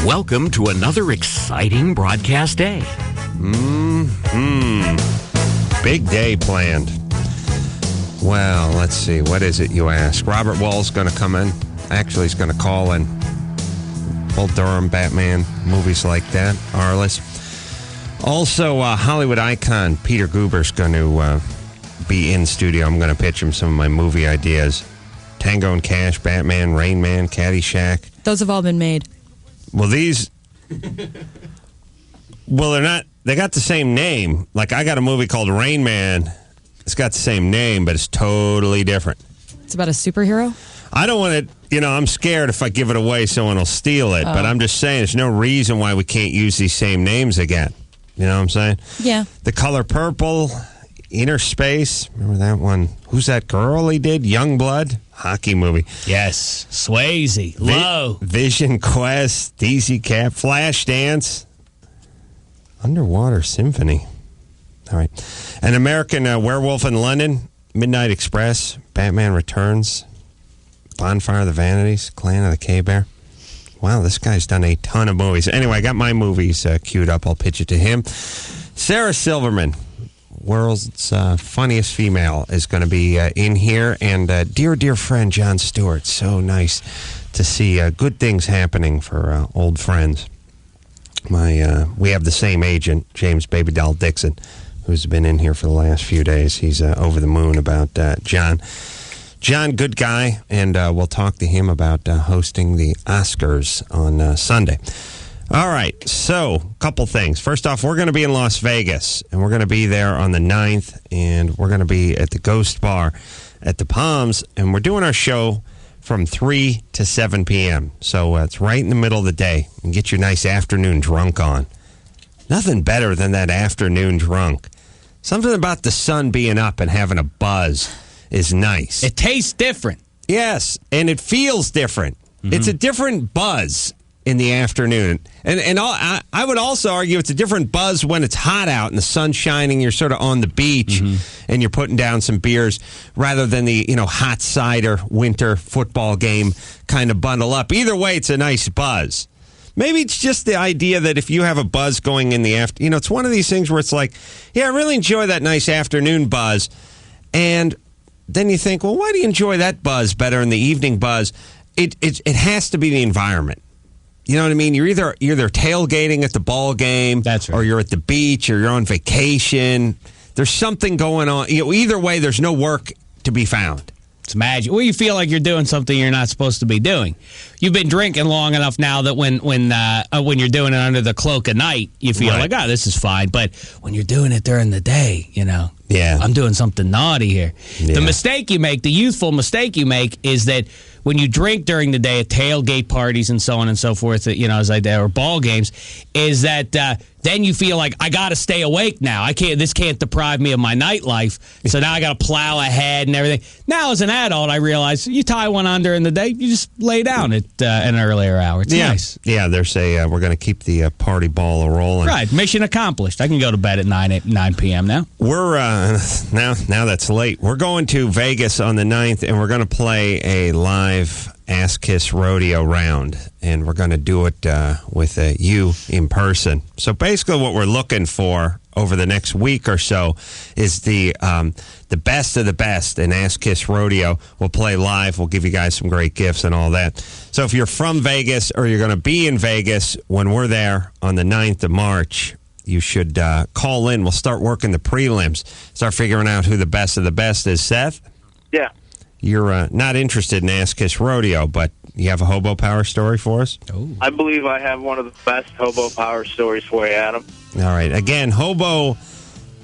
Welcome to another exciting broadcast day. Big day planned. Well, let's see. What is it, you ask? Robert Wuhl's going to come in. Actually, he's going to call in. Bull Durham, Batman, movies like that. Arliss. Also, Hollywood icon Peter Guber's going to be in studio. I'm going to pitch him some of my movie ideas. Tango and Cash, Batman, Rain Man, Caddyshack. Those have all been made. Well, these... Well, they're not... They got the same name. Like, I got a movie called Rain Man. It's got the same name, but it's totally different. It's about a superhero? I don't want to... I'm scared if I give it away, someone will steal it. But I'm just saying, there's no reason why we can't use these same names again. You know what I'm saying? Yeah. The Color Purple, Inner Space. Remember that one? Who's that girl he did? Youngblood? Hockey movie. Yes. Swayze. Low. Vision Quest, DC Cap, Flashdance, Underwater Symphony. All right. An American Werewolf in London, Midnight Express, Batman Returns, Bonfire of the Vanities, Clan of the K-Bear. Wow, this guy's done a ton of movies. Anyway, I got my movies queued up. I'll pitch it to him. Sarah Silverman, world's funniest female, is going to be in here. And dear friend Jon Stewart. So nice to see good things happening for old friends. We have the same agent, James Baby Doll Dixon, who's been in here for the last few days. He's over the moon about John. John, good guy, and we'll talk to him about hosting the Oscars on Sunday. All right, so a couple things. First off, we're going to be in Las Vegas, and we're going to be there on the 9th, and we're going to be at the Ghost Bar at the Palms, and we're doing our show from 3 to 7 p.m., so it's right in the middle of the day, and get your nice afternoon drunk on. Nothing better than that afternoon drunk. Something about the sun being up and having a buzz is nice. It tastes different. Yes, and it feels different. Mm-hmm. It's a different buzz in the afternoon. And I would also argue it's a different buzz when it's hot out and the sun's shining, you're sort of on the beach, and you're putting down some beers rather than the, hot cider winter football game kind of bundle up. Either way, it's a nice buzz. Maybe it's just the idea that if you have a buzz going in the afternoon, it's one of these things where it's like, yeah, I really enjoy that nice afternoon buzz. And then you think, well, why do you enjoy that buzz better than the evening buzz? It has to be the environment. You know what I mean? You're either tailgating at the ball game, that's right, or you're at the beach, or you're on vacation. There's something going on. Either way, there's no work to be found. It's magic. Well, you feel like you're doing something you're not supposed to be doing. You've been drinking long enough now that when you're doing it under the cloak of night, you feel like, this is fine. But when you're doing it during the day, yeah, I'm doing something naughty here. Yeah. The mistake you make, the youthful mistake you make, is that when you drink during the day at tailgate parties and so on and so forth, as I did, or ball games, is that then you feel like, I got to stay awake now. This can't deprive me of my nightlife. So now I got to plow ahead and everything. Now, as an adult, I realize you tie one on during the day, you just lay down at an earlier hour. It's nice. Yeah, there's we're going to keep the party ball rolling. Right, mission accomplished. I can go to bed at 9 p.m. now. We're now that's late. We're going to Vegas on the 9th, and we're going to play a live Ass Kiss Rodeo round, and we're going to do it with you in person. So basically what we're looking for over the next week or so is the best of the best in Ass Kiss Rodeo. We'll play live. We'll give you guys some great gifts and all that. So if you're from Vegas or you're going to be in Vegas when we're there on the 9th of March, you should call in. We'll start working the prelims, start figuring out who the best of the best is. Seth? Yeah. You're not interested in Ass Kiss Rodeo, but you have a hobo power story for us? Oh. I believe I have one of the best hobo power stories for you, Adam. All right. Again, hobo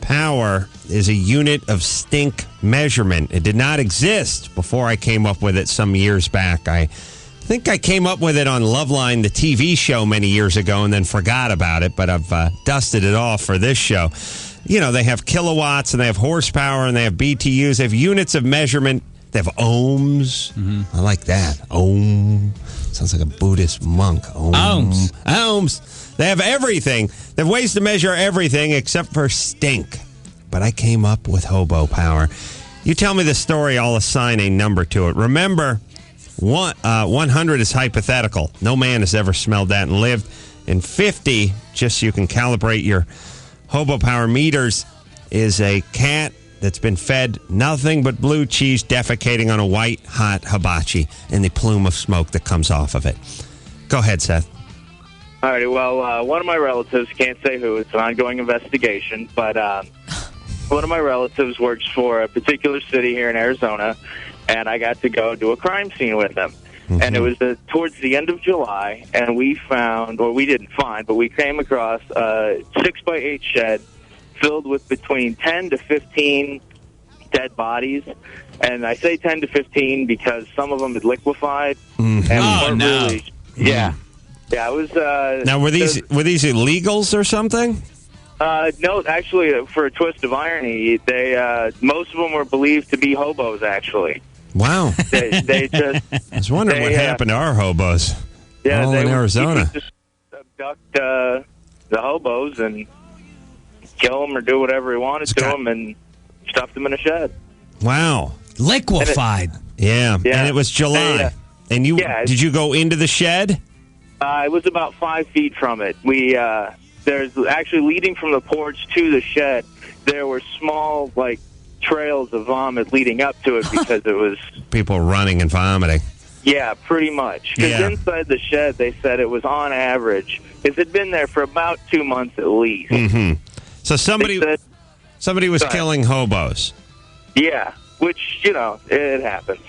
power is a unit of stink measurement. It did not exist before I came up with it some years back. I think I came up with it on Loveline, the TV show, many years ago, and then forgot about it, but I've dusted it off for this show. They have kilowatts, and they have horsepower, and they have BTUs. They have units of measurement. They have ohms. Mm-hmm. I like that. Ohm. Sounds like a Buddhist monk. Ohms. Ohms. They have everything. They have ways to measure everything except for stink. But I came up with hobo power. You tell me the story, I'll assign a number to it. Remember, 100 is hypothetical. No man has ever smelled that and lived. And 50, just so you can calibrate your hobo power meters, is a cat that's been fed nothing but blue cheese defecating on a white, hot hibachi and the plume of smoke that comes off of it. Go ahead, Seth. All right, well, one of my relatives, can't say who, it's an ongoing investigation, but one of my relatives works for a particular city here in Arizona, and I got to go to a crime scene with him. Mm-hmm. And it was towards the end of July, and we found, or we didn't find, but we came across a 6x8 shed filled with between 10 to 15 dead bodies. And I say 10 to 15 because some of them had liquefied. Mm-hmm. And no. Really, yeah. Yeah, it was... now, were these illegals or something? No, actually, for a twist of irony, they most of them were believed to be hobos, actually. Wow. They just... I was wondering what happened to our hobos. Yeah, all in Arizona. Just abduct the hobos and kill them or do whatever he wanted to them and stuff them in a shed. Wow. Liquefied. Yeah. And it was July. And you did you go into the shed? It was about 5 feet from it. There's actually leading from the porch to the shed, there were small, trails of vomit leading up to it because it was... People running and vomiting. Yeah, pretty much. Because inside the shed, they said it was on average. It had been there for about 2 months at least. Mm-hmm. So somebody was killing hobos. Yeah, which, it happens.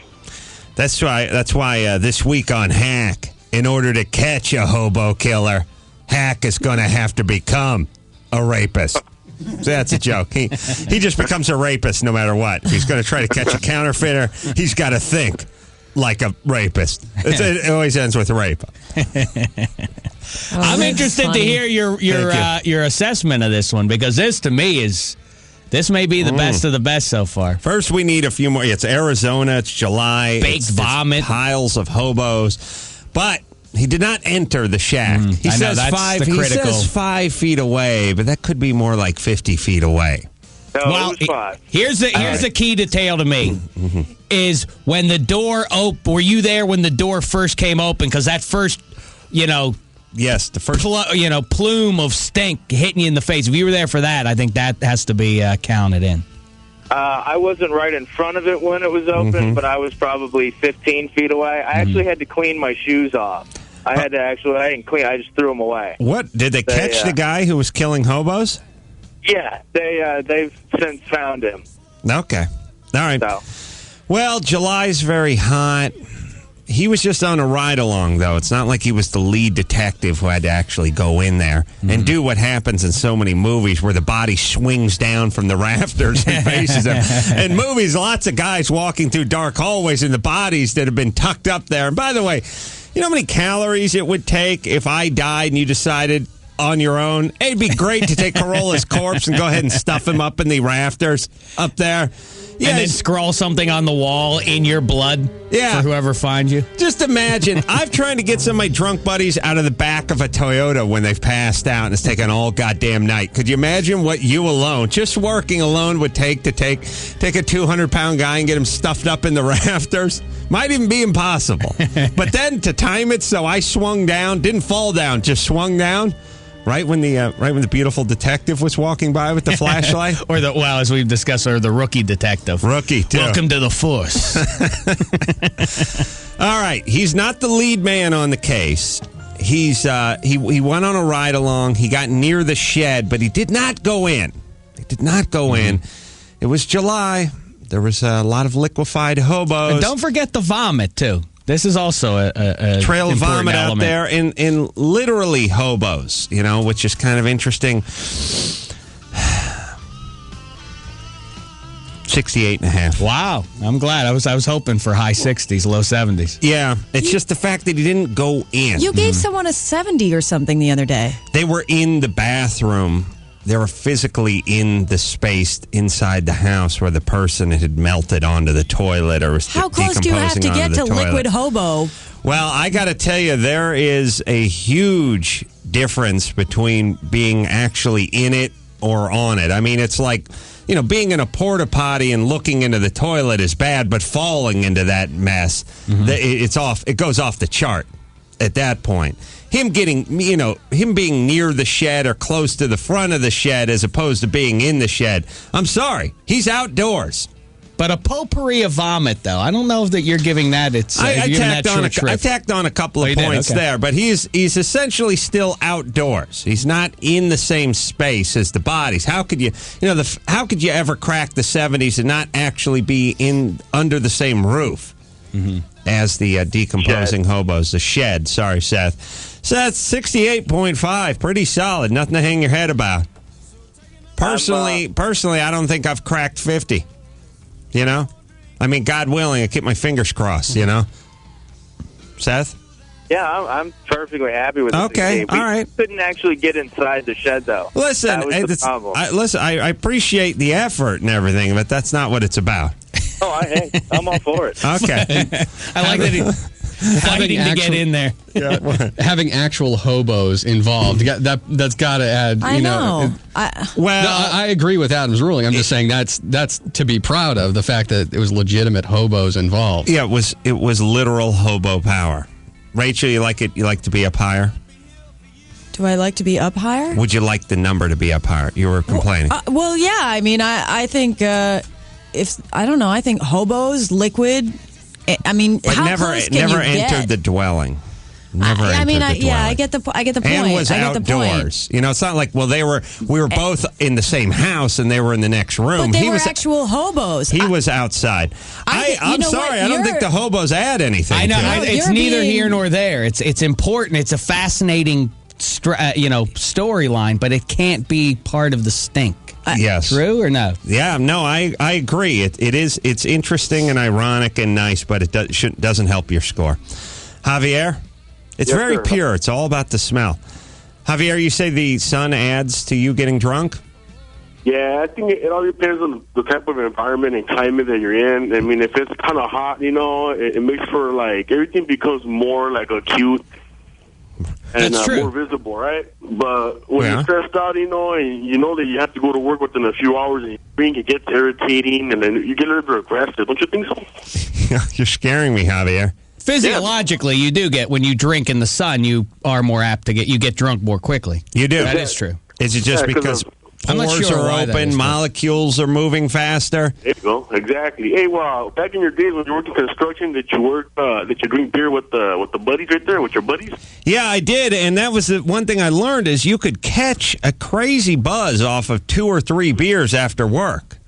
That's why this week on Hack, in order to catch a hobo killer, Hack is going to have to become a rapist. That's a joke. He just becomes a rapist no matter what. If he's going to try to catch a counterfeiter, he's got to think like a rapist. It always ends with rape. I'm interested to hear your assessment of this one, because this to me this may be the best of the best so far. First, we need a few more. It's Arizona. It's July. Baked vomit. Piles of hobos. But he did not enter the shack. He says 5 feet away, but that could be more like 50 feet away. No, well, it was 5. Here's the key detail to me is when the door opened. Were you there when the door first came open? Because that first, yes, the first plume of stink hitting you in the face. If you were there for that, I think that has to be counted in. I wasn't right in front of it when it was open, but I was probably 15 feet away. I actually had to clean my shoes off. I didn't clean. I just threw them away. What? Did they catch the guy who was killing hobos? Yeah, they've since found him. Okay. All right. So. Well, July's very hot. He was just on a ride-along, though. It's not like he was the lead detective who had to actually go in there and do what happens in so many movies where the body swings down from the rafters and faces them. In movies, lots of guys walking through dark hallways and the bodies that have been tucked up there. And by the way, you know how many calories it would take if I died and you decided on your own? It'd be great to take Carolla's corpse and go ahead and stuff him up in the rafters up there. Yeah, and then scroll something on the wall in your blood for whoever finds you. Just imagine, I've tried to get some of my drunk buddies out of the back of a Toyota when they've passed out, and it's taken all goddamn night. Could you imagine what you alone, just working alone, would take to take a 200-pound guy and get him stuffed up in the rafters? Might even be impossible. But then to time it so I swung down, didn't fall down, just swung down. Right when the beautiful detective was walking by with the flashlight, as we've discussed, or the rookie detective. Rookie, too. Welcome to the force. All right, he's not the lead man on the case. He went on a ride along. He got near the shed, but he did not go in. In. It was July. There was a lot of liquefied hobos. And don't forget the vomit too. This is also a trail of vomit element out there in literally hobos, which is kind of interesting. 68.5. Wow. I'm glad. I was hoping for high 60s, low 70s. Yeah. It's just the fact that he didn't go in. You gave someone a 70 or something the other day. They were in the bathroom. They were physically in the space inside the house where the person had melted onto the toilet or was How close do you have to get to liquid hobo? Well, I got to tell you, there is a huge difference between being actually in it or on it. I mean, it's like, being in a porta potty and looking into the toilet is bad, but falling into that mess, it's off. It goes off the chart at that point. Him being near the shed or close to the front of the shed as opposed to being in the shed. I'm sorry. He's outdoors. But a potpourri of vomit, though. I don't know that you're giving that. I tacked on a couple of points there, but he's essentially still outdoors. He's not in the same space as the bodies. How could you, how could you ever crack the 70s and not actually be under the same roof as the decomposing hobos? The shed. Sorry, Seth. Seth, 68.5, pretty solid. Nothing to hang your head about. Personally, I don't think I've cracked 50. I mean, God willing, I keep my fingers crossed, Seth? Yeah, I'm perfectly happy with it. Okay, all right. Couldn't actually get inside the shed, though. Listen, that was the problem. I appreciate the effort and everything, but that's not what it's about. Oh, I'm all for it. Okay. I like that he's fighting to get in there. Having actual hobos involved, that's got to add. I know. I agree with Adam's ruling. I'm just saying that's to be proud of, the fact that it was legitimate hobos involved. Yeah, it was literal hobo power. Rachel, you like to be up higher? Do I like to be up higher? Would you like the number to be up higher? You were complaining. Well, yeah. I mean, I think I don't know. I think hobos, liquid. I mean, but how never close can you entered get? the dwelling. Never entered the dwelling. I get the point. And was outdoors. It's not like, we were both in the same house and they were in the next room. But they were actual hobos. He was outside. I'm sorry. I don't think the hobos add anything. I know. It's neither here nor there. It's important. It's a fascinating, storyline, but it can't be part of the stink. Yes. True or no? Yeah, no, I agree. It's interesting and ironic and nice, but it doesn't help your score. Javier, it's very pure. It's all about the smell. Javier, you say the sun adds to you getting drunk? Yeah, I think it all depends on the type of environment and climate that you're in. I mean, if it's kind of hot, it makes for, everything becomes more, acute. And more visible, right? But when you're stressed out, and you know that you have to go to work within a few hours, and you drink, it gets irritating, and then you get a little bit aggressive. Don't you think so? You're scaring me, Javier. Physiologically, you do get, when you drink in the sun, you are more apt to get drunk more quickly. You do. That is true. Is it just because pores are open, molecules are moving faster? There you go. Exactly. Hey, well, back in your days when you worked in construction, did you drink beer with the buddies right there, with your buddies? Yeah, I did, and that was the one thing I learned is you could catch a crazy buzz off of 2 or 3 beers after work.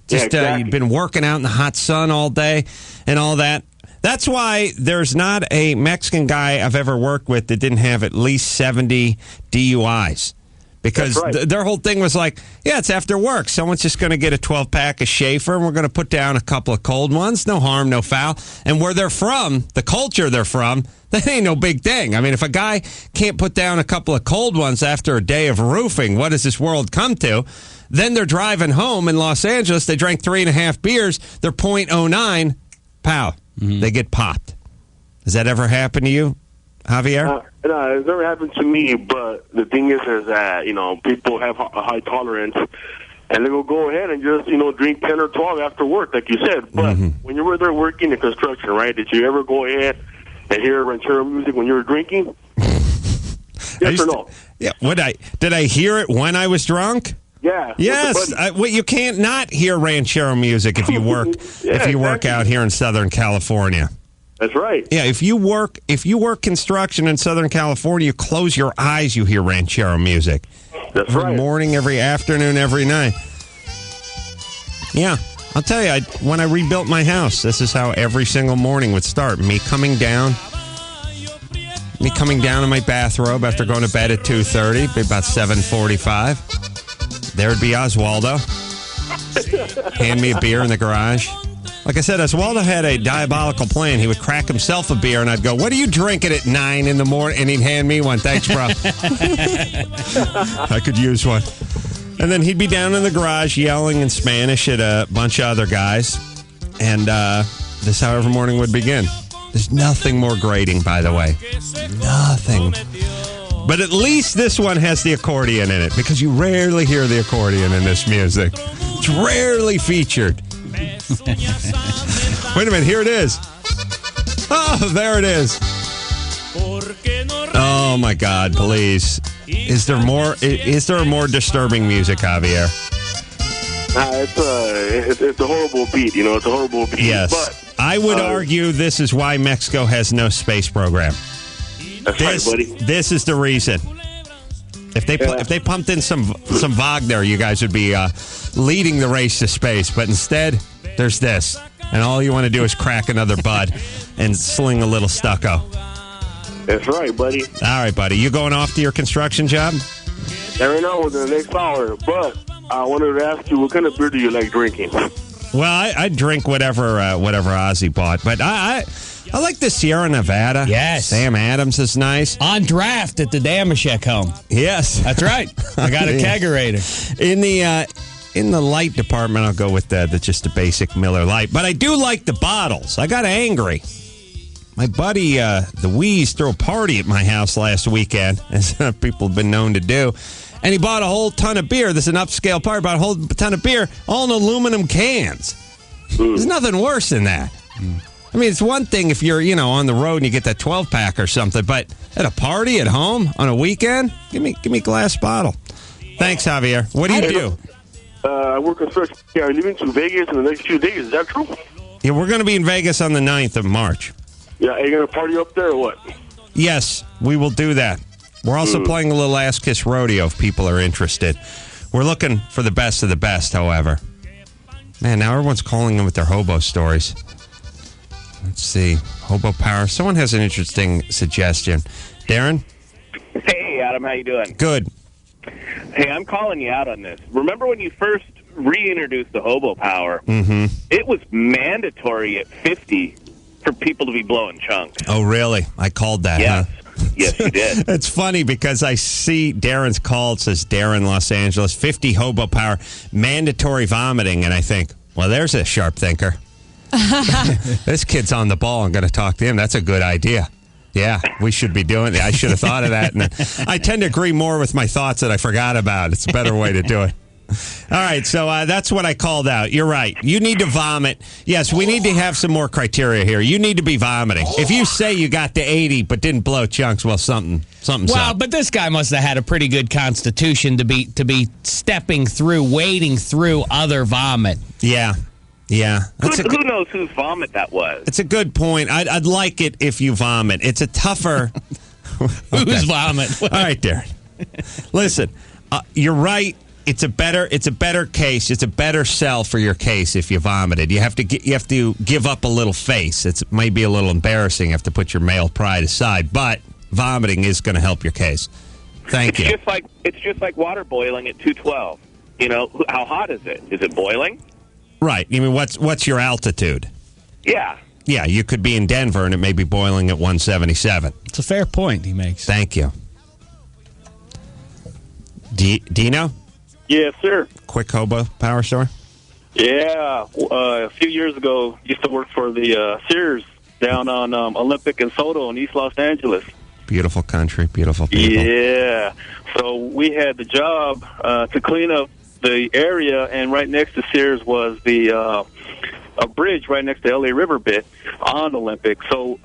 You'd been working out in the hot sun all day and all that. That's why there's not a Mexican guy I've ever worked with that didn't have at least 70 DUIs. Because their whole thing was like, it's after work. Someone's just going to get a 12-pack of Schaefer, and we're going to put down a couple of cold ones. No harm, no foul. And where they're from, the culture they're from, that ain't no big thing. I mean, if a guy can't put down a couple of cold ones after a day of roofing, what does this world come to? Then they're driving home in Los Angeles. They drank 3.5 beers. They're .09. Pow. Mm-hmm. They get popped. Has that ever happened to you, Javier? No, it's never happened to me, but the thing is that, people have a high tolerance, and they will go ahead and just, drink 10 or 12 after work, like you said. But when you were there working in construction, right, did you ever go ahead and hear ranchero music when you were drinking? Yes or no? Did I hear it when I was drunk? Yeah. Yes. You can't not hear ranchero music if you work work out here in Southern California. That's right. Yeah, if you work construction in Southern California, you close your eyes, you hear ranchero music. That's every morning, every afternoon, every night. Yeah, I'll tell you, when I rebuilt my house, this is how every single morning would start. Me coming down in my bathrobe after going to bed at 2:30, be about 7:45. There'd be Oswaldo. Hand me a beer in the garage. Like I said, Oswaldo had a diabolical plan. He would crack himself a beer, and I'd go, "What are you drinking at 9 in the morning?" And he'd hand me one. "Thanks, bro." I could use one. And then he'd be down in the garage yelling in Spanish at a bunch of other guys. And this is how every morning would begin. There's nothing more grating, by the way. Nothing But at least this one has the accordion in it, because you rarely hear the accordion in this music. It's rarely featured. Wait a minute, here it is. Oh, there it is. Oh my God, please. Is there more disturbing music, Javier? It's a horrible beat, It's a horrible beat. Yes. But I would argue this is why Mexico has no space program. That's right, buddy. This is the reason. If they pumped in some Wagner, you guys would be leading the race to space. But instead, there's this. And all you want to do is crack another bud and sling a little stucco. That's right, buddy. All right, buddy. You going off to your construction job? Never know within the next hour. But I wanted to ask you, what kind of beer do you like drinking? Well, I drink whatever Ozzy bought. But I like the Sierra Nevada. Yes. Sam Adams is nice. On draft at the Damashek home. Yes. That's right. I got a kegerator. In the light department, I'll go with just the basic Miller Lite. But I do like the bottles. I got angry. My buddy, the Wheeze, threw a party at my house last weekend, as people have been known to do. And he bought a whole ton of beer. This is an upscale party. Bought a whole ton of beer, all in aluminum cans. There's nothing worse than that. I mean, it's one thing if you're, on the road and you get that 12-pack or something, but at a party at home on a weekend, give me a glass bottle. Thanks, Javier. What do you do? I work construction. Yeah, I'm leaving to Vegas in the next few days. Is that true? Yeah, we're going to be in Vegas on the 9th of March. Yeah, are you going to party up there or what? Yes, we will do that. We're also playing a little Ass Kiss Rodeo if people are interested. We're looking for the best of the best, however. Man, now everyone's calling in with their hobo stories. Let's see. Hobo power. Someone has an interesting suggestion. Darren? Hey, Adam, how you doing? Good. Hey, I'm calling you out on this. Remember when you first reintroduced the hobo power? Mm-hmm. It was mandatory at 50 for people to be blowing chunks. Oh, really? I called that, Yes. huh? Yes, you did. It's funny because I see Darren's call. It says Darren, Los Angeles, 50 hobo power, mandatory vomiting. And I think, well, there's a sharp thinker. This kid's on the ball. I'm going to talk to him. That's a good idea. Yeah, we should be doing it. I should have thought of that. And I tend to agree more with my thoughts that I forgot about. It's a better way to do it. All right, so that's what I called out. You're right. You need to vomit. Yes, we need to have some more criteria here. You need to be vomiting. If you say you got to 80 but didn't blow chunks, well, something's Wow, up. but this guy must have had a pretty good constitution to be stepping through, wading through other vomit. Yeah. Who knows whose vomit that was? It's a good point. I'd like it if you vomit. It's a tougher... Whose vomit? All right, Darren. Listen, you're right. It's a better case. It's a better sell for your case if you vomited. You have to give up a little face. It might be a little embarrassing. You have to put your male pride aside, but vomiting is going to help your case. Thank you. It's just like water boiling at 212. How hot is it? Is it boiling? Right. You mean what's your altitude? Yeah. Yeah, you could be in Denver and it may be boiling at 177. It's a fair point he makes. Thank you. Dino? Yes, sir. Quick hobo power store? Yeah. A few years ago, used to work for the Sears down on Olympic and Soto in East Los Angeles. Beautiful country, beautiful people. Yeah. So we had the job to clean up the area, and right next to Sears was a bridge right next to LA River bit on Olympic. So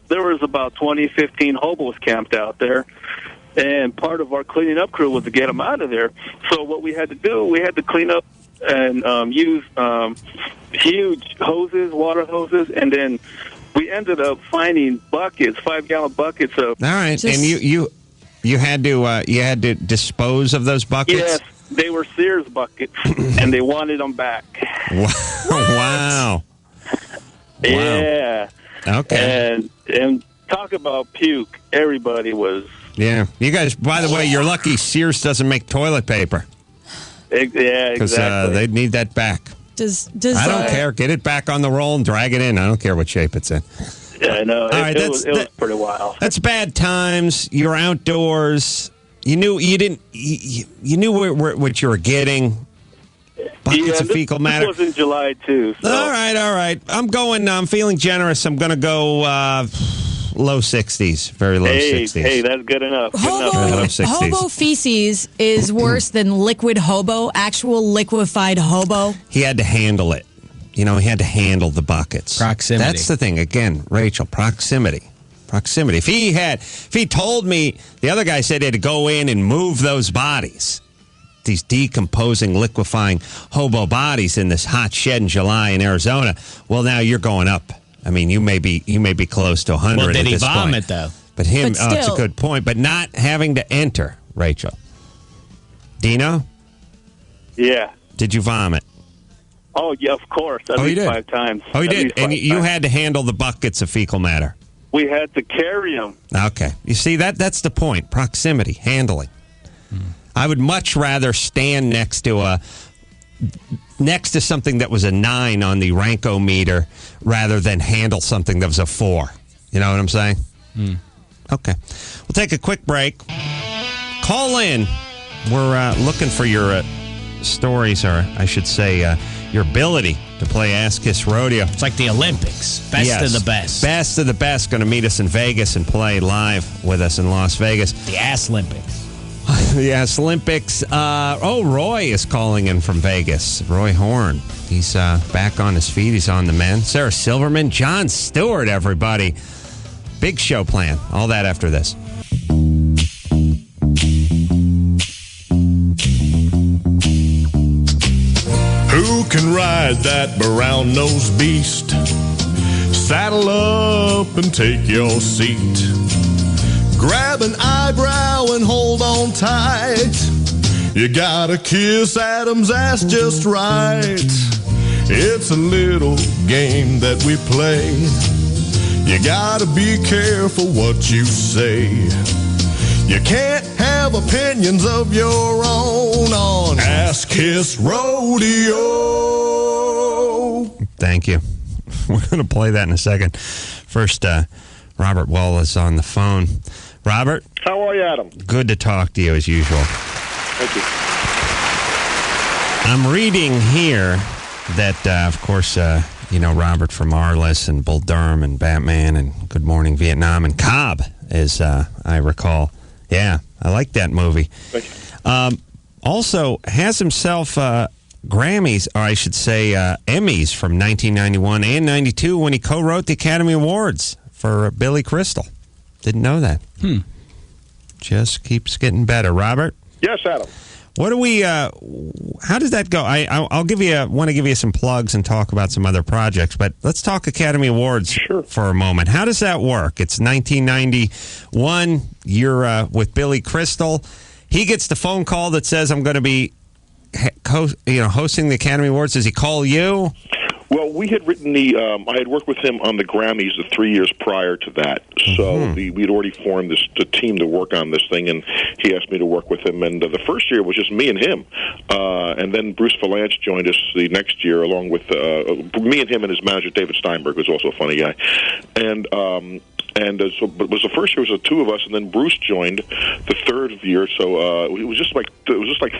there was about 15 hobos camped out there. And part of our cleaning up crew was to get them out of there. So what we had to do, we had to clean up and use huge hoses, water hoses, and then we ended up finding buckets, 5-gallon buckets of. All right, and you had to dispose of those buckets. Yes, they were Sears buckets, and they wanted them back. Wow. Yeah. Okay. And talk about puke. Everybody was. Yeah. You guys, by the way, you're lucky Sears doesn't make toilet paper. Yeah, because they need that back. Does I don't care. Get it back on the roll and drag it in. I don't care what shape it's in. Yeah, I know. It was pretty wild. That's bad times. You're outdoors. You knew what you were getting. Buckets of fecal matter. This was in July too. So. All right. I'm feeling generous. I'm going to go. low 60s, very low 60s. Hey, that's good enough. Hobo feces is worse than liquid hobo, actual liquefied hobo. He had to handle it. He had to handle the buckets. Proximity. That's the thing. Again, Rachel, proximity. If he told me, the other guy said he had to go in and move those bodies, these decomposing, liquefying hobo bodies in this hot shed in July in Arizona. Well, now you're going up. I mean, you may be close to 100 Well, did at he this vomit, point. though? But him, But it's a still- good point. But not having to enter, Rachel. Dino, Yeah. did you vomit? Oh, yeah, of course. At you least did? 5 times. Oh, you At did? least And 5 you times. had to handle the buckets of fecal matter. We had to carry them. Okay. You see, that's the point. Proximity, handling. I would much rather stand next to something that was a 9 on the Ranko-meter rather than handle something that was a 4. You know what I'm saying? Okay. We'll take a quick break. Call in. We're looking for your stories, or I should say your ability to play Ass Kiss Rodeo. It's like the Olympics. Best of the best. Best of the best. Going to meet us in Vegas and play live with us in Las Vegas. The Ass Olympics. The Ass Olympics. Roy is calling in from Vegas. Roy Horn. He's back on his feet. He's on the men. Sarah Silverman. Jon Stewart, everybody. Big show plan. All that after this. Who can ride that brown-nosed beast? Saddle up and take your seat. Grab an eyebrow and hold on tight. You gotta kiss Adam's ass just right. It's a little game that we play. You gotta be careful what you say. You can't have opinions of your own on Ass Kiss Rodeo. Thank you. We're going to play that in a second. First, Robert Wall is on the phone. Robert? How are you, Adam? Good to talk to you as usual. Thank you. I'm reading here that, of course, Robert from Arliss and Bull Durham and Batman and Good Morning Vietnam and Cobb, as I recall. Yeah, I like that movie. Thank you. Also, has himself Grammys, or I should say Emmys from 1991 and 92 when he co-wrote the Academy Awards for Billy Crystal. Didn't know that. Just keeps getting better. Robert? Yes, Adam. What do we? How does that go? I'll give you. Want to give you some plugs and talk about some other projects, but let's talk Academy Awards for a moment. How does that work? It's 1991. You're with Billy Crystal. He gets the phone call that says, "I'm going to be, hosting the Academy Awards." Does he call you? Well, we had written I had worked with him on the Grammys the 3 years prior to that. So we'd already formed the team to work on this thing, and he asked me to work with him. And the first year was just me and him. And then Bruce Valanche joined us the next year, along with me and him and his manager, David Steinberg, who's also a funny guy. But it was the first year was the two of us, and then Bruce joined the third year. So it was just like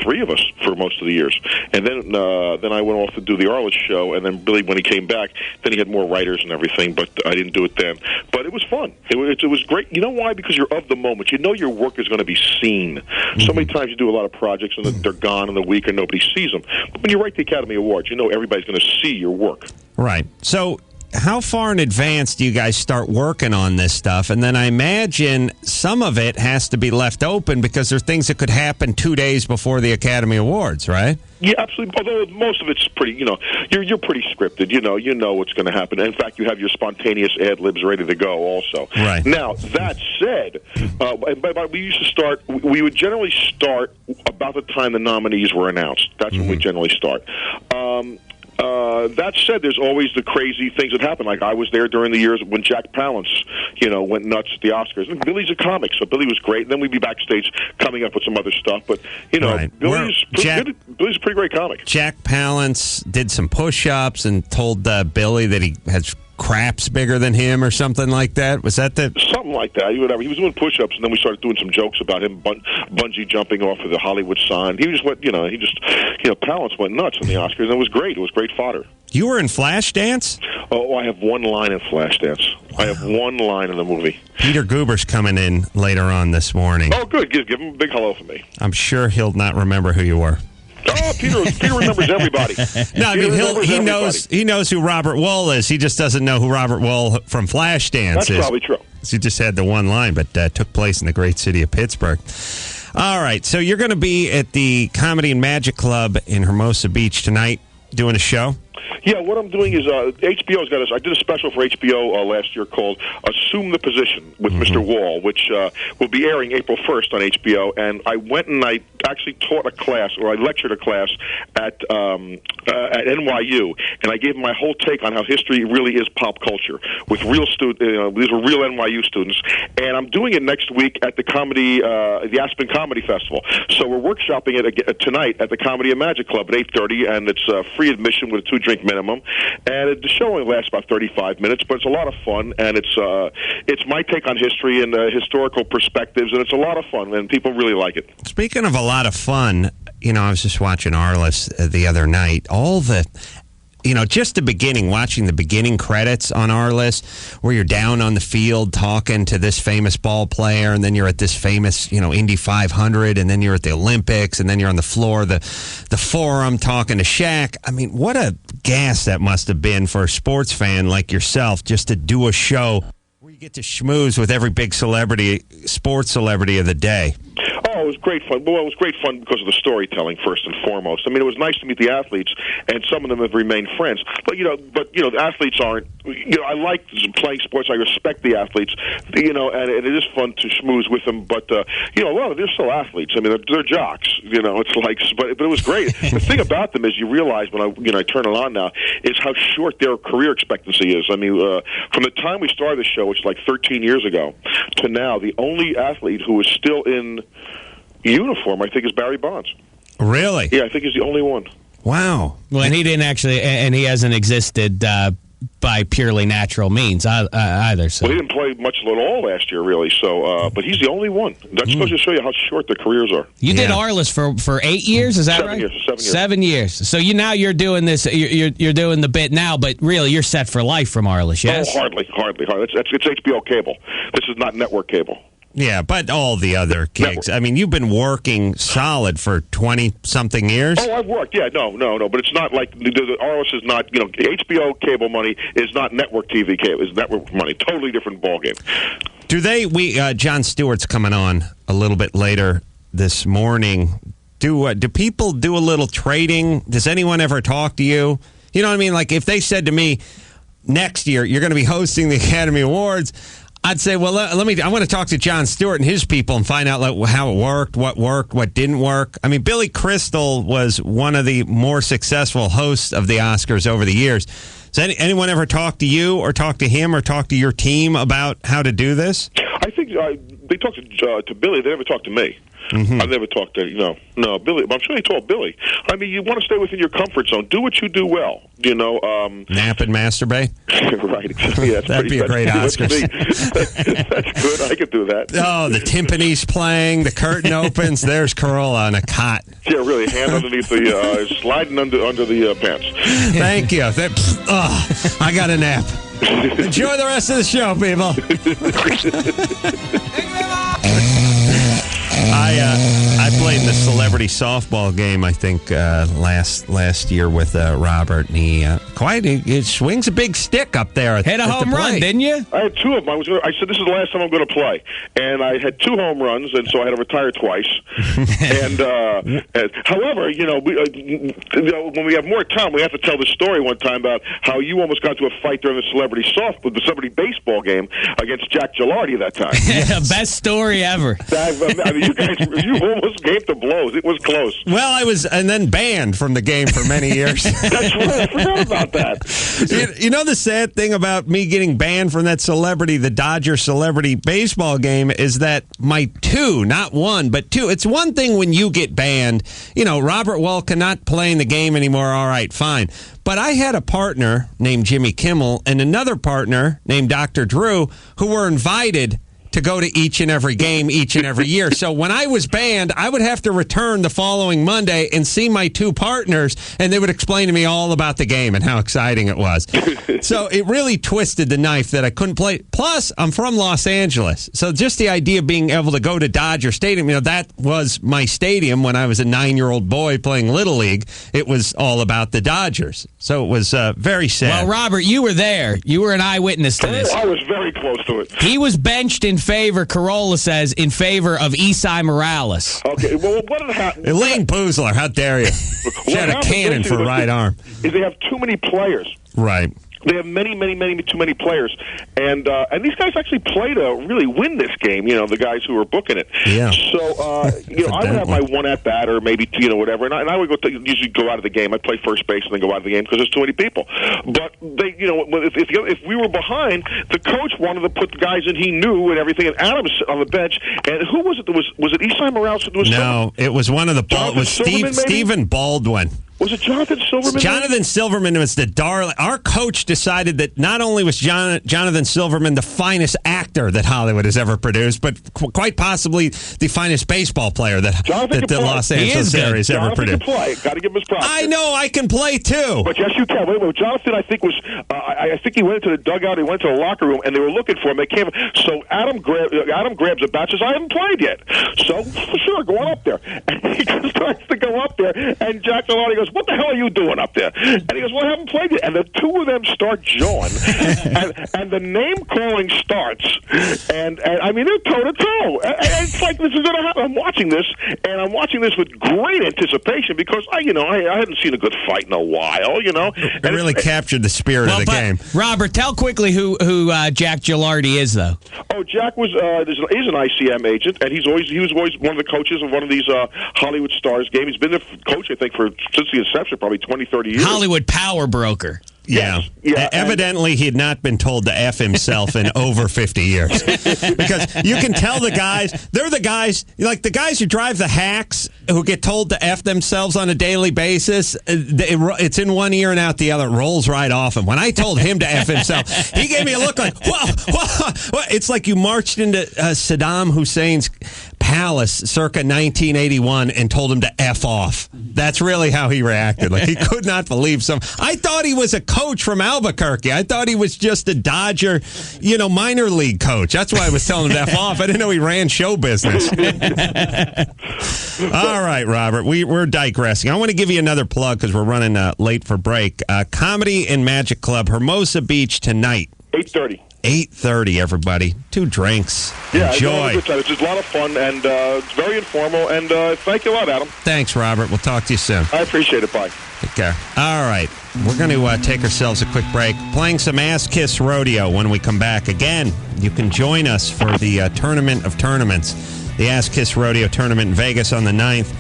three of us for most of the years. And then I went off to do the Arliss show, and then Billy, when he came back, then he had more writers and everything. But I didn't do it then. But it was fun. It was great. You know why? Because you're of the moment. You know your work is going to be seen. So many times you do a lot of projects and they're gone in a week and nobody sees them. But when you write the Academy Awards, you know everybody's going to see your work. Right. So how far in advance do you guys start working on this stuff? And then I imagine some of it has to be left open because there are things that could happen 2 days before the Academy Awards, right? Yeah, absolutely. Although most of it's pretty, you're pretty scripted. You know what's going to happen. In fact, you have your spontaneous ad libs ready to go. Also, right. Now that said, we used to start. We would generally start about the time the nominees were announced. That's when we generally start. That said, there's always the crazy things that happen. Like I was there during the years when Jack Palance, went nuts at the Oscars. And Billy's a comic, so Billy was great. And then we'd be backstage coming up with some other stuff. But right. Billy's a pretty great comic. Jack Palance did some push-ups and told Billy that he has craps bigger than him or something like that. Was that something like that? He was doing push-ups, and then we started doing some jokes about him bungee jumping off of the Hollywood sign. He just went, Palance went nuts in the Oscars, and it was great. It was great fodder. You were in Flashdance? Oh, I have one line in Flashdance. Wow. I have one line in the movie. Peter Guber's coming in later on this morning. Oh, good. Give him a big hello for me. I'm sure he'll not remember who you were. Oh, Peter remembers everybody. No, I mean he knows who Robert Wuhl is. He just doesn't know who Robert Wuhl from Flashdance is. That's probably true. So he just had the one line, but took place in the great city of Pittsburgh. All right, so you're going to be at the Comedy and Magic Club in Hermosa Beach tonight doing a show? Yeah, what I'm doing is HBO's got I did a special for HBO last year called Assume the Position with Mr. Wuhl, which will be airing April 1st on HBO. And I went and I actually taught a class, or I lectured a class at NYU, and I gave my whole take on how history really is pop culture with real students. These were real NYU students, and I'm doing it next week at the Aspen Comedy Festival. So we're workshopping it tonight at the Comedy and Magic Club at 8:30, and it's free admission with a 2-drink minimum. And the show only lasts about 35 minutes, but it's a lot of fun, and it's my take on history and historical perspectives, and it's a lot of fun, and people really like it. Speaking of a lot of fun, I was just watching Arliss the other night. All the, just the beginning, watching the beginning credits on Arliss, where you're down on the field talking to this famous ball player, and then you're at this famous, Indy 500, and then you're at the Olympics, and then you're on the floor, the Forum talking to Shaq. I mean, what a gas that must have been for a sports fan like yourself, just to do a show where you get to schmooze with every big sports celebrity of the day. Oh, it was great fun. Well, it was great fun because of the storytelling, first and foremost. I mean, it was nice to meet the athletes, and some of them have remained friends. But the athletes aren't. I like playing sports. I respect the athletes. And it is fun to schmooze with them. But a lot of they're still athletes. I mean, they're jocks. It's like, but it was great. The thing about them is you realize when I turn it on now is how short their career expectancy is. I mean, from the time we started the show, which is like 13 years ago, to now, the only athlete who is still in uniform, I think, is Barry Bonds. Really? Yeah, I think he's the only one. Wow. Well, and he didn't actually, and he hasn't existed by purely natural means either. So. Well, he didn't play much at all last year, really. So, but he's the only one. That's supposed to show you how short their careers are. You did Arliss for 8 years, is that 7 right? Years, 7 years. 7 years. So you're doing this. You're doing the bit now, but really you're set for life from Arliss. Yes. Oh, hardly. It's HBO cable. This is not network cable. Yeah, but all the other gigs. Network. I mean, you've been working solid for 20-something years. Oh, I've worked. Yeah, no. But it's not like the Arliss is not. HBO cable money is not network TV cable. It's network money. Totally different ballgame. Do they? Jon Stewart's coming on a little bit later this morning. Do people do a little trading? Does anyone ever talk to you? You know what I mean? Like if they said to me, next year you're going to be hosting the Academy Awards, I'd say, well, I want to talk to Jon Stewart and his people and find out how it worked, what didn't work. I mean, Billy Crystal was one of the more successful hosts of the Oscars over the years. Does anyone ever talk to you or talk to him or talk to your team about how to do this? I think they talked to Billy. They never talked to me. Mm-hmm. I've never talked to no Billy. But I'm sure he told Billy. I mean, you want to stay within your comfort zone. Do what you do well. Nap and masturbate. Right. Yeah, that'd be a great Oscars. That's good. I could do that. Oh, the timpani's playing. The curtain opens. There's Carolla on a cot. Yeah, really. Hand underneath the sliding under the pants. Thank you. I got a nap. Enjoy the rest of the show, people. I played in the celebrity softball game, I think, last year with Robert, and he swings a big stick up there. Hit a home run, didn't you? I had two of them. I said, this is the last time I'm going to play. And I had 2 home runs, and so I had to retire twice. And however, when we have more time, we have to tell the story one time about how you almost got into a fight during the celebrity baseball game against Jack Gilardi that time. Yes. Best story ever. I mean, you almost gave the blows. It was close. Well, I was, and then banned from the game for many years. That's right. I forgot about that. You know the sad thing about me getting banned from the Dodger celebrity baseball game is that my 2, not 1, but 2. It's one thing when you get banned. Robert Wuhl cannot play in the game anymore. All right, fine. But I had a partner named Jimmy Kimmel and another partner named Dr. Drew who were invited to go to each and every game each and every year. So when I was banned, I would have to return the following Monday and see my two partners, and they would explain to me all about the game and how exciting it was. So it really twisted the knife that I couldn't play. Plus, I'm from Los Angeles. So just the idea of being able to go to Dodger Stadium, that was my stadium when I was a 9-year-old boy playing Little League. It was all about the Dodgers. So it was very sad. Well, Robert, you were there. You were an eyewitness to this. I was very close to it. He was benched in favor, Carolla says, in favor of Isai Morales. Okay, well, what had happened? Elaine Boozler, how dare you? She had a cannon for right arm. Is they have too many players. Right. They have many too many players, and these guys actually play to really win this game. The guys who are booking it. Yeah. So I would have my one at bat or maybe whatever, and I would usually go out of the game. I'd play first base and then go out of the game because there's too many people. But they, if we were behind, the coach wanted to put the guys in he knew and everything. And Adams on the bench, and who was it? Was it Isai Morales? No, it was one of the it was Stephen Baldwin. Was it Jonathan Silverman? Jonathan Silverman was the darling. Our coach decided that not only was Jonathan Silverman the finest actor that Hollywood has ever produced, but quite possibly the finest baseball player that the Los Angeles area has ever produced. Got to give him his props. I know I can play too. But yes, you can. Wait. Jonathan, I think I think he went into the dugout. He went to the locker room, and they were looking for him. They came. So Adam grabs a bat. Says, "I haven't played yet." So sure, go on up there. And he just starts to go up there, and Jack Gelati goes, "What the hell are you doing up there?" And he goes, "Well, I haven't played yet." And the two of them start jawing, and the name calling starts, and I mean they're toe to toe. It's like this is going to happen. I'm watching this with great anticipation because I hadn't seen a good fight in a while. It really captured the spirit of the game. Robert, tell quickly who Jack Gilardi is, though. Oh, Jack he's an ICM agent, and he was always one of the coaches of one of these Hollywood Stars games. He's been the coach, I think, since the inception, probably 20, 30 years. Hollywood power broker. Yeah. Evidently, he had not been told to F himself in over 50 years. Because you can tell the guys, they're the guys, like the guys who drive the hacks who get told to F themselves on a daily basis. It's in one ear and out the other. It rolls right off him. When I told him to F himself, he gave me a look like, whoa. It's like you marched into Saddam Hussein's palace circa 1981 and told him to F off. That's really how he reacted. Like he could not believe I thought he was a coach from Albuquerque. I thought he was just a Dodger, minor league coach. That's why I was telling him to F off. I didn't know he ran show business. All right, Robert, we're digressing. I want to give you another plug because we're running late for break. Comedy and Magic Club, Hermosa Beach tonight. 8:30. 8:30, everybody. 2 drinks. Yeah, Enjoy. It's just a lot of fun, and it's very informal, and thank you a lot, Adam. Thanks, Robert. We'll talk to you soon. I appreciate it. Bye. Take care. All right. We're going to take ourselves a quick break. Playing some Ass Kiss Rodeo when we come back. Again, you can join us for the Tournament of Tournaments, the Ass Kiss Rodeo Tournament in Vegas on the 9th.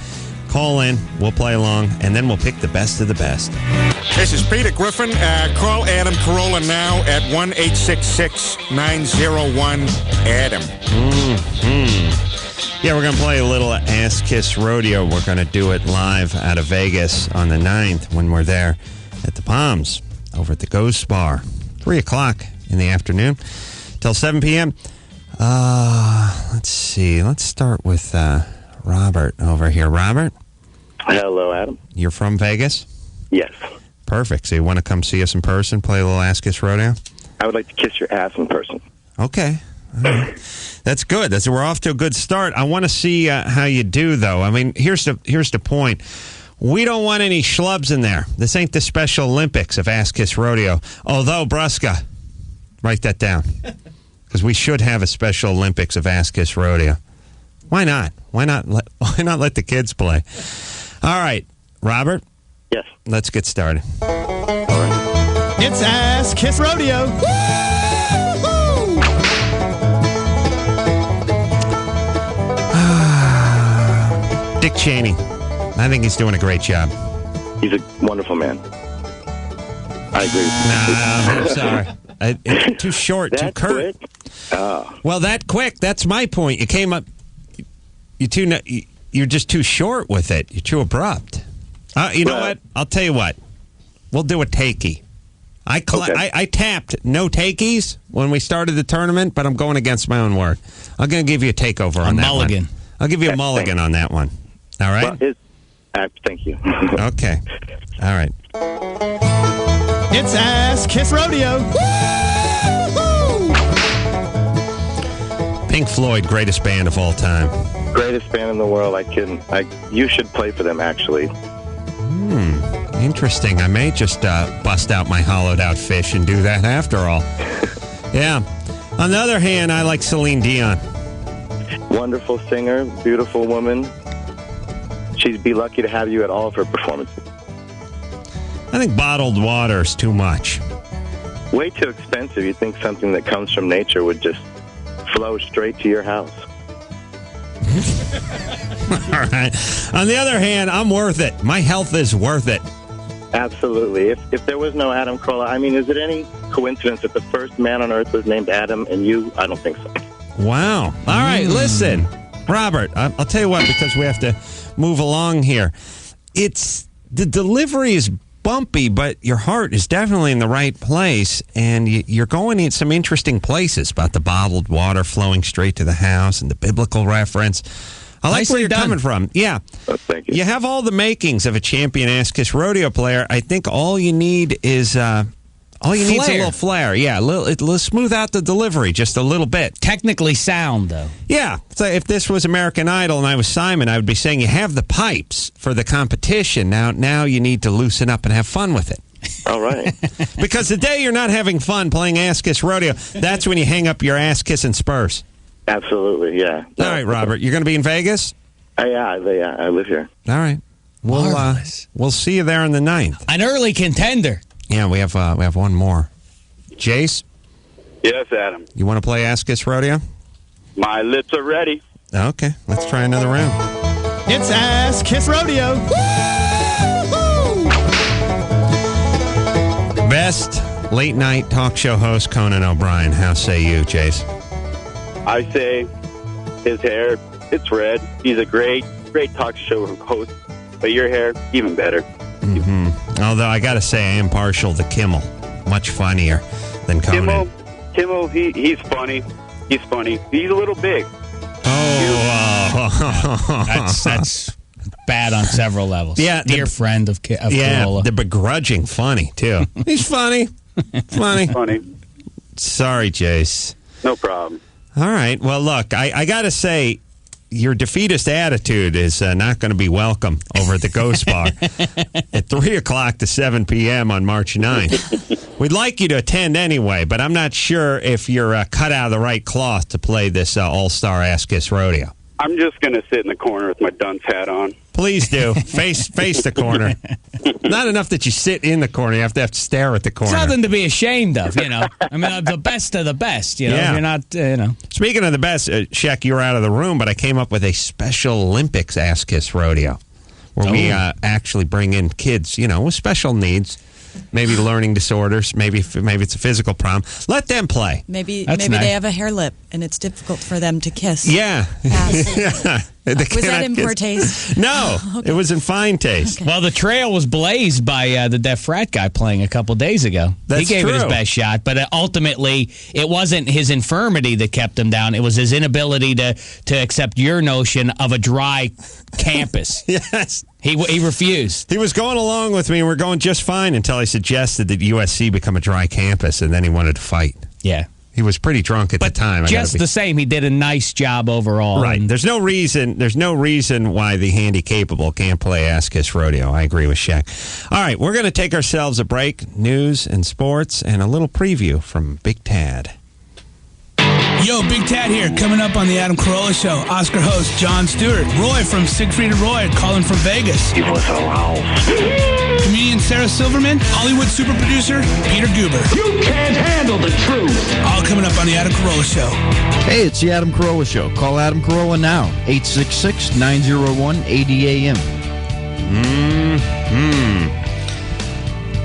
Call in, we'll play along, and then we'll pick the best of the best. This is Peter Griffin. Call Adam Carolla now at 1-866-901-ADAM. Yeah, we're going to play a little Ass Kiss Rodeo. We're going to do it live out of Vegas on the 9th when we're there at the Palms over at the Ghost Bar. 3 o'clock in the afternoon till 7 p.m. Let's see. Let's start with Robert over here. Robert? Hello, Adam. You're from Vegas? Yes. Perfect. So you want to come see us in person, play a little Ass Kiss Rodeo? I would like to kiss your ass in person. Okay. All right. That's good. We're off to a good start. I want to see how you do, though. I mean, here's the point. We don't want any schlubs in there. This ain't the Special Olympics of Ass Kiss Rodeo. Although, Brusca, write that down. Because we should have a Special Olympics of Ass Kiss Rodeo. Why not? Why not let the kids play? All right. Robert? Yes. Let's get started. All right. It's Ass Kiss Rodeo. Dick Cheney. I think he's doing a great job. He's a wonderful man. I agree. I'm sorry. It's too short, too curt. Well, that quick. That's my point. You came up. You're just too short with it. You're too abrupt. You know what? I'll tell you what. We'll do a takey. I tapped no takeys when we started the tournament, but I'm going against my own word. I'm going to give you a takeover on that mulligan. one. I'll give you a mulligan on that one. All right? Well, thank you. Okay. All right. It's Ass Kiss Rodeo. Pink Floyd, greatest band of all time. Greatest band in the world. You should play for them, actually. Interesting. I may just bust out my hollowed out fish and do that after all. Yeah. On the other hand, I like Celine Dion. Wonderful singer, beautiful woman. She'd be lucky to have you at all of her performances. I think bottled water is too much. Way too expensive. You think something that comes from nature would just flow straight to your house. All right. On the other hand, I'm worth it. My health is worth it. Absolutely. If there was no Adam Carolla, I mean, is it any coincidence that the first man on earth was named Adam and you? I don't think so. Wow. All right. Listen, Robert, I'll tell you what, because we have to move along here. The delivery is bumpy, but your heart is definitely in the right place, and you're going in some interesting places about the bottled water flowing straight to the house and the biblical reference. I like where you're coming from. Yeah. Thank you. You have all the makings of a champion Ass Kiss rodeo player. I think all you need is a little flair. Yeah, let's smooth out the delivery just a little bit. Technically sound, though. Yeah. So if this was American Idol and I was Simon, I would be saying you have the pipes for the competition. Now you need to loosen up and have fun with it. All right. Because the day you're not having fun playing Ass Kiss rodeo, that's when you hang up your ass kissing spurs. Absolutely, yeah. All right, Robert, you're going to be in Vegas? Yeah, I live here. All right. We'll see you there on the 9th. An early contender. Yeah, we have one more. Jace? Yes, Adam. You want to play Ass Kiss rodeo? My lips are ready. Okay, let's try another round. It's Ass Kiss Rodeo. Best late night talk show host Conan O'Brien. How say you, Jace? I say his hair, it's red. He's a great talk show host. But your hair, even better. Mm-hmm. Although I got to say, I am partial to Kimmel. Much funnier than Conan. Kimmel, he's funny. He's funny. He's a little big. Oh, that's bad on several levels. Yeah, dear friend of Carolla. The begrudging funny too. He's funny. Funny. Sorry, Jace. No problem. All right. Well, look, I got to say, your defeatist attitude is not going to be welcome over at the Ghost Bar at 3 o'clock to 7 p.m. on March 9th. We'd like you to attend anyway, but I'm not sure if you're cut out of the right cloth to play this all-star Ass Kiss rodeo. I'm just going to sit in the corner with my dunce hat on. Please do. Face the corner. Not enough that you sit in the corner. You have to stare at the corner. It's nothing to be ashamed of, you know. I mean, the best of the best, you know. Yeah. You're not, you know. Speaking of the best, Shaq, you were out of the room, but I came up with a Special Olympics Ass Kiss rodeo where we actually bring in kids, you know, with special needs, maybe learning disorders, maybe it's a physical problem. Let them play. Maybe nice. They have a hair lip and it's difficult for them to kiss. Yeah. Yeah. Was that in poor taste? No, Okay. It was in fine taste. Well, the trail was blazed by the deaf frat guy playing a couple days ago. That's he gave it his true. best shot, but ultimately, it wasn't his infirmity that kept him down. It was his inability to accept your notion of a dry campus. Yes. He refused. He was going along with me, and we're going just fine until I suggested that USC become a dry campus, and then he wanted to fight. Yeah. He was pretty drunk at the time. Just the same, he did a nice job overall. Right. There's no reason why the handy capable can't play Ass Kiss rodeo. I agree with Shaq. All right, we're going to take ourselves a break. News and sports and a little preview from Big Tad. Yo, Big Tad here, coming up on the Adam Carolla Show. Oscar host Jon Stewart, Roy from Siegfried and Roy, calling from Vegas. He was so loud. Comedian Sarah Silverman, Hollywood super producer Peter Guber. You can't handle the truth. All coming up on the Adam Carolla Show. Hey, it's the Adam Carolla Show. Call Adam Carolla now, 866-901-80AM.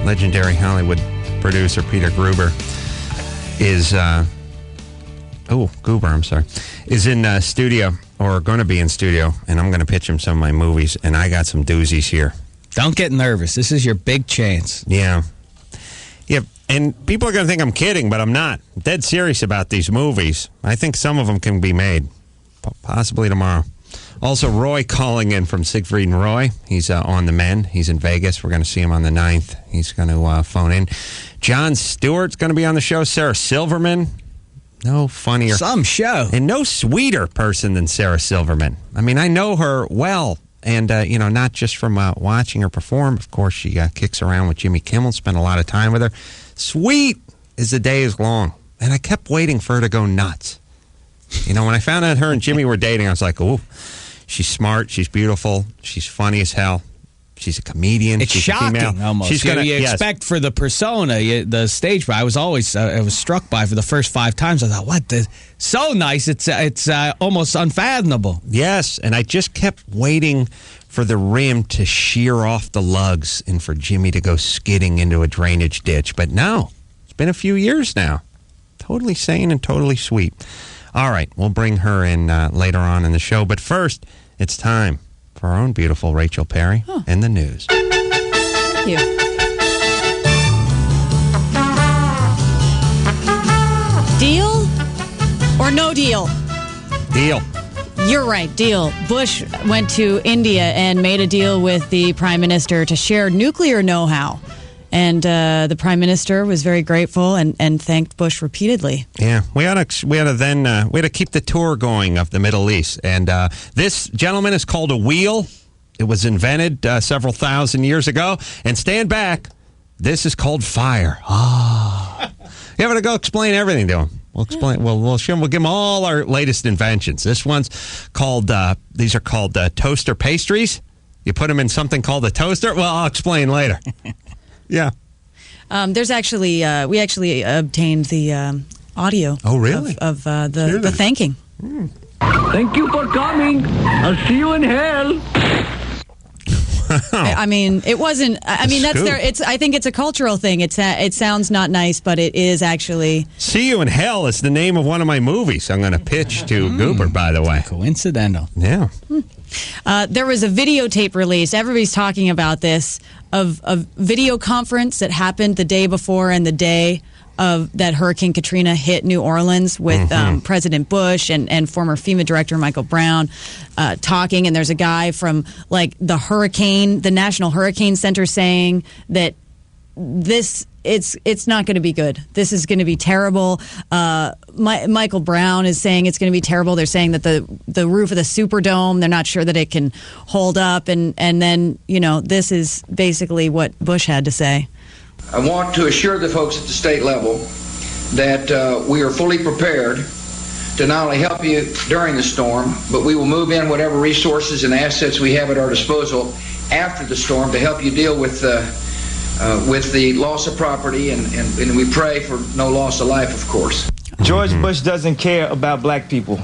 Legendary Hollywood producer Peter Guber is is in studio, or going to be in studio, and I'm going to pitch him some of my movies, and I got some doozies here. Don't get nervous. This is your big chance. Yeah. And people are going to think I'm kidding, but I'm not. I'm dead serious about these movies. I think some of them can be made, possibly tomorrow. Also, Roy calling in from Siegfried and Roy. He's on the men. He's in Vegas. We're going to see him on the 9th. He's going to phone in. Jon Stewart's going to be on the show. Sarah Silverman. No funnier. Some show. And no sweeter person than Sarah Silverman. I mean, I know her well. And, not just from watching her perform. Of course, she kicks around with Jimmy Kimmel, spent a lot of time with her. Sweet as the day is long. And I kept waiting for her to go nuts. When I found out her and Jimmy were dating, I was like, ooh, she's smart, she's beautiful, she's funny as hell. She's a comedian. It's she's shocking, a female. almost. She's you expect for the persona, the stage. I was always I was struck by for the first 5 times. I thought, what? So nice. It's almost unfathomable. Yes, and I just kept waiting for the rim to shear off the lugs and for Jimmy to go skidding into a drainage ditch. But no, it's been a few years now. Totally sane and totally sweet. All right, we'll bring her in later on in the show. But first, it's time for our own beautiful Rachel Perry and the news. Thank you. Deal or no deal? Deal. You're right, deal. Bush went to India and made a deal with the prime minister to share nuclear know-how. And the prime minister was very grateful and thanked Bush repeatedly. Yeah, we had to keep the tour going of the Middle East. And this gentleman is called a wheel. It was invented several thousand years ago. And stand back, this is called fire. You have to go explain everything to him. We'll explain. We'll show him. We'll give him all our latest inventions. This one's called. These are called toaster pastries. You put them in something called a toaster. Well, I'll explain later. Yeah. There's actually we actually obtained the audio. Oh, really? Of the thanking. Thank you for coming. I'll see you in hell. I mean, it wasn't. I mean, that's their. I think it's a cultural thing. It sounds not nice, but it is actually. See You in Hell is the name of one of my movies. I'm going to pitch to Guber, by the way. Coincidental. Yeah. There was a videotape released. Everybody's talking about this of a video conference that happened the day before and the day of that Hurricane Katrina hit New Orleans with President Bush and former FEMA director Michael Brown talking. And there's a guy from the National Hurricane Center saying that it's not going to be good. This is going to be terrible. Michael Brown is saying it's going to be terrible. They're saying that the roof of the Superdome, they're not sure that it can hold up. And then, this is basically what Bush had to say. I want to assure the folks at the state level that we are fully prepared to not only help you during the storm, but we will move in whatever resources and assets we have at our disposal after the storm to help you deal with the loss of property, and we pray for no loss of life, of course. George Bush doesn't care about black people.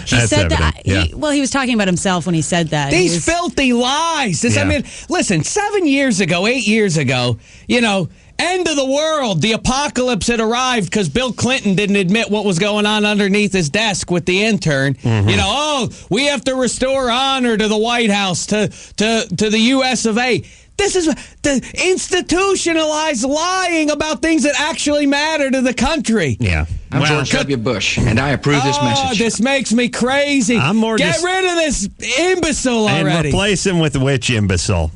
He said that. Yeah. He was talking about himself when he said that. These filthy lies. I mean, listen, 8 years ago, end of the world. The apocalypse had arrived because Bill Clinton didn't admit what was going on underneath his desk with the intern. Mm-hmm. We have to restore honor to the White House, to the U.S. of A. This is the institutionalized lying about things that actually matter to the country. Yeah. I'm George W. Bush, and I approve this message. This makes me crazy. Get rid of this imbecile already. And replace him with which imbecile?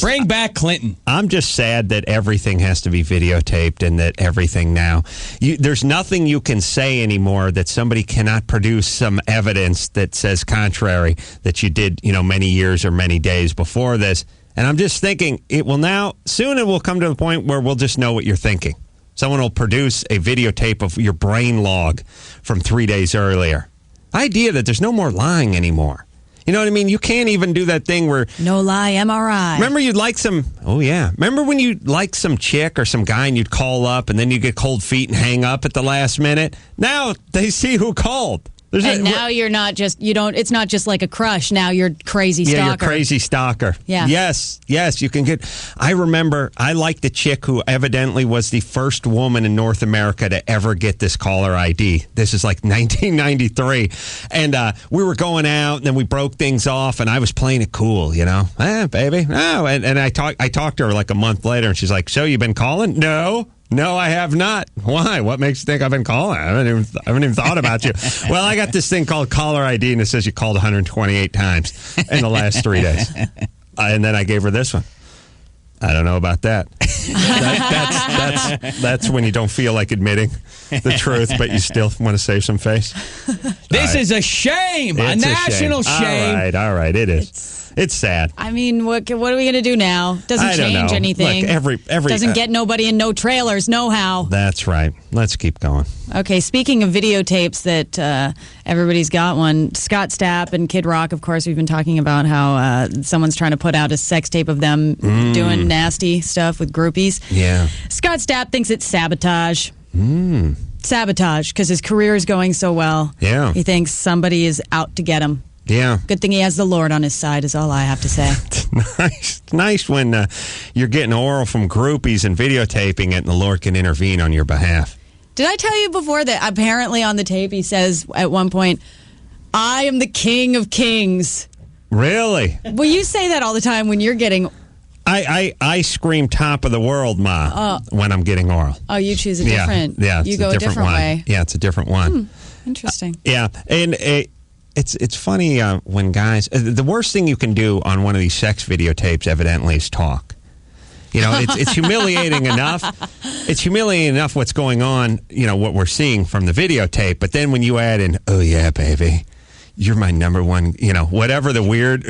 Bring back Clinton. I'm just sad that everything has to be videotaped and that everything now. There's nothing you can say anymore that somebody cannot produce some evidence that says contrary that you did, many years or many days before this. And I'm just thinking soon it will come to the point where we'll just know what you're thinking. Someone will produce a videotape of your brain log from 3 days earlier. Idea that there's no more lying anymore. You know what I mean? You can't even do that thing where... No lie, MRI. Remember you'd like some... Oh, yeah. Remember when you like some chick or some guy and you'd call up and then you get cold feet and hang up at the last minute? Now they see who called. And now you're not just, it's not just like a crush. Now you're crazy stalker. Yeah, you're crazy stalker. Yeah. Yes, you can get. I remember I liked the chick who evidently was the first woman in North America to ever get this caller ID. This is like 1993. And we were going out and then we broke things off and I was playing it cool, baby. Oh, and I talked to her like a month later and she's like, so you've been calling? No, I have not. Why? What makes you think I've been calling? I haven't even thought about you. Well, I got this thing called caller ID, and it says you called 128 times in the last 3 days. And then I gave her this one. I don't know about that. That's when you don't feel like admitting the truth, but you still want to save some face. This is a shame. It's a national shame. All right. It is. It's sad. I mean, what are we going to do now? Doesn't change anything. Look, every doesn't get nobody in no trailers, no how. That's right. Let's keep going. Okay, speaking of videotapes that everybody's got one, Scott Stapp and Kid Rock, of course, we've been talking about how someone's trying to put out a sex tape of them doing nasty stuff with groupies. Yeah. Scott Stapp thinks it's sabotage. Sabotage, because his career is going so well. Yeah. He thinks somebody is out to get him. Yeah. Good thing he has the Lord on his side is all I have to say. It's nice when you're getting oral from groupies and videotaping it and the Lord can intervene on your behalf. Did I tell you before that apparently on the tape he says at one point, I am the king of kings. Really? Well, you say that all the time when you're getting... I scream top of the world, Ma, when I'm getting oral. Oh, you choose a different... Yeah, you go a different way. Yeah, it's a different one. Interesting. Yeah, and... It's funny when guys... the worst thing you can do on one of these sex videotapes, evidently, is talk. It's humiliating enough. It's humiliating enough what's going on, what we're seeing from the videotape. But then when you add in, oh, yeah, baby, you're my number one, whatever the weird...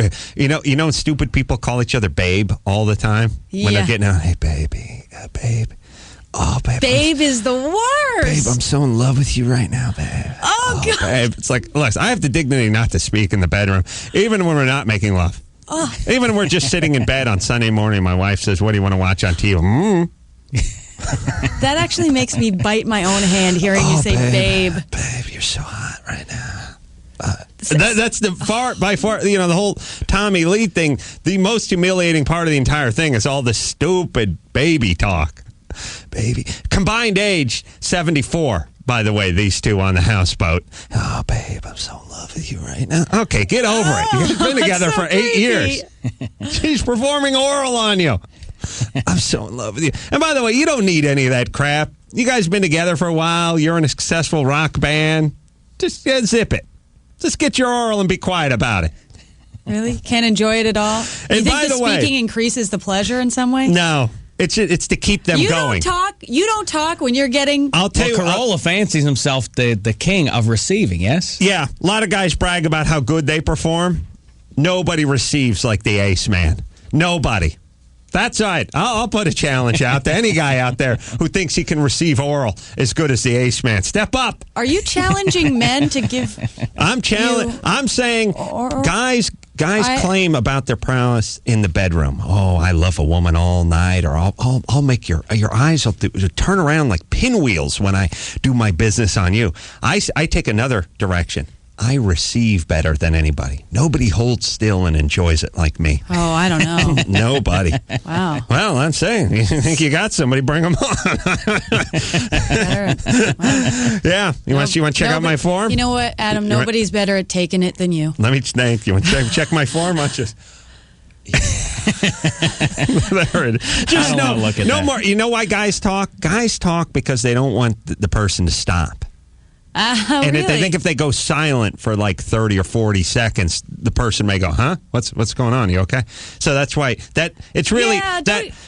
stupid people call each other babe all the time? When they're getting out, hey, baby, babe. Oh, babe. Babe is the worst. Babe, I'm so in love with you right now, babe. Oh, God. Babe. It's like, listen, I have the dignity not to speak in the bedroom, even when we're not making love. Oh. Even when we're just sitting in bed on Sunday morning, my wife says, what do you want to watch on TV? That actually makes me bite my own hand hearing you say babe. Babe, you're so hot right now. That's by far, the whole Tommy Lee thing. The most humiliating part of the entire thing is all the stupid baby talk. Baby. Combined age, 74, by the way, these two on the houseboat. Oh, babe, I'm so in love with you right now. Okay, get over it. You've been together for 8 years. She's performing oral on you. I'm so in love with you. And by the way, you don't need any of that crap. You guys been together for a while. You're in a successful rock band. Just zip it. Just get your oral and be quiet about it. Really? Can't enjoy it at all? And you think by the the way, speaking increases the pleasure in some way? No. It's to keep them going. You don't talk when you're getting... I'll tell you, Carolla fancies himself the king of receiving, yes? Yeah. A lot of guys brag about how good they perform. Nobody receives like the ace man. Nobody. That's right. I'll put a challenge out to any guy out there who thinks he can receive oral as good as the ace man. Step up. Are you challenging men to give... I'm saying guys claim about their prowess in the bedroom. Oh, I love a woman all night, or I'll make your eyes will turn around like pinwheels when I do my business on you. I take another direction. I receive better than anybody. Nobody holds still and enjoys it like me. Oh, I don't know. Nobody. Wow. Well, I'm saying, you think you got somebody, bring them on. Yeah. You want to check out my form? You know what, Adam? Nobody's better at taking it than you. Let me thank you. Want to check my form? There it is. Just no more. You know why guys talk? Guys talk because they don't want the person to stop. And really? they think if they go silent for like 30 or 40 seconds, the person may go, "Huh? What's going on? You okay?" So that's why it's really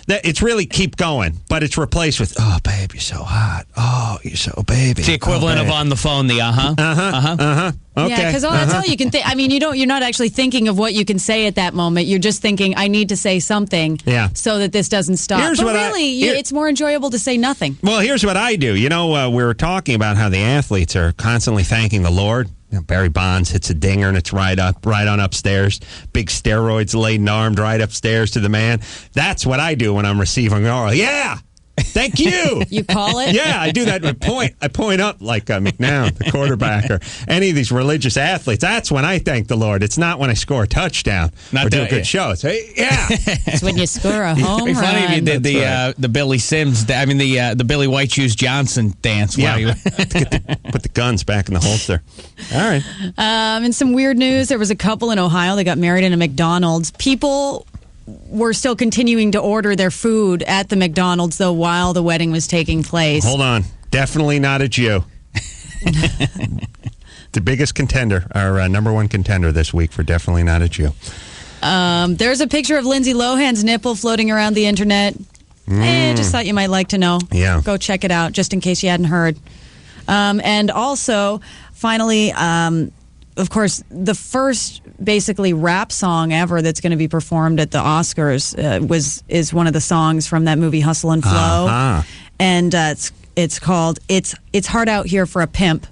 it's really keep going, but it's replaced with, "Oh, babe, you're so hot. Oh, you're so baby." It's the equivalent of on the phone, the Okay. Yeah, because that's all you can think. I mean, you're not actually thinking of what you can say at that moment. You're just thinking, I need to say something so that this doesn't stop. It's more enjoyable to say nothing. Well, here's what I do. We were talking about how the athletes are constantly thanking the Lord. Barry Bonds hits a dinger and it's right on upstairs. Big steroids laden armed right upstairs to the man. That's what I do when I'm receiving oral. Yeah. Thank you. You call it? Yeah, I do that. I point up like McNown, the quarterback, or any of these religious athletes. That's when I thank the Lord. It's not when I score a touchdown or do a good show. It's, hey, yeah. It's when you score a home It'd be funny if you did the Billy Sims, the Billy White Shoes Johnson dance. Yeah. Put the guns back in the holster. All right. In some weird news, there was a couple in Ohio that got married in a McDonald's. People were still continuing to order their food at the McDonald's, though, while the wedding was taking place. Hold on. Definitely not a Jew. The biggest contender, our number one contender this week for definitely not a Jew. There's a picture of Lindsay Lohan's nipple floating around the internet. Just thought you might like to know. Yeah. Go check it out, just in case you hadn't heard. And also, finally, of course, the first basically rap song ever that's going to be performed at the Oscars is one of the songs from that movie Hustle and Flow. Uh-huh. And it's called It's Hard Out Here for a Pimp.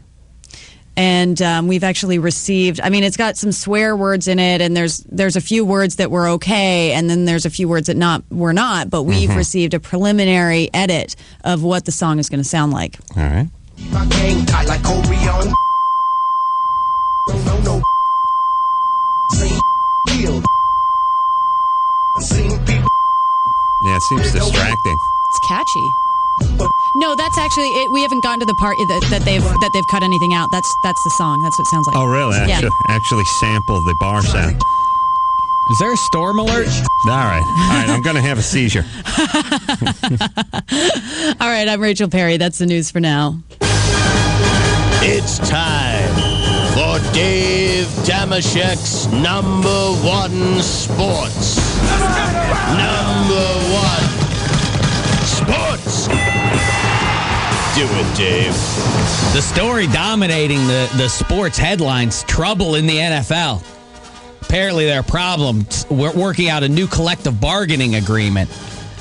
And we've actually received, I mean, it's got some swear words in it, and there's a few words that were okay, and then there's a few words that were not, but we've received a preliminary edit of what the song is going to sound like. All right. My gang tight like Orion. No. Yeah, it seems distracting. It's catchy. No, that's actually it. We haven't gotten to the part that they've cut anything out. That's the song. That's what it sounds like. Oh, really? Actually sampled the bar sound. Is there a storm alert? All right. I'm going to have a seizure. All right, I'm Rachel Perry. That's the news for now. It's time for Dave Damashek's number one sports. Number one sports. Do it, Dave. The story dominating the sports headlines, trouble in the NFL. Apparently there are problems. We're working out a new collective bargaining agreement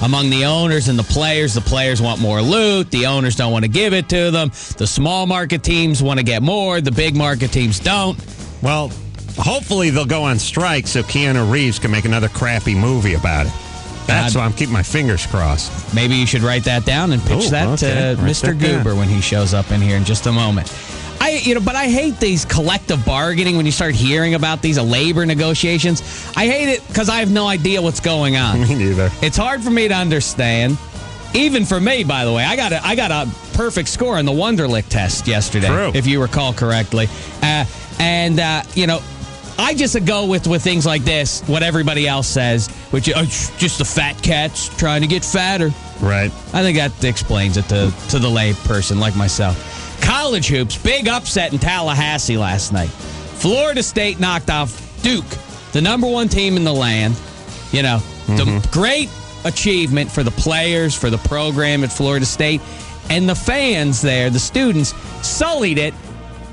among the owners and the players. The players want more loot. The owners don't want to give it to them. The small market teams want to get more. The big market teams don't. Well, hopefully they'll go on strike so Keanu Reeves can make another crappy movie about it. That's why I'm keeping my fingers crossed. Maybe you should write that down and pitch to Mr. Guber when he shows up in here in just a moment. But I hate these collective bargaining when you start hearing about these labor negotiations. I hate it because I have no idea what's going on. Me neither. It's hard for me to understand. Even for me, by the way, I got a perfect score on the Wonderlic test yesterday, True. if you recall correctly. I just go with things like this, what everybody else says, which is just the fat cats trying to get fatter. Right. I think that explains it to the lay person like myself. College hoops, big upset in Tallahassee last night. Florida State knocked off Duke, the number one team in the land. The great achievement for the players, for the program at Florida State, and the fans there, the students, sullied it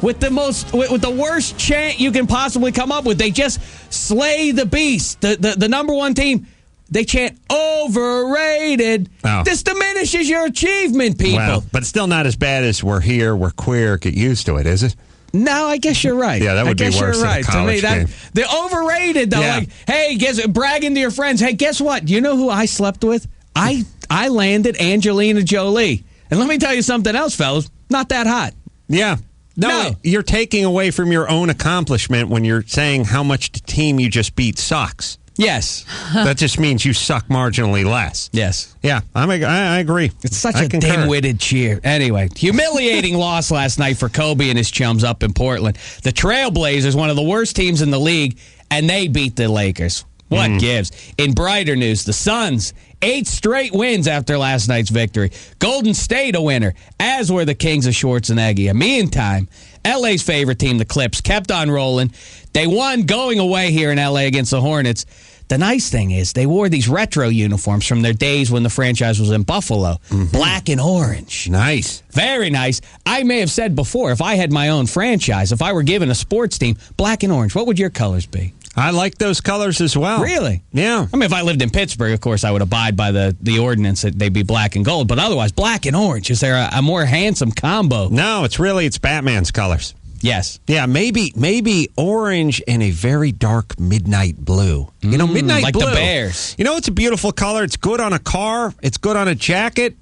with the worst chant you can possibly come up with. They just slay the beast. The number one team, they chant overrated. Oh. This diminishes your achievement, people. Well, but it's still not as bad as we're here, we're queer, get used to it, is it? No, I guess you're right. Yeah, that would be worse than a college game. The overrated, though. Yeah. Like, hey, bragging to your friends. Hey, guess what? You know who I slept with? I landed Angelina Jolie. And let me tell you something else, fellas. Not that hot. Yeah. No, you're taking away from your own accomplishment when you're saying how much the team you just beat sucks. Yes. That just means you suck marginally less. Yes. Yeah, I agree. It's such a dim-witted cheer. Anyway, humiliating loss last night for Kobe and his chums up in Portland. The Trailblazers, one of the worst teams in the league, and they beat the Lakers. What gives? In brighter news, the Suns, 8 straight wins after last night's victory. Golden State a winner, as were the Kings of Schwarzenegger. Meantime, LA's favorite team, the Clips, kept on rolling. They won going away here in LA against the Hornets. The nice thing is they wore these retro uniforms from their days when the franchise was in Buffalo. Black and orange. Nice. Very nice. I may have said before, if I had my own franchise, if I were given a sports team, black and orange, what would your colors be? I like those colors as well. Really? Yeah. I mean, if I lived in Pittsburgh, of course, I would abide by the ordinance that they be black and gold. But otherwise, black and orange. Is there a more handsome combo? No, it's Batman's colors. Yes. Yeah, maybe orange and a very dark midnight blue. Midnight like blue. Like the Bears. It's a beautiful color. It's good on a car. It's good on a jacket.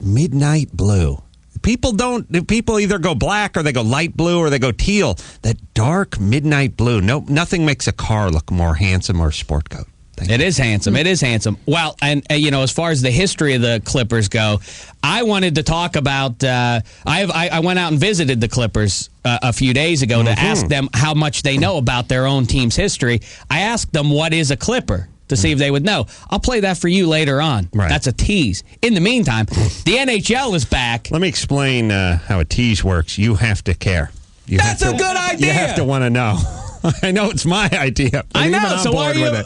midnight blue. People either go black or they go light blue or they go teal. That dark midnight blue. Nothing makes a car look more handsome or a sport coat. It is handsome. It is handsome. Well, and as far as the history of the Clippers go, I wanted to talk about. I went out and visited the Clippers a few days ago to ask them how much they know about their own team's history. I asked them what is a Clipper to see if they would know. I'll play that for you later on. Right. That's a tease. In the meantime, the NHL is back. Let me explain how a tease works. You have to care. That's a good idea. You have to want to know. I know it's my idea. I know. So why are you?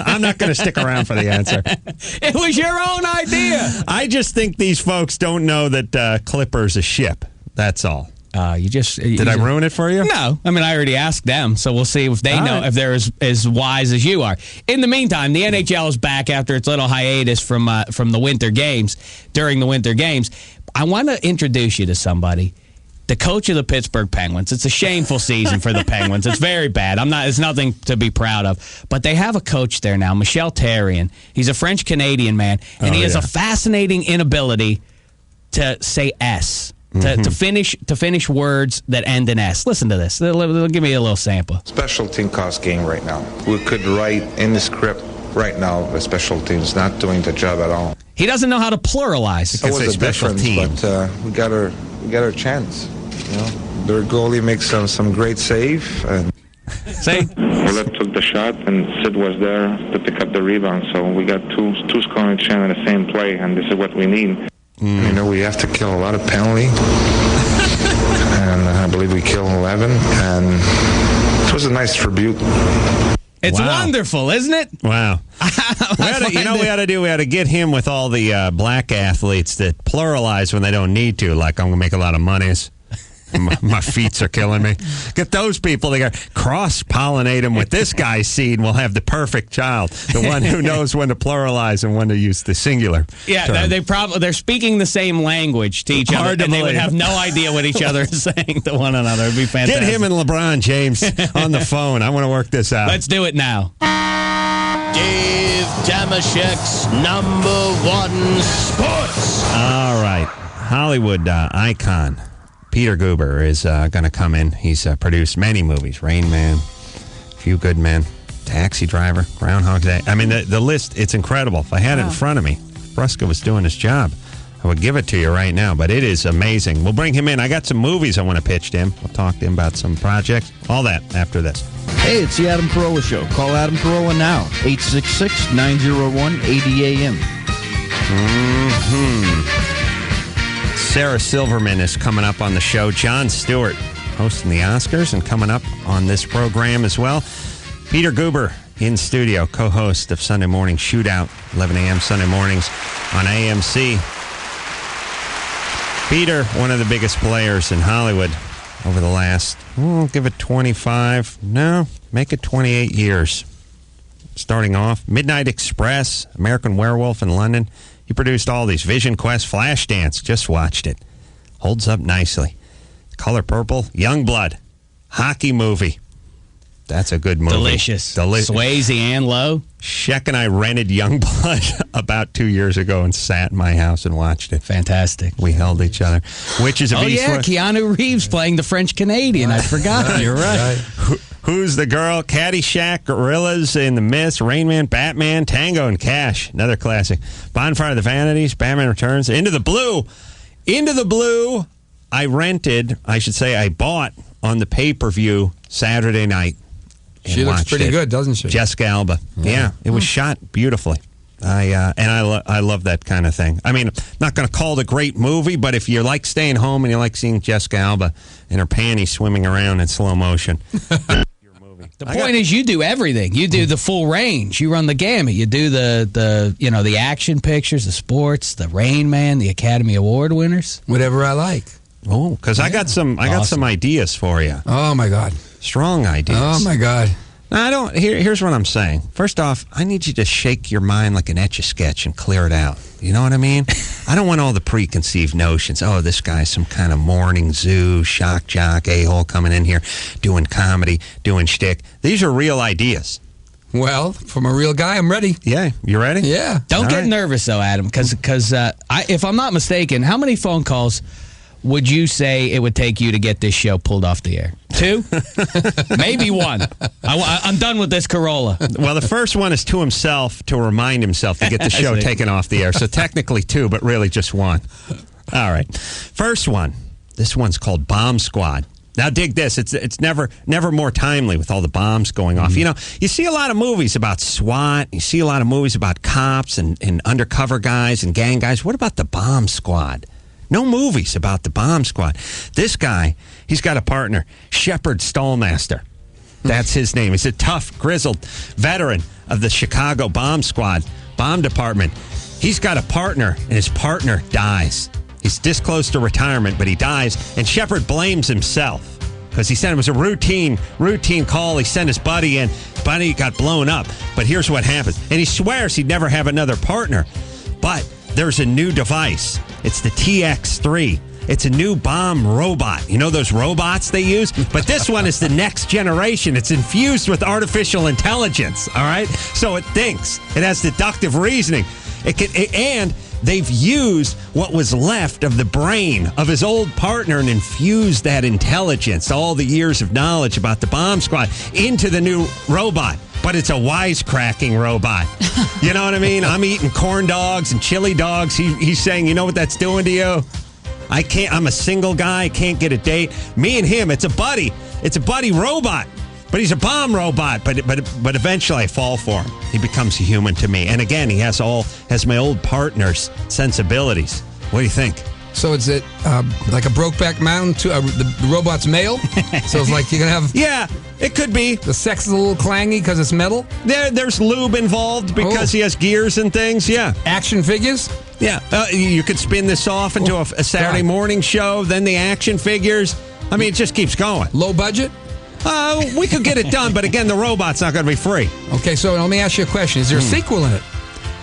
I'm not going to stick around for the answer. It was your own idea. I just think these folks don't know that Clipper's a ship. That's all. Did I ruin it for you? No. I mean, I already asked them, so we'll see if they all know right. if they're as wise as you are. In the meantime, the NHL is back after its little hiatus from the Winter Games. During the Winter Games, I want to introduce you to somebody. The coach of the Pittsburgh Penguins. It's a shameful season for the Penguins. It's very bad. It's nothing to be proud of. But they have a coach there now, Michel Therrien. He's a French-Canadian man, and he has a fascinating inability to say S. To finish words that end in S. Listen to this. They'll give me a little sample. Special team cost game right now. We could write in the script right now the special team's not doing the job at all. He doesn't know how to pluralize. That was a difference, but we got our chance. Their goalie makes some great save. And See? Willett took the shot, and Sid was there to pick up the rebound. So we got two scoring chances in the same play, and this is what we need. We have to kill a lot of penalty, and I believe we killed 11, and it was a nice tribute. It's wonderful, isn't it? Wow. We ought to get him with all the black athletes that pluralize when they don't need to, like I'm going to make a lot of monies. My feet are killing me. Get those people together. Cross-pollinate them with this guy's seed, and we'll have the perfect child. The one who knows when to pluralize and when to use the singular. Yeah, term. they're speaking the same language to each other, and they would have no idea what each other is saying to one another. It'd be fantastic. Get him and LeBron James on the phone. I want to work this out. Let's do it now. Dave Damashek's #1 sports. All right. Hollywood icon Peter Guber is going to come in. He's produced many movies. Rain Man, Few Good Men, Taxi Driver, Groundhog Day. I mean, the list, it's incredible. If I had it in front of me, if Brusca was doing his job, I would give it to you right now. But it is amazing. We'll bring him in. I got some movies I want to pitch to him. We'll talk to him about some projects. All that after this. Hey, it's the Adam Carolla Show. Call Adam Carolla now. 866-901-80AM. Sarah Silverman is coming up on the show. Jon Stewart hosting the Oscars and coming up on this program as well. Peter Guber in studio, co-host of Sunday Morning Shootout, 11 a.m. Sunday mornings on AMC. Peter, one of the biggest players in Hollywood over the last, give it 25, no, make it 28 years. Starting off, Midnight Express, American Werewolf in London. He produced all these. Vision Quest, Flashdance. Just watched it. Holds up nicely. Color Purple, Youngblood. Hockey movie. That's a good movie. Delicious. Swayze and Lowe. Sheck and I rented Youngblood about 2 years ago and sat in my house and watched it. Fantastic. We held each other. Which is a beast. Oh, yeah, Keanu Reeves playing the French Canadian. I forgot. You're right. Who's the Girl? Caddyshack, Gorillas in the Mist, Rain Man, Batman, Tango and Cash. Another classic. Bonfire of the Vanities, Batman Returns, Into the Blue. Into the Blue, I bought on the pay-per-view Saturday night. She looks pretty good, doesn't she? Jessica Alba. Yeah, it was shot beautifully. I love that kind of thing. I mean, I'm not going to call it a great movie, but if you like staying home and you like seeing Jessica Alba in her panties swimming around in slow motion. The point is, you do everything. You do the full range. You run the gamut. You do the action pictures, the sports, the Rain Man, the Academy Award winners. Whatever I like. Oh, because I got some ideas for you. Oh my God, strong ideas. Oh my God. Now, I don't. Here's what I'm saying. First off, I need you to shake your mind like an Etch-a-Sketch and clear it out. You know what I mean? I don't want all the preconceived notions. Oh, this guy's some kind of morning zoo, shock jock, a-hole coming in here, doing comedy, doing shtick. These are real ideas. Well, from a real guy, I'm ready. Yeah, you ready? Yeah. Don't get nervous, though, Adam, because if I'm not mistaken, how many phone calls would you say it would take you to get this show pulled off the air? 2? Maybe 1. I'm done with this Carolla. Well, the first one is to himself, to remind himself to get the show taken off the air. So technically 2, but really just 1. All right. First one. This one's called Bomb Squad. Now, dig this. It's never more timely with all the bombs going off. You know, you see a lot of movies about SWAT. You see a lot of movies about cops and undercover guys and gang guys. What about the Bomb Squad? No movies about the Bomb Squad. This guy, he's got a partner, Shepard Stallmaster. That's his name. He's a tough, grizzled veteran of the Chicago Bomb Squad, bomb department. He's got a partner, and his partner dies. He's this close to retirement, but he dies, and Shepard blames himself because he said it was a routine call. He sent his buddy in. Buddy got blown up, but here's what happens. And he swears he'd never have another partner, but there's a new device. It's the TX3. It's a new bomb robot. You know those robots they use? But this one is the next generation. It's infused with artificial intelligence, all right? So it thinks. It has deductive reasoning. And they've used what was left of the brain of his old partner and infused that intelligence, all the years of knowledge about the bomb squad, into the new robot. But it's a wisecracking robot. You know what I mean? I'm eating corn dogs and chili dogs. He's saying, you know what that's doing to you? I'm a single guy. I can't get a date. Me and him, it's a buddy. It's a buddy robot. But he's a bomb robot. But eventually I fall for him. He becomes a human to me. And again, he has my old partner's sensibilities. What do you think? So is it like a Brokeback Mountain? The robot's male? So it's like you're going to have... Yeah, it could be. The sex is a little clangy because it's metal? There's lube involved because he has gears and things, yeah. Action figures? Yeah. You could spin this off into a Saturday morning show, then the action figures. I mean, it just keeps going. Low budget? We could get it done, but again, the robot's not going to be free. Okay, so let me ask you a question. Is there a sequel in it?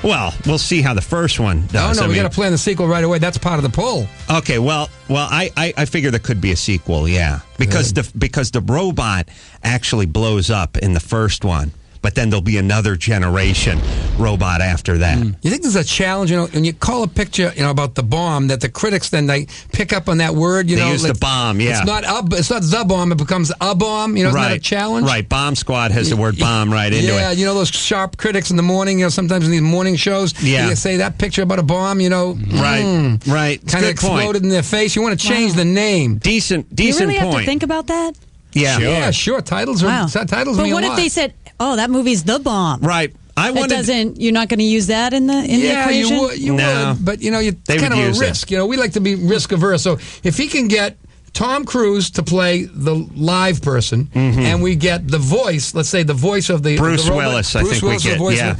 Well, we'll see how the first one does. We got to plan the sequel right away. That's part of the poll. Okay, well, I figure there could be a sequel, yeah, because the robot actually blows up in the first one. But then there'll be another generation robot after that. You think there's a challenge, when you call a picture, about the bomb, that the critics then they pick up on that word, They use the bomb, yeah. It's not the bomb, it becomes a bomb, isn't that a challenge? Right, Bomb Squad has the word bomb right into it. Yeah, those sharp critics in the morning, sometimes in these morning shows, they say that picture about a bomb, Right. Kind of exploded in their face. You want to change the name. Decent you really point. have to think about that? Yeah. Yeah, sure. Titles mean a lot. But what if they said, "Oh, that movie's The Bomb"? Right. You're not going to use that in the equation? You would, but it's kind of a risk. We like to be risk averse. So if he can get Tom Cruise to play the live person, and we get the voice, let's say the voice of the Bruce robot, Willis, I think we get.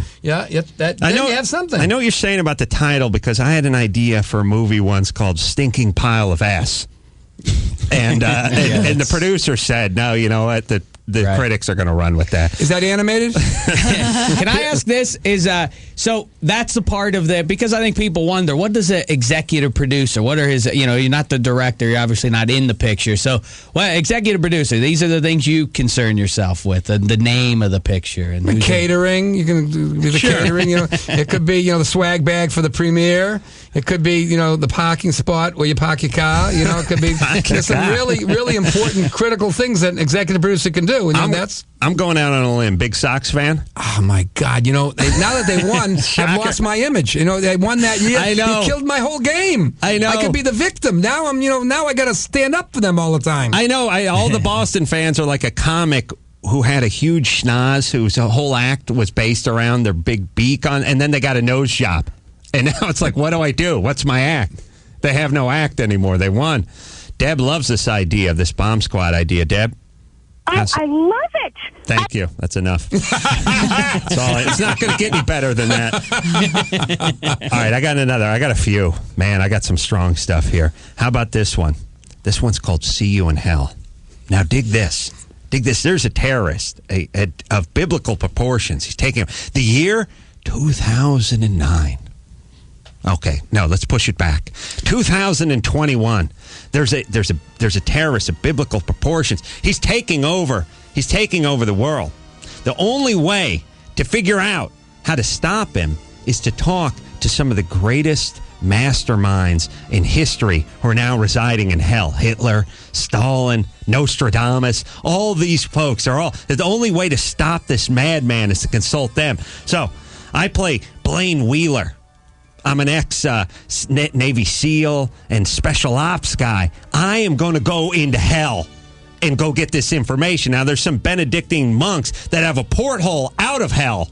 Then you have something. I know what you're saying about the title because I had an idea for a movie once called Stinking Pile of Ass. And and the producer said, no, you know what, the critics are going to run with that. Is that animated? Can I ask this? So that's the part of because I think people wonder, what does an executive producer, what are his, you're not the director, you're obviously not in the picture. So, executive producer, these are the things you concern yourself with, the name of the picture. And the catering, you can do the catering, It could be, the swag bag for the premiere. It could be, the parking spot where you park your car. It could be, there's some really, really important, critical things that an executive producer can do. I'm going out on a limb. Big Sox fan? Oh, my God. Now that they won, I've lost my image. They won that year. I know. You killed my whole game. I know. I could be the victim. Now now I got to stand up for them all the time. I know. All the Boston fans are like a comic who had a huge schnoz, whose whole act was based around their big beak and then they got a nose job. And now it's like, what do I do? What's my act? They have no act anymore. They won. Deb loves this idea, this Bomb Squad idea. Deb? I love it. Thank you. That's enough. That's all. It's not going to get any better than that. All right, I got another. I got a few. Man, I got some strong stuff here. How about this one? This one's called See You in Hell. Now, dig this. Dig this. There's a terrorist of biblical proportions. He's taking the year 2009. Okay, no, let's push it back. 2021. There's a terrorist of biblical proportions. He's taking over the world. The only way to figure out how to stop him is to talk to some of the greatest masterminds in history who are now residing in hell. Hitler, Stalin, Nostradamus, all these folks are all... The only way to stop this madman is to consult them. So, I play Blaine Wheeler. I'm an ex-Navy SEAL and special ops guy. I am going to go into hell and go get this information. Now, there's some Benedictine monks that have a porthole out of hell,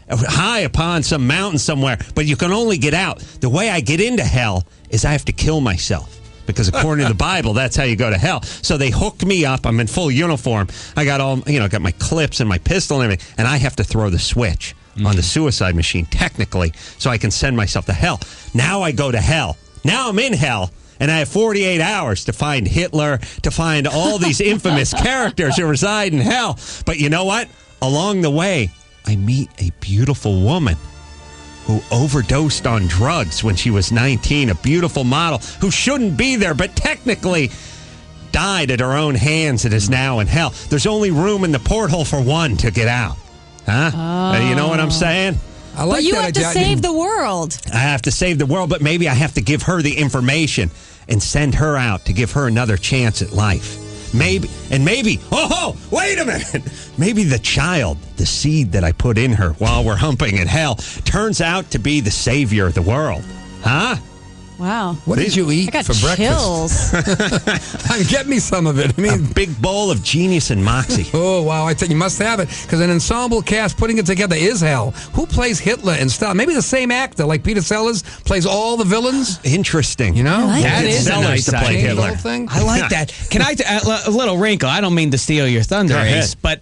high upon some mountain somewhere, but you can only get out. The way I get into hell is I have to kill myself, because according to the Bible, that's how you go to hell. So they hook me up. I'm in full uniform. I got got my clips and my pistol and everything, and I have to throw the switch on the suicide machine, technically, so I can send myself to hell. Now I go to hell. Now I'm in hell. And I have 48 hours to find Hitler, to find all these infamous characters who reside in hell. But you know what? Along the way, I meet a beautiful woman who overdosed on drugs when she was 19, a beautiful model who shouldn't be there, but technically died at her own hands and is now in hell. There's only room in the porthole for one to get out. Huh? Oh. You know what I'm saying? I like but you that have to save the world. I have to save the world, but maybe I have to give her the information and send her out to give her another chance at life. Maybe, wait a minute. Maybe the child, the seed that I put in her while we're humping in hell, turns out to be the savior of the world. Huh? Wow. What did you eat I got for chills. breakfast? Get me some of it. I mean, a big bowl of Genius and Moxie. Oh, wow. I think you must have it, because an ensemble cast putting it together is hell. Who plays Hitler and stuff? Maybe the same actor, like Peter Sellers, plays all the villains. Interesting. You know? That is a nice to play idea. Hitler. Thing. I like that. Can I, a little wrinkle? I don't mean to steal your thunder, Go ahead. Ace, but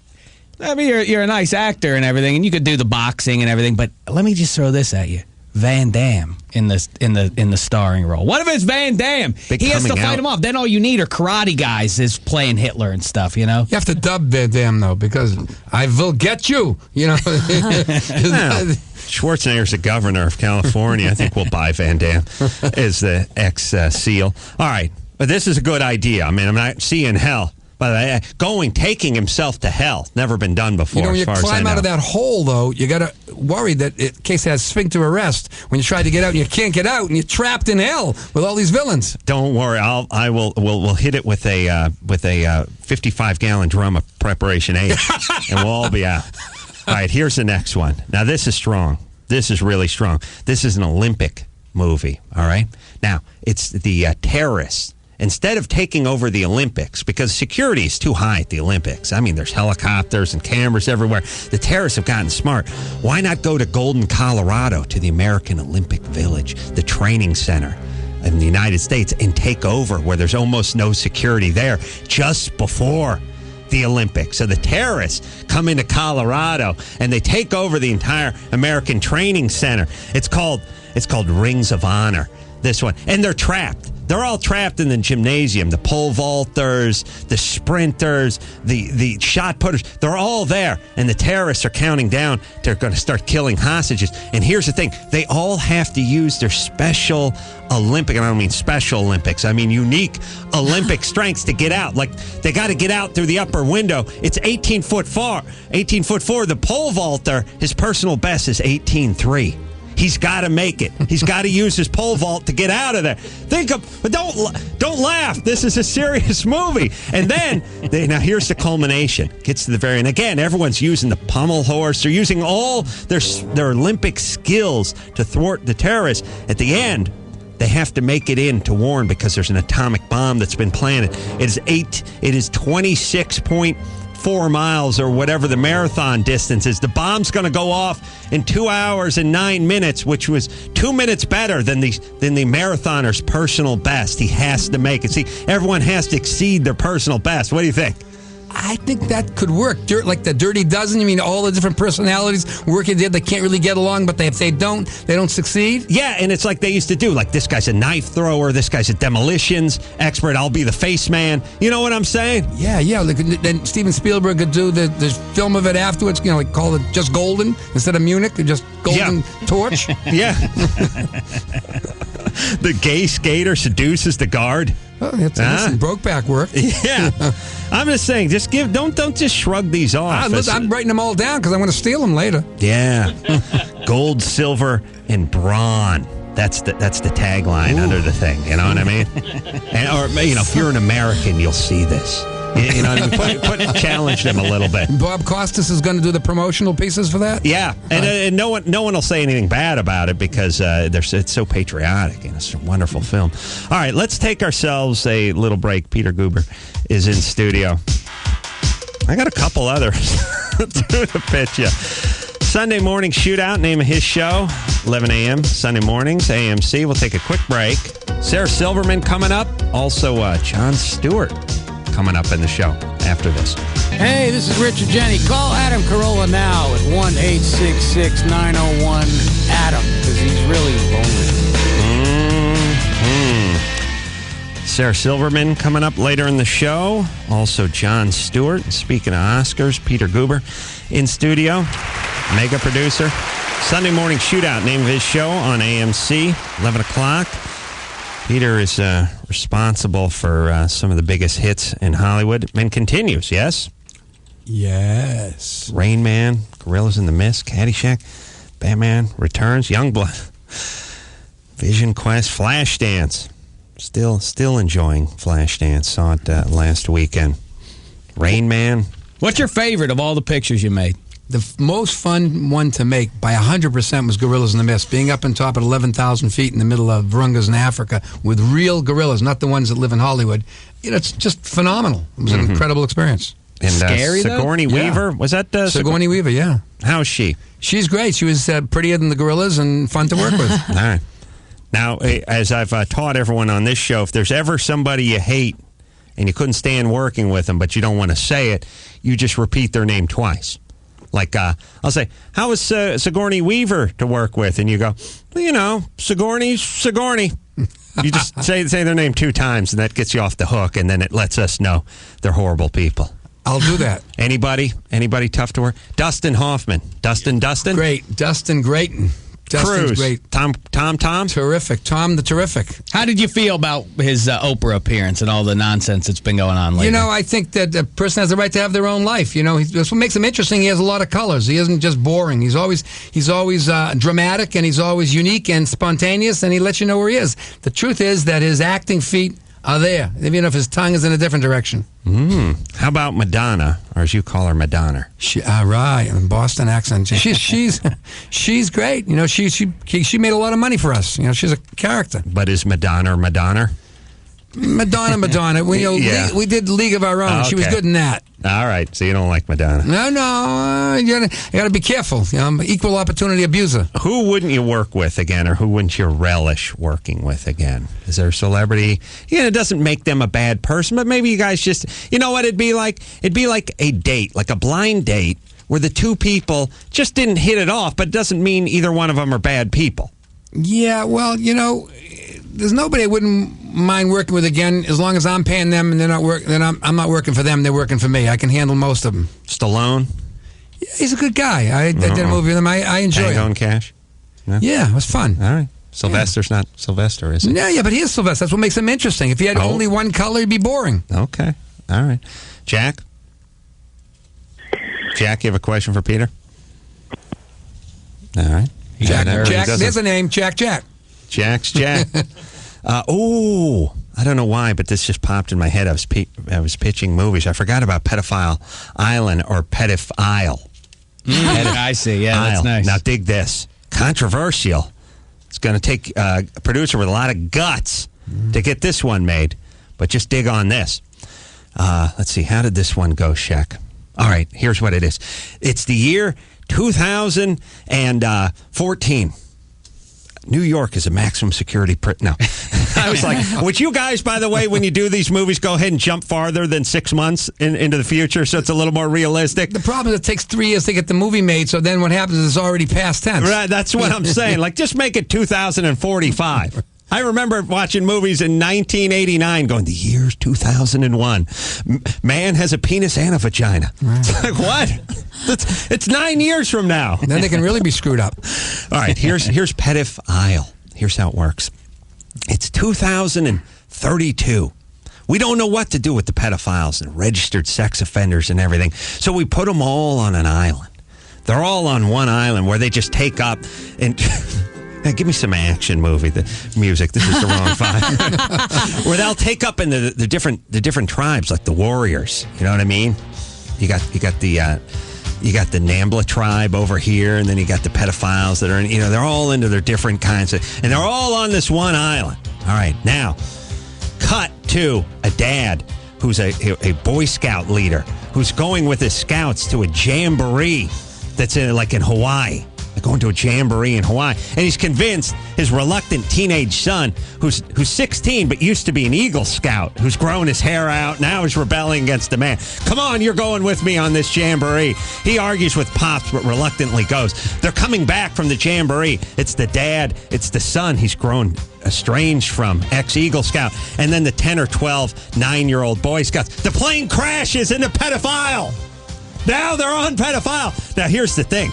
I mean, you're a nice actor and everything, and you could do the boxing and everything, but let me just throw this at you. Van Damme in the starring role. What if it's Van Damme? He has to fight him off. Then all you need are karate guys is playing Hitler and stuff, you know? You have to dub Van Damme, though, because I will get you, you know? Schwarzenegger's the governor of California. I think we'll buy Van Damme as the ex-SEAL. All right, but this is a good idea. I mean, I'm not seeing hell. But taking himself to hell, never been done before. You know, when you as far as I climb know. out of that hole, though, you got to worry that in case it has sphincter arrest, when you try to get out and you can't get out and you're trapped in hell with all these villains. Don't worry, we'll hit it with a 55-gallon drum of Preparation 8, and we'll all be out. All right, here's the next one. Now, this is strong. This is really strong. This is an Olympic movie, all right? Now, it's the terrorists. Instead of taking over the Olympics, because security is too high at the Olympics. I mean, there's helicopters and cameras everywhere. The terrorists have gotten smart. Why not go to Golden, Colorado, to the American Olympic Village, the training center in the United States, and take over where there's almost no security there just before the Olympics? So the terrorists come into Colorado and they take over the entire American Training Center. It's called Rings of Honor, this one. And they're trapped. They're all trapped in the gymnasium. The pole vaulters, the sprinters, the shot putters. They're all there. And the terrorists are counting down. They're going to start killing hostages. And here's the thing. They all have to use their special Olympic, and I don't mean Special Olympics, I mean unique Olympic strengths to get out. Like, they got to get out through the upper window. It's 18 foot 4. The pole vaulter, his personal best is 18.3. He's got to make it. He's got to use his pole vault to get out of there. But don't laugh. This is a serious movie. And then, now here's the culmination. Gets to the very end. Again, everyone's using the pommel horse. They're using all their Olympic skills to thwart the terrorists. At the end, they have to make it in to warn, because there's an atomic bomb that's been planted. It is 26.4 miles or whatever the marathon distance is. The bomb's going to go off in 2 hours and 9 minutes, which was 2 minutes better than the marathoner's personal best. He has to make it. See, everyone has to exceed their personal best. What do you think? I think that could work. Like the Dirty Dozen, you mean all the different personalities working there, they can't really get along, but if they don't succeed? Yeah, and it's like they used to do. Like, this guy's a knife thrower, this guy's a demolitions expert, I'll be the face man. You know what I'm saying? Yeah. Then Steven Spielberg could do the film of it afterwards, like call it just Golden instead of Munich, just Golden Torch. Yeah. The gay skater seduces the guard. Listen, Brokeback work. Yeah. I'm just saying, don't just shrug these off. I'm writing them all down because I'm going to steal them later. Yeah. Gold, silver, and brawn. That's the tagline under the thing. You know what I mean? Or if you're an American, you'll see this. You know what I mean? Challenge them a little bit. Bob Costas is going to do the promotional pieces for that? Yeah, and no one will say anything bad about it because it's so patriotic and it's a wonderful film. All right, let's take ourselves a little break. Peter Guber is in studio. I got a couple others to pitch you. Sunday morning shootout, name of his show, 11 a.m. Sunday mornings, AMC. We'll take a quick break. Sarah Silverman coming up. Also, Jon Stewart coming up in the show after this. Hey, this is Richard Jenny. Call Adam Carolla now at 1-866-901-ADAM because he's really lonely. Sarah Silverman coming up later in the show. Also, Jon Stewart. Speaking of Oscars, Peter Guber in studio. Mega producer. Sunday morning shootout, name of his show on AMC, 11 o'clock. Peter is responsible for some of the biggest hits in Hollywood and continues, yes? Yes. Rain Man, Gorillas in the Mist, Caddyshack, Batman Returns, Youngblood, Vision Quest, Flashdance. Still enjoying Flashdance. Saw it last weekend. Rain Man. What's your favorite of all the pictures you made? The most fun one to make by 100% was Gorillas in the Mist. Being up on top at 11,000 feet in the middle of Virungas in Africa with real gorillas, not the ones that live in Hollywood. It's just phenomenal. It was an incredible experience. And Scary, Sigourney Weaver? Yeah. Was that Sigourney Weaver, yeah. How's she? She's great. She was prettier than the gorillas and fun to work with. All right. Now, as I've taught everyone on this show, if there's ever somebody you hate and you couldn't stand working with them, but you don't want to say it, you just repeat their name twice. Like, I'll say, how was Sigourney Weaver to work with? And you go, well, Sigourney. You just say their name 2 times, and that gets you off the hook, and then it lets us know they're horrible people. I'll do that. Anybody tough to work? Dustin Hoffman. Dustin? Great. Dustin Grayton. Dustin's Cruz. great. Tom? Terrific. Tom the Terrific. How did you feel about his Oprah appearance and all the nonsense that's been going on lately? I think that a person has the right to have their own life. That's what makes him interesting. He has a lot of colors. He isn't just boring. He's always dramatic, and he's always unique and spontaneous, and he lets you know where he is. The truth is that his acting feet are there, even if his tongue is in a different direction. How about Madonna, or as you call her, Madonna? Right, in Boston accent. She's great. She made a lot of money for us. She's a character. But is Madonna? Madonna. We did League of Our Own. Okay. She was good in that. All right, so you don't like Madonna? No, you got to be careful. Equal opportunity abuser. Who wouldn't you work with again, or who wouldn't you relish working with again? Is there a celebrity? It doesn't make them a bad person, but maybe you guys just, what it'd be like? It'd be like a date, like a blind date, where the two people just didn't hit it off, but it doesn't mean either one of them are bad people. Yeah, well, there's nobody I wouldn't mind working with again, as long as I'm paying them and they're not working. Then I'm not working for them; they're working for me. I can handle most of them. Stallone, yeah, he's a good guy. I did a movie with him. I enjoy Tango him. and Cash. No? Yeah, it was fun. All right, Sylvester's not Sylvester, is he? Yeah, but he is Sylvester. That's what makes him interesting. If he had only one color, he'd be boring. Okay, all right. Jack, you have a question for Peter? All right. Jack, there's a name. Jack's Jack. I don't know why, but this just popped in my head. I was pitching movies. I forgot about Pedophile Island or Pedophile. I see. Yeah, that's nice. Now dig this. Controversial. It's going to take a producer with a lot of guts to get this one made. But just dig on this. Let's see. How did this one go, Shaq? All right. Here's what it is. It's the year 2014. New York is a maximum security no. I was like, would you guys, by the way, when you do these movies, go ahead and jump farther than 6 months into the future so it's a little more realistic? The problem is it takes 3 years to get the movie made, so then what happens is it's already past tense. Right, that's what I'm saying. Like, just make it 2045. I remember watching movies in 1989 going, the year's 2001. Man has a penis and a vagina. Right. It's like, what? It's 9 years from now. Then they can really be screwed up. All right, here's Pedophile. Here's how it works. It's 2032. We don't know what to do with the pedophiles and registered sex offenders and everything. So we put them all on an island. They're all on one island where they just take up and... Hey, give me some action movie. The music. This is the wrong file. Where they'll take up in the different tribes, like the warriors. You know what I mean? You got the Nambla tribe over here, and then you got the pedophiles that are in. They're all into their different kinds of, and they're all on this one island. All right, now cut to a dad who's a Boy Scout leader who's going with his scouts to a jamboree that's in Hawaii. They're going to a jamboree in Hawaii. And he's convinced his reluctant teenage son, who's 16 but used to be an Eagle Scout, who's grown his hair out, now is rebelling against the man. Come on, you're going with me on this jamboree. He argues with Pops but reluctantly goes. They're coming back from the jamboree. It's the dad, it's the son he's grown estranged from, ex-Eagle Scout, and then the 10 or 12 9-year-old Boy Scouts. The plane crashes into pedophile. Now they're on pedophile. Now here's the thing.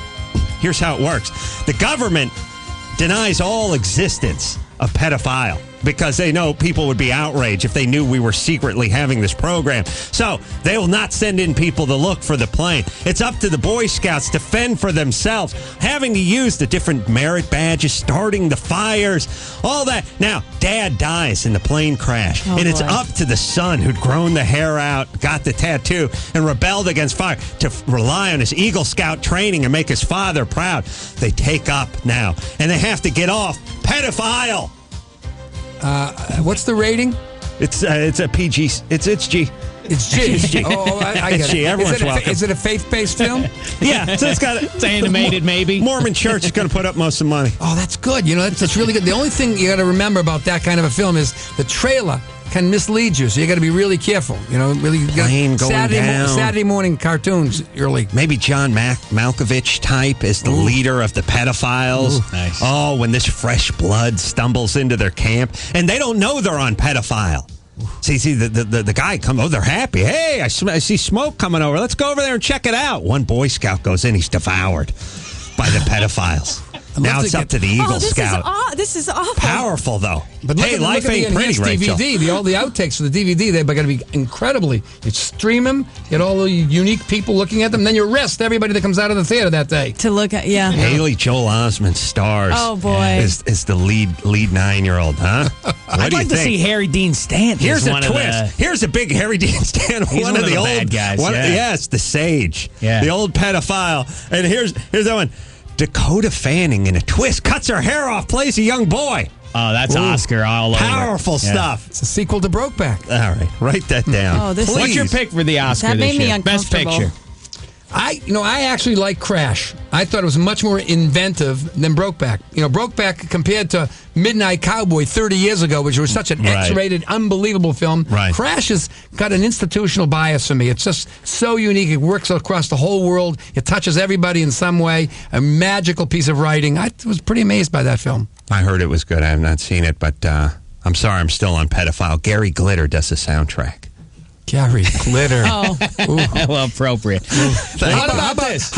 Here's how it works. The government denies all existence of pedophile because they know people would be outraged if they knew we were secretly having this program. So they will not send in people to look for the plane. It's up to the Boy Scouts to fend for themselves, having to use the different merit badges, starting the fires, all that. Now, Dad dies in the plane crash, and it's up to the son who'd grown the hair out, got the tattoo, and rebelled against fire to rely on his Eagle Scout training and make his father proud. They take up now, and they have to get off pedophile. What's the rating? It's a PG. It's G. It's G. It's G. Oh, I get it's G. it. Everyone's welcome. Is it a faith-based film? Yeah. So it's animated, maybe. Mormon Church is going to put up most of the money. Oh, that's good. That's really good. The only thing you got to remember about that kind of a film is the trailer can mislead you, so you got to be really careful. Really. Plane going down. Saturday morning cartoons early. Maybe John Malkovich type is the leader of the pedophiles. Ooh, nice. Oh, when this fresh blood stumbles into their camp, and they don't know they're on pedophile. See, the guy comes. Oh, they're happy. Hey, I see smoke coming over. Let's go over there and check it out. One Boy Scout goes in. He's devoured by the pedophiles. Now it's up to the Eagle Scout. This is awful. Powerful, though. But hey, life ain't pretty, Rachel. DVD, all the outtakes for the DVD, they're going to be incredibly. You stream them, get all the unique people looking at them, then you arrest everybody that comes out of the theater that day. To look at, yeah. Haley Joel Osment stars. Oh, boy. Is the lead 9-year-old, huh? I'd like to see Harry Dean Stanton. Here's a twist. Here's a big Harry Dean Stanton. He's one of the old bad guys. Yes, the sage. Yeah. The old pedophile. And here's that one. Dakota Fanning in a twist cuts her hair off, plays a young boy. Oh, that's Oscar all over. Powerful stuff. It's a sequel to Brokeback. All right, write that down. What's your pick for the Oscar that this made me year? uncomfortable. Best Picture. I actually like Crash. I thought it was much more inventive than Brokeback. Brokeback compared to Midnight Cowboy 30 years ago, which was such an X-rated, unbelievable film. Right. Crash has got an institutional bias for me. It's just so unique. It works across the whole world. It touches everybody in some way. A magical piece of writing. I was pretty amazed by that film. I heard it was good. I have not seen it, but I'm sorry, I'm still on pedophile. Gary Glitter does the soundtrack. Gary Glitter. Well, appropriate. How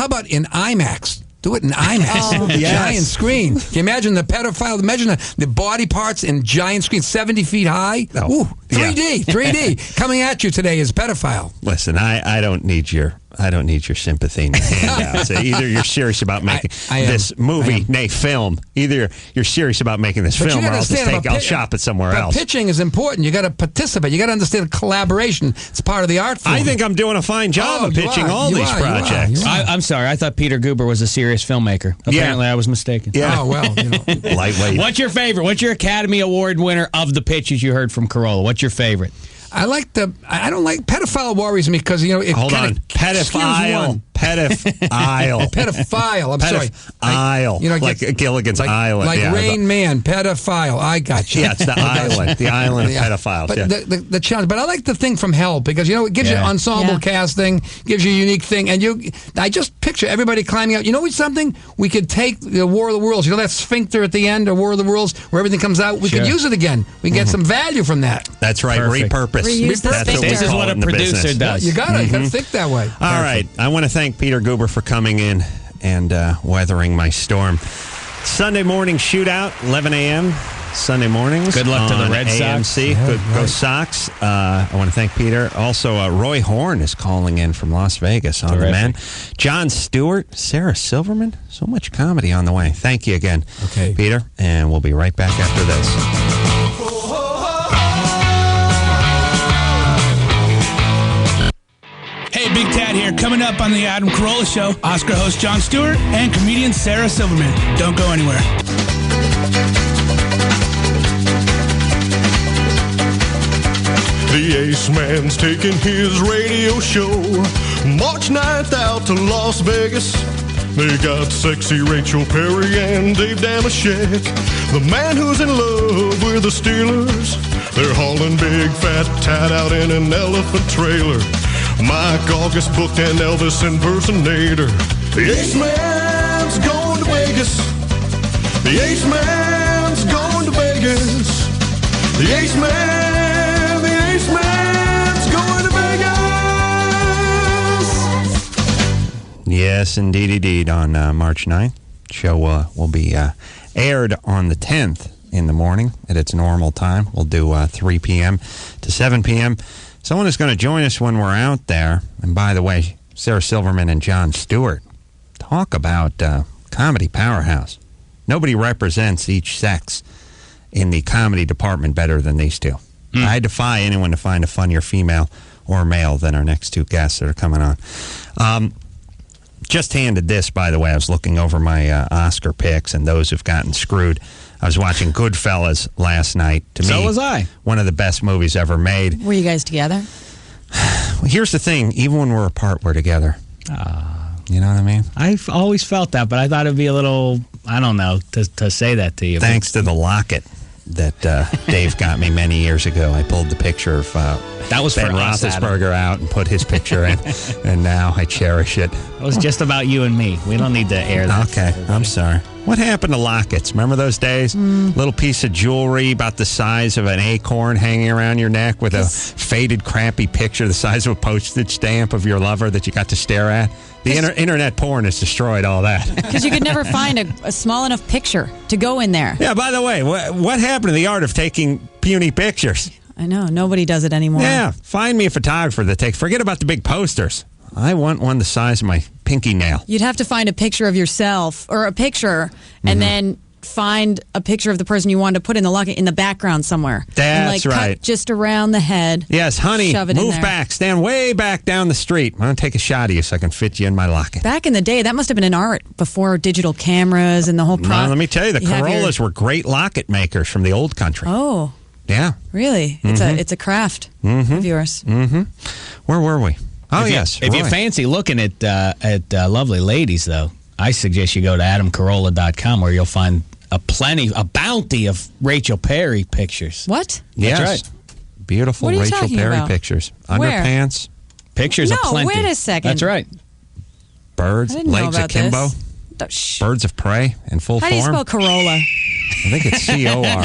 about in IMAX? Do it in IMAX. Giant screen. Can you imagine the pedophile? Imagine the body parts in giant screen, 70 feet high. Oh. Ooh, 3D. Coming at you today is pedophile. Listen, I don't need your sympathy and handouts. Either you're serious about making this movie, nay, film. Either you're serious about making this film, or I'll shop it somewhere else. Pitching is important. You got to participate. You got to understand collaboration. It's part of the art form. I think I'm doing a fine job of pitching all these projects. I'm sorry. I thought Peter Guber was a serious filmmaker. Apparently, I was mistaken. Yeah. Oh well. Lightweight. What's your favorite? What's your Academy Award winner of the pitches you heard from Carolla? What's your favorite? I don't like pedophile worries me because it hold on. Pedophile. Pedophile. I'm sorry. Like Gilligan's Island. Like Rain Man. Pedophile. I got you. Yeah, it's the island. The island of pedophiles. But the challenge. But I like the thing from Hell because it gives you ensemble casting, gives you a unique thing, and I just picture everybody climbing out. You know what's something? We could take the War of the Worlds. You know that sphincter at the end of War of the Worlds where everything comes out. We could use it again. We can get some value from that. That's right. Perfect. Repurpose. This is what a producer does. You got to think that way. All right. I want to thank Peter Guber for coming in and weathering my storm. Sunday morning shootout, 11 a.m. Sunday mornings. Good luck to the on Red Sox. AMC. Go Sox. I want to thank Peter. Also, Roy Horn is calling in from Las Vegas on the men. Jon Stewart, Sarah Silverman. So much comedy on the way. Thank you again, Peter. And we'll be right back after this. Hey, Big Tat here. Coming up on the Adam Carolla Show, Oscar host Jon Stewart and comedian Sarah Silverman. Don't go anywhere. The Ace Man's taking his radio show March 9th out to Las Vegas. They got sexy Rachel Perry and Dave Damashek, the man who's in love with the Steelers. They're hauling big fat tat out in an elephant trailer. Mike August booked an Elvis impersonator. The Ace Man's going to Vegas. The Ace Man's going to Vegas. The Ace Man, the Ace Man's going to Vegas. Yes, indeed. On March 9th, show will be aired on the 10th in the morning at its normal time. We'll do 3 p.m. to 7 p.m. Someone is going to join us when we're out there. And by the way, Sarah Silverman and Jon Stewart, talk about comedy powerhouse. Nobody represents each sex in the comedy department better than these two. I defy anyone to find a funnier female or male than our next two guests that are coming on. Just handed this, by the way. I was looking over my Oscar picks and those who've gotten screwed. I was watching Goodfellas last night. To me, so was I. One of the best movies ever made. Were you guys together? Well, here's the thing. Even when we're apart, we're together. You know what I mean? I've always felt that, but I thought it'd be a little, I don't know, to say that to you. Thanks to the locket that Dave got me many years ago. I pulled the picture of that was Ben for us, Roethlisberger out and put his picture in, and now I cherish it. It was just about you and me. We don't need to air that. Okay, I'm sorry. What happened to lockets? Remember those days? Little piece of jewelry about the size of an acorn hanging around your neck with a faded, crappy picture the size of a postage stamp of your lover that you got to stare at. The internet porn has destroyed all that. Because you could never find a small enough picture to go in there. Yeah, by the way, what happened to the art of taking puny pictures? I know. Nobody does it anymore. Yeah, find me a photographer that takes. Forget about the big posters. I want one the size of my pinky nail. You'd have to find a picture of yourself or a picture and then find a picture of the person you wanted to put in the locket in the background somewhere. That's and right. Cut just around the head. Yes, honey, shove it in move there. back. Stand way back down the street. I'm going to take a shot of you so I can fit you in my locket. Back in the day, that must have been an art before digital cameras and the whole process. No, let me tell you, the Corollas were great locket makers from the old country. Oh. Yeah. Really? It's a craft of yours. Where were we? Oh, If you fancy looking at lovely ladies, though, I suggest you go to AdamCarolla.com where you'll find a bounty of Rachel Perry pictures. What? Yes. That's right. Beautiful what are you Rachel talking Perry about? pictures. Where? Underpants. Pictures of plenty. No, wait a second. That's right. Birds, I didn't know legs about akimbo. Shh. Birds of prey in full How form. do you spell Carolla? I think it's C-O-R.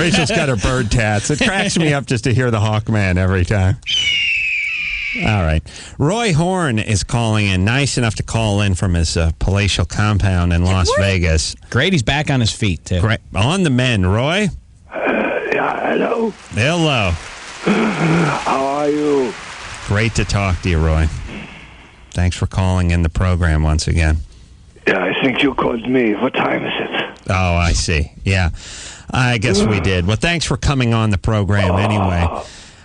Rachel's got her bird tats. It cracks me up just to hear the Hawkman every time. All right. Roy Horn is calling in, nice enough to call in from his palatial compound in Las Vegas. Great, he's back on his feet, too. Great. On the men, Roy. Yeah, hello. Hello. How are you? Great to talk to you, Roy. Thanks for calling in the program once again. Yeah, I think you called me. What time is it? Oh, I see. Yeah. I guess we did. Well, thanks for coming on the program anyway.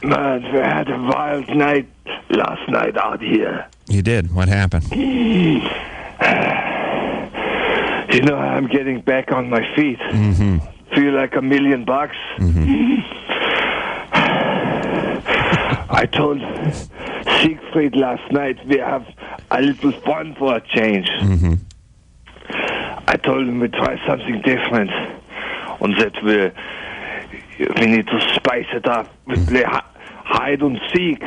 Man, we had a wild night last night out here. You did? What happened? You know, I'm getting back on my feet. Feel like $1 million. I told Siegfried last night we have a little fun for a change. I told him we try something different and that we need to spice it up. We play hide and seek.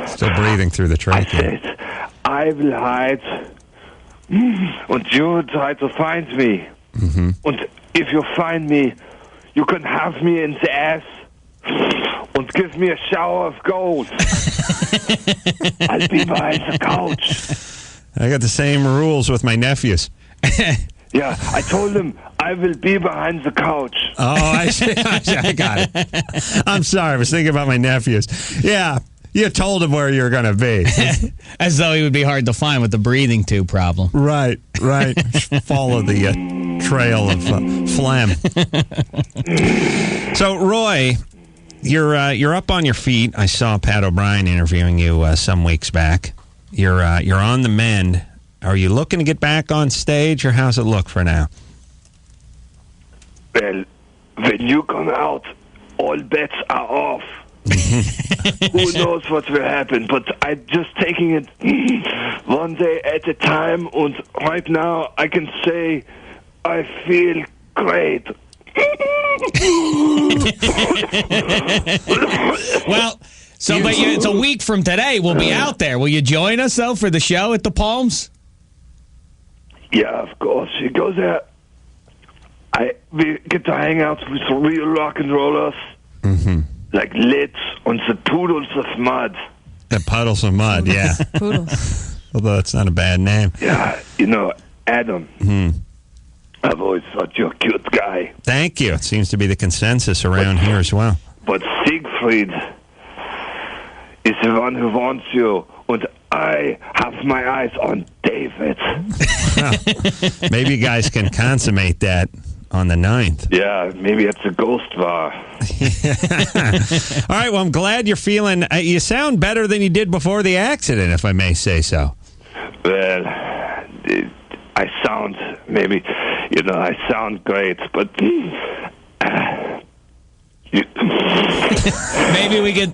Still breathing through the trachea. I said, I will hide and you will try to find me. And if you find me, you can have me in the ass and give me a shower of gold. I'll be behind the couch. I got the same rules with my nephews. Yeah, I told him I will be behind the couch. Oh, I see. I got it. I'm sorry. I was thinking about my nephews. Yeah, you told him where you were going to be. As though he would be hard to find with the breathing tube problem. Right. Follow the trail of phlegm. So, Roy, you're up on your feet. I saw Pat O'Brien interviewing you some weeks back. You're on the mend. Are you looking to get back on stage, or how's it look for now? Well, when you come out, all bets are off. Who knows what will happen, but I'm just taking it one day at a time, and right now I can say I feel great. Well, but it's a week from today. We'll be out there. Will you join us, though, for the show at the Palms? Yeah, of course. You go there. We get to hang out with real rock and rollers. Mm-hmm. Like Litz and the Poodles of Mud. The Puddles of Mud, yeah. Poodles. Although it's not a bad name. Yeah, Adam. I've always thought you're a cute guy. Thank you. It seems to be the consensus around here as well. But Siegfried is the one who wants you, and I have my eyes on David. Well, maybe you guys can consummate that on the 9th. Yeah, maybe it's a ghost bar. All right, well, I'm glad you're feeling... you sound better than you did before the accident, if I may say so. Well, I sound... Maybe, I sound great, but...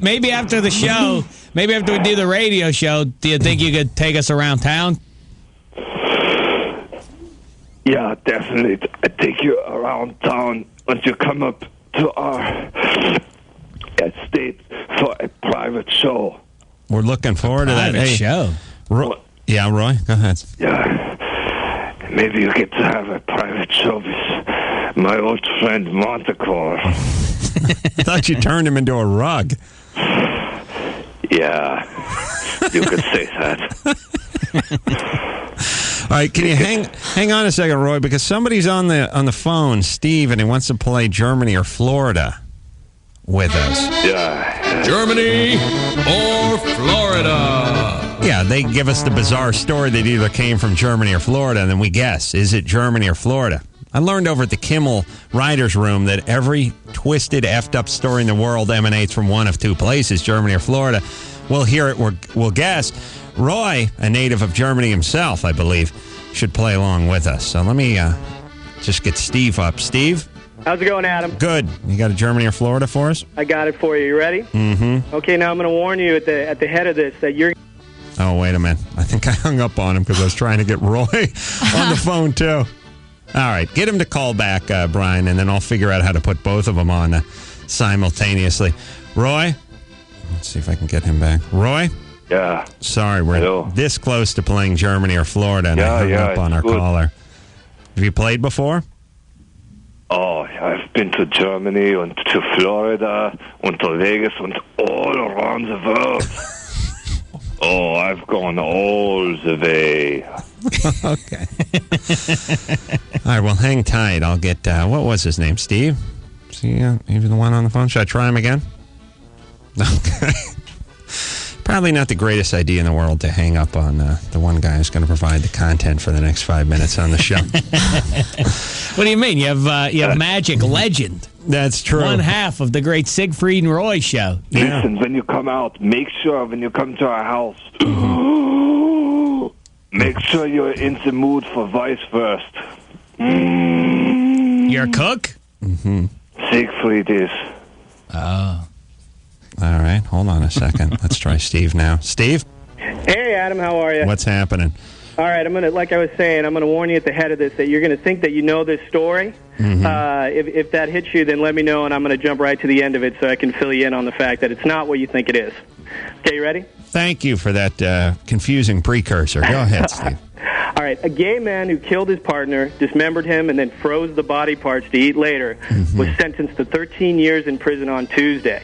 Maybe after the show, maybe after we do the radio show, do you think you could take us around town? Yeah, definitely. I take you around town once you come up to our estate for a private show. We're looking forward to that. Private show. Roy, go ahead. Yeah, maybe you get to have a private show with my old friend Montecore. I thought you turned him into a rug. Yeah, you could say that. All right, can you hang on a second, Roy, because somebody's on the phone, Steve, and he wants to play Germany or Florida with us. Yeah. Germany or Florida? Yeah, they give us the bizarre story that either came from Germany or Florida, and then we guess, is it Germany or Florida? I learned over at the Kimmel Writers' Room that every twisted, effed up story in the world emanates from one of two places, Germany or Florida. We'll hear it, we'll guess. Roy, a native of Germany himself, I believe, should play along with us. So let me just get Steve up. Steve? How's it going, Adam? Good. You got a Germany or Florida for us? I got it for you. You ready? Mm-hmm. Okay, now I'm going to warn you at the head of this that you're... Oh, wait a minute. I think I hung up on him because I was trying to get Roy on the phone, too. All right. Get him to call back, Brian, and then I'll figure out how to put both of them on simultaneously. Roy? Let's see if I can get him back. Roy? Yeah. Sorry, we're this close to playing Germany or Florida, and I hung up on our caller. Have you played before? Oh, I've been to Germany and to Florida and to Vegas and all around the world. Oh, I've gone all the way. Okay. All right, well, hang tight. I'll get, what was his name, Steve? Is he even the one on the phone? Should I try him again? Okay. Probably not the greatest idea in the world to hang up on the one guy who's going to provide the content for the next 5 minutes on the show. What do you mean? You have Magic Legend. That's true. One half of the great Siegfried and Roy show. Listen, when you come out, make sure when you come to our house, make sure you're in the mood for vice first. You're a cook? Mm-hmm. Siegfried is. Oh. All right, hold on a second. Let's try Steve now. Steve? Hey, Adam, how are you? What's happening? All right, like I was saying, I'm going to warn you at the head of this that you're going to think that you know this story. Mm-hmm. If that hits you, then let me know, and I'm going to jump right to the end of it so I can fill you in on the fact that it's not what you think it is. Okay, you ready? Thank you for that confusing precursor. Go ahead, Steve. All right. A gay man who killed his partner, dismembered him, and then froze the body parts to eat later was sentenced to 13 years in prison on Tuesday.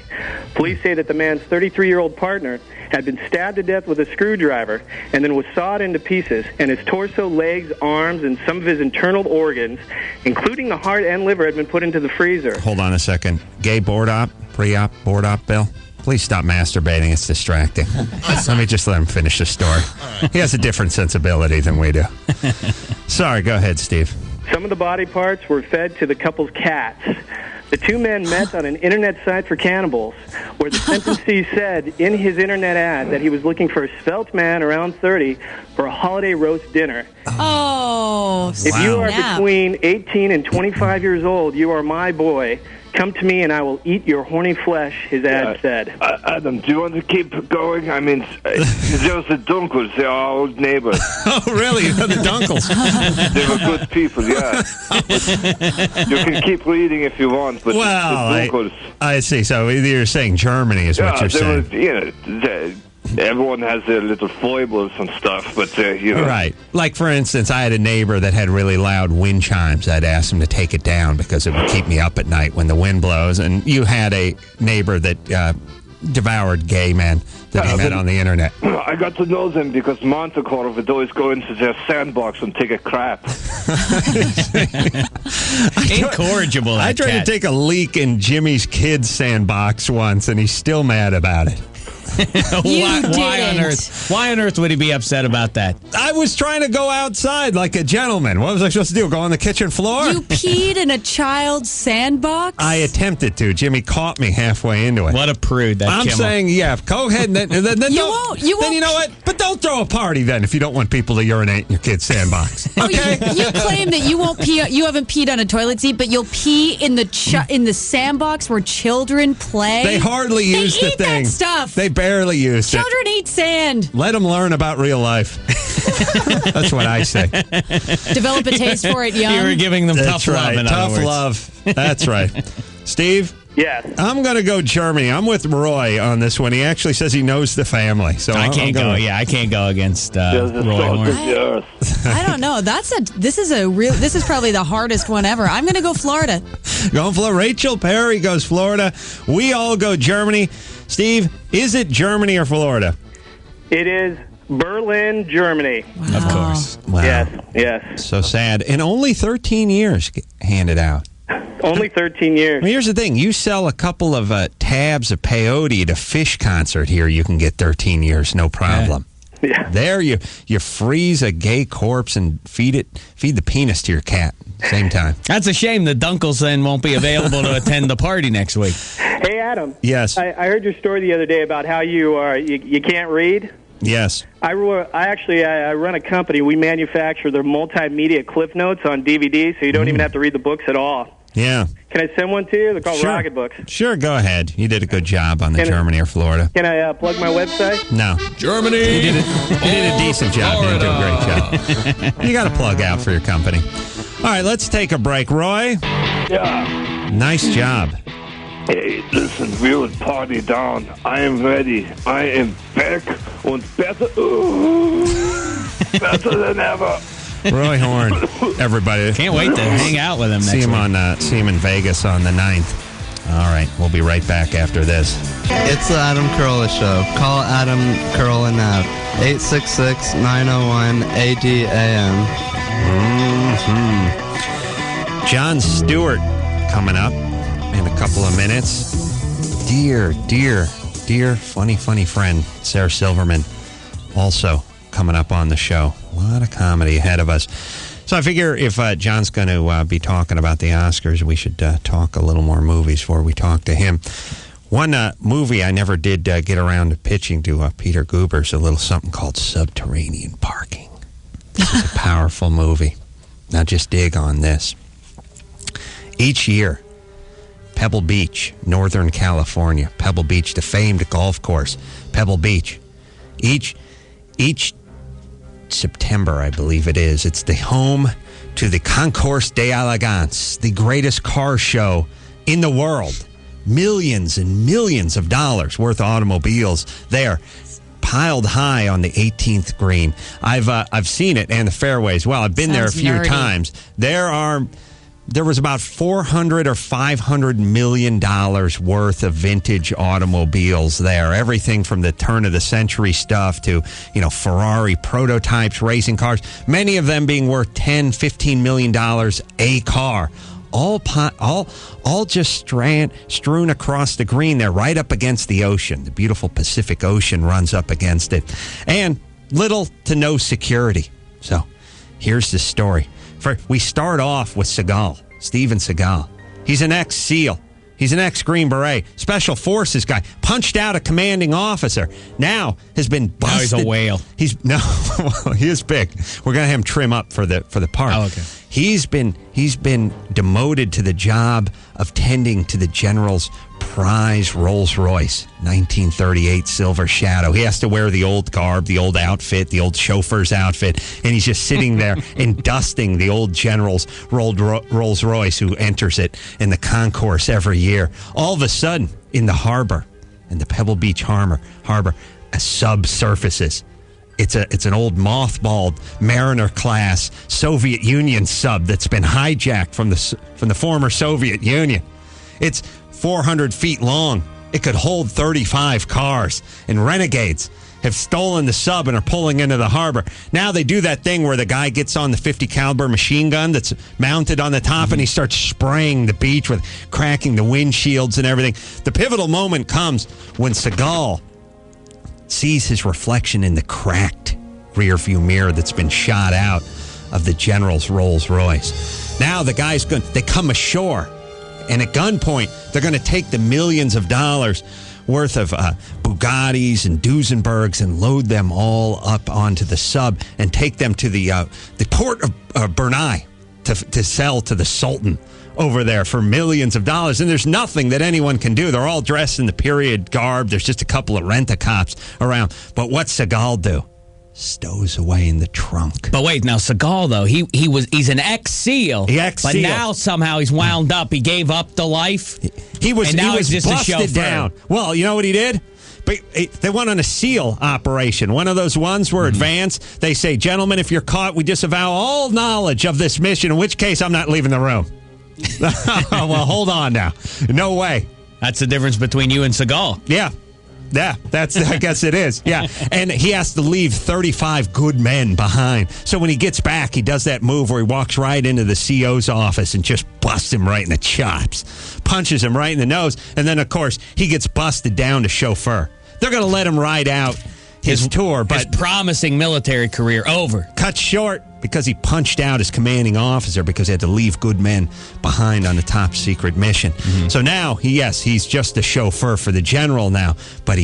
Police say that the man's 33-year-old partner had been stabbed to death with a screwdriver and then was sawed into pieces, and his torso, legs, arms, and some of his internal organs, including the heart and liver, had been put into the freezer. Hold on a second. Gay board op, pre-op, board op, Bill? Please stop masturbating. It's distracting. Let me just let him finish the story. He has a different sensibility than we do. Sorry, go ahead, Steve. Some of the body parts were fed to the couple's cats. The two men met on an internet site for cannibals, where the sentencee said in his internet ad that he was looking for a svelte man around 30 for a holiday roast dinner. Oh, If you are between 18 and 25 years old, you are my boy. Come to me and I will eat your horny flesh, his ad said. Adam, do you want to keep going? I mean, there's the Dunkels. They are old neighbors. Oh, really? The Dunkels. They were good people, yeah. You can keep reading if you want, but the Dunkels... I see. So you're saying Germany is what you're saying. Everyone has their little foibles and stuff, but, Right. Like, for instance, I had a neighbor that had really loud wind chimes. I'd ask him to take it down because it would keep me up at night when the wind blows. And you had a neighbor that devoured gay men that he met on the internet. I got to know them because Montecore would always go into their sandbox and take a crap. Incorrigible. I tried to take a leak in Jimmy's kid's sandbox once, and he's still mad about it. Why on earth would he be upset about that? I was trying to go outside like a gentleman. What was I supposed to do? Go on the kitchen floor? You peed in a child's sandbox? I attempted to. Jimmy caught me halfway into it. What a prude! I'm saying, yeah, go ahead. And then you won't. Then you know what? But don't throw a party then if you don't want people to urinate in your kid's sandbox. Okay? You claim that you won't pee. You haven't peed on a toilet seat, but you'll pee in the sandbox where children play. They hardly use the thing. That stuff. They barely use it. Children eat sand. Let them learn about real life. That's what I say. Develop a taste for it young. You were giving them tough love. In tough other words. love. That's right. Steve? Yes. I'm going to go Germany. I'm with Roy on this one. He actually says he knows the family. So I can't go. Yeah, I can't go against Roy Horn. I don't know. This is probably the hardest one ever. I'm going to go Florida. Going Florida. Rachel Perry goes Florida. We all go Germany. Steve, is it Germany or Florida? It is Berlin, Germany. Wow. Of course. Wow. Yes. So sad. And only 13 years handed out. Only 13 years. Well, here's the thing. You sell a couple of tabs of peyote at a Fish concert here, you can get 13 years, no problem. Yeah. There you freeze a gay corpse and feed the penis to your cat same time. That's a shame the Dunkels then won't be available to attend the party next week. Hey, Adam. Yes. I heard your story the other day about how you can't read. Yes. I run a company. We manufacture the multimedia cliff notes on DVD, so you don't even have to read the books at all. Yeah. Can I send one to you? They're called Rocket Books. Sure, go ahead. You did a good job on the Germany or Florida. Can I plug my website? No. Germany. You did a decent job. You did a great job. You got to plug out for your company. All right, let's take a break. Roy? Yeah. Nice job. Hey, listen, we will party down. I am ready. I am back and better than ever. Roy Horn, everybody. Can't wait to hang out with him next week. See him in Vegas on the 9th. All right, we'll be right back after this. It's the Adam Carolla Show. Call Adam Carolla now. 866-901-ADAM. Mm-hmm. Jon Stewart coming up in a couple of minutes. Dear funny friend Sarah Silverman also coming up on the show. A lot of comedy ahead of us. So I figure if John's going to be talking about the Oscars, we should talk a little more movies before we talk to him. One movie I never did get around to pitching to Peter Guber is a little something called Subterranean Parking. This is a powerful movie. Now just dig on this. Each year, Pebble Beach, Northern California. Pebble Beach, the famed golf course. Pebble Beach. Each September, I believe it is. It's the home to the Concours d'Elegance, the greatest car show in the world. Millions and millions of dollars worth of automobiles there. piled high on the 18th green. I've seen it and the fairways. Well, I've been there a few times. There was about $400 or $500 million worth of vintage automobiles there. Everything from the turn of the century stuff to, Ferrari prototypes, racing cars. Many of them being worth $10, $15 million a car. All just strewn across the green there, right up against the ocean. The beautiful Pacific Ocean runs up against it. And little to no security. So here's the story. We start off with Seagal, Steven Seagal. He's an ex-SEAL. He's an ex-Green Beret, Special Forces guy, punched out a commanding officer. Now has been busted. Now he's a whale. He is big. We're going to have him trim up for the part. Oh, okay. He's been demoted to the job of tending to the general's prize Rolls-Royce, 1938 Silver Shadow. He has to wear the old garb, the old outfit, the old chauffeur's outfit, and he's just sitting there and dusting the old general's Rolls-Royce who enters it in the concourse every year. All of a sudden, in the harbor, in the Pebble Beach harbor, a sub surfaces. It's an old mothballed Mariner-class Soviet Union sub that's been hijacked from the former Soviet Union. It's 400 feet long. It could hold 35 cars. And renegades have stolen the sub and are pulling into the harbor. Now they do that thing where the guy gets on the 50 caliber machine gun that's mounted on the top and he starts spraying the beach with cracking the windshields and everything. The pivotal moment comes when Seagal sees his reflection in the cracked rearview mirror that's been shot out of the general's Rolls Royce. Now the guys they come ashore, and at gunpoint they're going to take the millions of dollars worth of Bugattis and Duesenbergs and load them all up onto the sub and take them to the port of Brunei to sell to the Sultan over there for millions of dollars. And there's nothing that anyone can do. They're all dressed in the period garb. There's just a couple of rent-a-cops around. But what's Seagal do? Stows away in the trunk. But wait, now Seagal though, he's an ex-SEAL. Ex-SEAL. But now somehow he's wound up. He gave up the life. He was just busted down. Well, you know what he did? But they went on a SEAL operation. One of those ones where advanced, they say, gentlemen, if you're caught, we disavow all knowledge of this mission, in which case I'm not leaving the room. Well, hold on now. No way. That's the difference between you and Seagal. Yeah, I guess it is. Yeah, and he has to leave 35 good men behind. So when he gets back, he does that move where he walks right into the CO's office and just busts him right in the chops, punches him right in the nose, and then, of course, he gets busted down to chauffeur. They're going to let him ride out his tour, but his promising military career over. Cut short because he punched out his commanding officer because he had to leave good men behind on a top secret mission. So now, he's just a chauffeur for the general now, but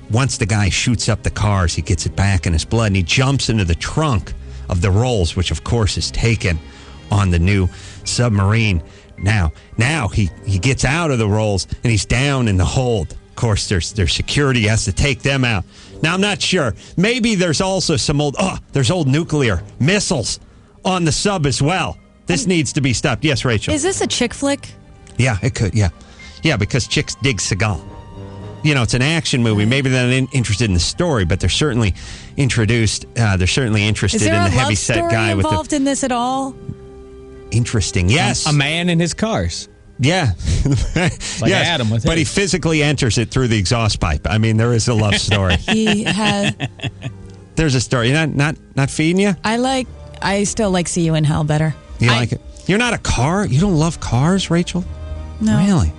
once the guy shoots up the cars, he gets it back in his blood, and he jumps into the trunk of the Rolls, which of course is taken on the new submarine. Now he gets out of the Rolls and he's down in the hold. Of course, there's security has to take them out. Now, I'm not sure. Maybe there's also some old nuclear missiles on the sub as well. This needs to be stopped. Yes, Rachel. Is this a chick flick? Yeah, it could. Yeah. Yeah, because chicks dig Seagal. It's an action movie. Maybe they're not interested in the story, but they're certainly interested in the heavy set guy with the involved in this at all? Interesting. Yes. A man in his cars. Yeah. Like Adam with but he physically enters it through the exhaust pipe. I mean, there is a love story. There's a story. You're not feeding you? I still like See You in Hell better. You like it? You're not a car? You don't love cars, Rachel? No. Really?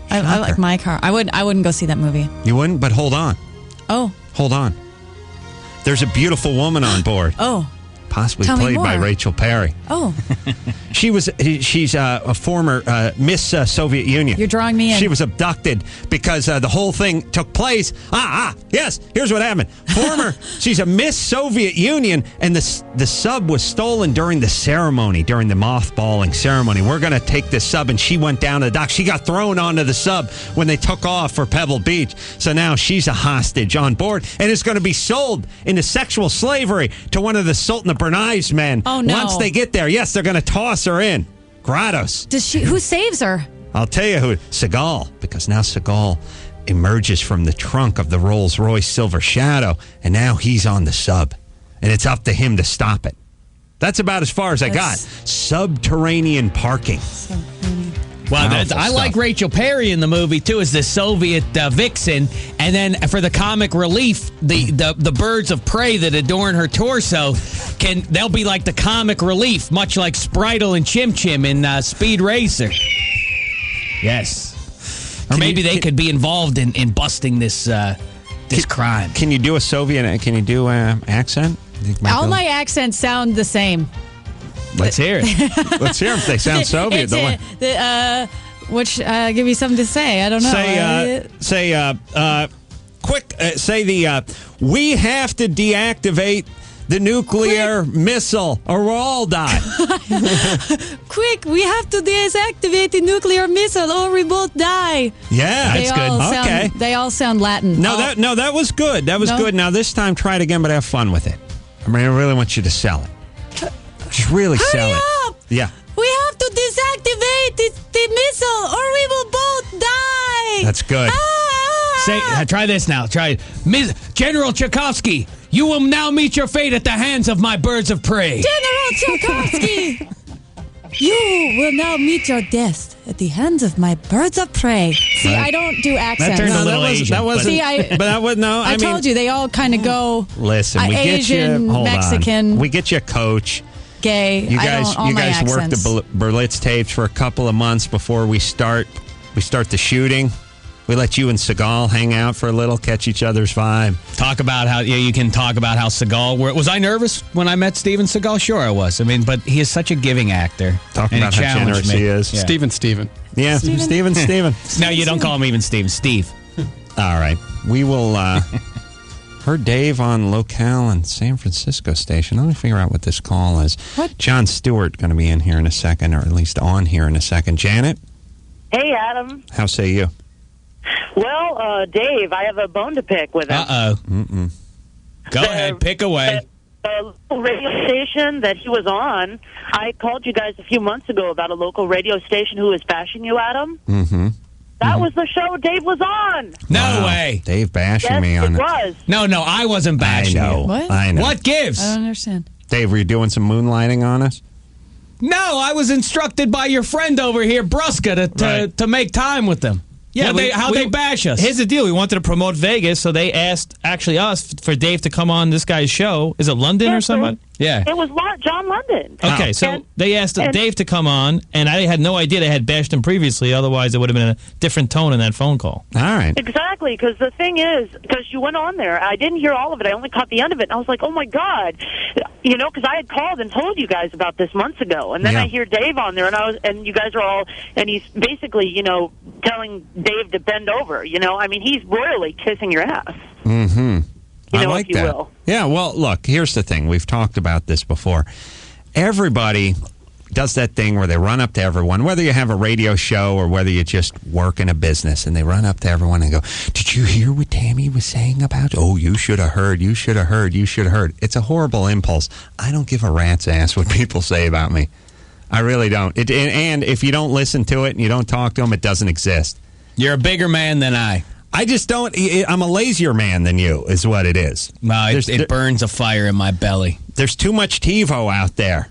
I like my car. I wouldn't go see that movie. You wouldn't? But hold on. Oh. Hold on. There's a beautiful woman on board. Oh. Possibly played by Rachel Perry. Oh. She's a former Miss Soviet Union. You're drawing me in. She was abducted because the whole thing took place. Yes, here's what happened. She's a Miss Soviet Union, and the sub was stolen during the ceremony, during the mothballing ceremony. We're going to take this sub, and she went down to the dock. She got thrown onto the sub when they took off for Pebble Beach. So now she's a hostage on board, and is going to be sold into sexual slavery to one of the Sultan of Brunei's men. Oh, no. Once they get there, yes, they're going to toss her in. Gratis. Who saves her? I'll tell you who. Seagal. Because now Seagal emerges from the trunk of the Rolls-Royce Silver Shadow, and now he's on the sub. And it's up to him to stop it. That's about as far as I got. Subterranean Parking. Well, I like Rachel Perry in the movie, too, as the Soviet vixen. And then for the comic relief, the birds of prey that adorn her torso, they'll be like the comic relief, much like Spritle and Chim Chim in Speed Racer. Yes. Or maybe they could be involved in busting this crime. Can you do a Soviet, can you do an accent? All my accents sound the same. Let's hear it. Let's hear them. They sound Soviet. Which give me something to say. I don't know. We have to deactivate the nuclear missile or we'll all die. Quick, we have to deactivate the nuclear missile or we both die. Yeah, that's good. Okay. They all sound Latin. That was good. That was good. Now this time try it again, but have fun with it. I mean, I really want you to sell it. Just really sell it. Hurry up! Yeah. We have to deactivate the missile or we will both die. That's good. Try this now. Try it. General Tchaikovsky, you will now meet your fate at the hands of my birds of prey. General Tchaikovsky, you will now meet your death at the hands of my birds of prey. See, I don't do accents. That turned a little Asian. I told you, they all kind of go listen, we Asian, get you, Mexican. We get you a coach. Gay. You guys worked the Berlitz tapes for a couple of months before we start the shooting. We let you and Seagal hang out for a little, catch each other's vibe. Talk about how you can talk about how Seagal. Was I nervous when I met Steven Seagal? Sure, I was. I mean, but he is such a giving actor. Talk about how generous he is. Yeah. Steven. Yeah, Steven. No, you don't call him even Steven. Steve. All right, we will. Heard Dave on locale in San Francisco station. Let me figure out what this call is. What? Jon Stewart going to be in here in a second, or at least on here in a second. Janet? Hey, Adam. How say you? Well, Dave, I have a bone to pick with him. Uh-oh. Go ahead, pick away. The local radio station that he was on, I called you guys a few months ago about a local radio station who was bashing you, Adam. Mm-hmm. That was the show Dave was on. No way. Dave bashing me on it. it. Was. No, I wasn't bashing you. What? I know. What gives? I don't understand. Dave, were you doing some moonlighting on us? No, I was instructed by your friend over here, Bruska, to make time with them. Yeah, how'd they bash us? Here's the deal. We wanted to promote Vegas, so they asked, actually us, for Dave to come on this guy's show. Is it London or something? Yeah. It was John London. Okay, so they asked Dave to come on, and I had no idea they had bashed him previously. Otherwise, it would have been a different tone in that phone call. All right. Exactly, because the thing is, because you went on there, I didn't hear all of it. I only caught the end of it, and I was like, oh, my God. You know, because I had called and told you guys about this months ago, and then I hear Dave on there, and you guys are all, and he's basically, telling Dave to bend over. I mean, he's royally kissing your ass. Mm-hmm. I like if you that. will. Yeah, well, look, here's the thing. We've talked about this before. Everybody does that thing where they run up to everyone, whether you have a radio show or whether you just work in a business, and they run up to everyone and go, did you hear what Tammy was saying about? Oh, you should have heard. You should have heard. You should have heard. It's a horrible impulse. I don't give a rat's ass what people say about me. I really don't. And if you don't listen to it and you don't talk to them, it doesn't exist. You're a bigger man than I. I just don't. I'm a lazier man than you, is what it is. No, it burns a fire in my belly. There's too much TiVo out there.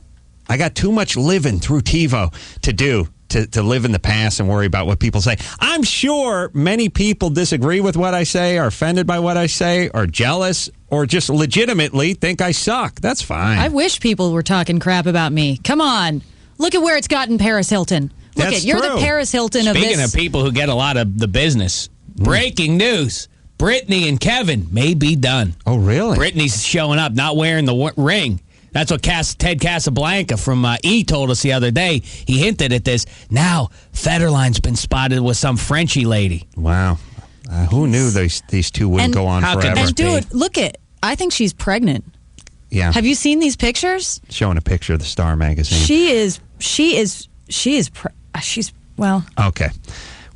I got too much living through TiVo to do to live in the past and worry about what people say. I'm sure many people disagree with what I say, are offended by what I say, are jealous, or just legitimately think I suck. That's fine. I wish people were talking crap about me. Come on. Look at where it's gotten Paris Hilton. You're the Paris Hilton of this. Speaking of people who get a lot of the business, breaking news. Brittany and Kevin may be done. Oh, really? Brittany's showing up, not wearing the ring. That's what Ted Casablanca from E! told us the other day. He hinted at this. Now, Federline's been spotted with some Frenchie lady. Wow. Who knew these two wouldn't go on forever? And dude, I think she's pregnant. Yeah. Have you seen these pictures? Showing a picture of the Star magazine. She's well. Okay.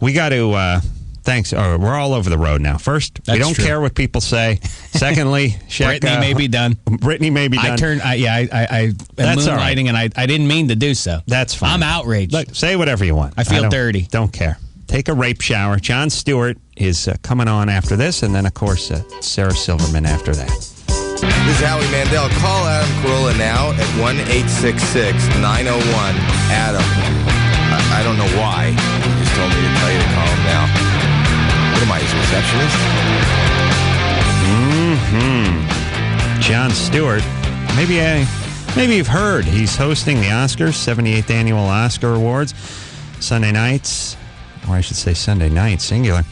We got to, thanks. We're all over the road now. First, we don't care what people say. Secondly, Brittany may be done. Brittany may be done. I am moonlighting, and I didn't mean to do so. That's fine. I'm outraged. Look, say whatever you want. I feel dirty. Don't care. take a rape shower. Jon Stewart is coming on after this, and then, of course, Sarah Silverman after that. This is Howie Mandel. Call Adam Carolla now at 1-866-901-ADAM. I don't know why. He just told me to tell you to call him now. What am I, his receptionist? Jon Stewart. Maybe you've heard he's hosting the Oscars, 78th Annual Oscar Awards, Sunday nights, or I should say Sunday night, singular.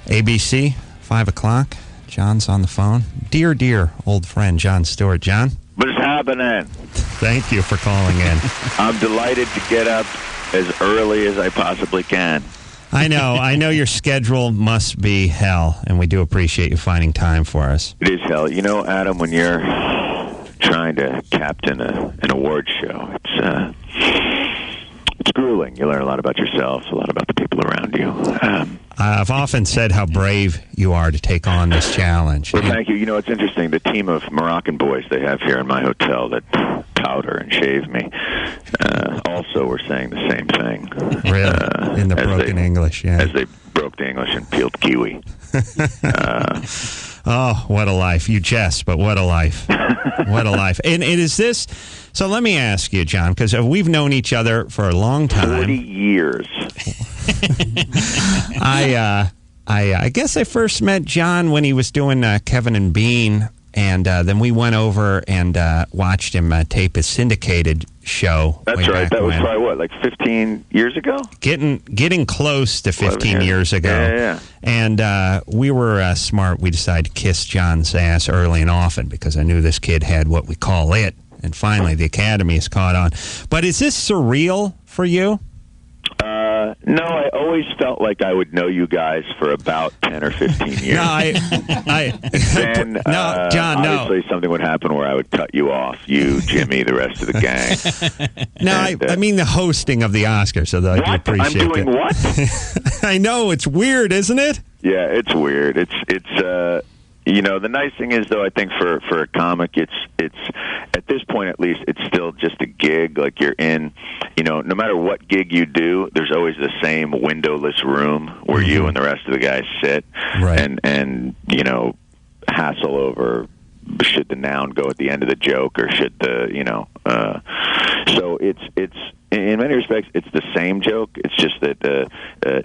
ABC, 5 o'clock. John's on the phone. Dear old friend, Jon Stewart. John? What's happening? Thank you for calling in. I'm delighted to get up as early as I possibly can. I know your schedule must be hell, and we do appreciate you finding time for us. It is hell. You know, Adam, when you're trying to captain an award show, it's grueling. You learn a lot about yourself, a lot about the people around you. I've often said how brave you are to take on this challenge. Well, thank you. You know, it's interesting. The team of Moroccan boys they have here in my hotel that powder and shave me also were saying the same thing. Really? In the broken English, yeah. As they broke the English and peeled kiwi. Oh, what a life. You jest, but what a life. What a life. And is this... So let me ask you, John, because we've known each other for a long time. 40 years. I guess I first met John when he was doing Kevin and Bean, and then we went over and watched him tape his syndicated show. That's right. That was probably, what, like 15 years ago? Getting close to 15 years ago. Yeah. And we were smart. We decided to kiss John's ass early and often because I knew this kid had what we call it. And finally, the Academy has caught on. But is this surreal for you? No, I always felt like I would know you guys for about 10 or 15 years. Then, John, obviously something would happen where I would cut you off, you, Jimmy, the rest of the gang. I mean the hosting of the Oscars, so that I do appreciate I'm doing it. What? I know, it's weird, isn't it? Yeah, it's weird. It's you know, the nice thing is, though, I think for a comic, it's at this point at least, it's still just a gig. Like you're in, you know, no matter what gig you do, there's always the same windowless room where you and the rest of the guys sit, and you know, hassle over should the noun go at the end of the joke or should the, you know, so it's in many respects it's the same joke. It's just that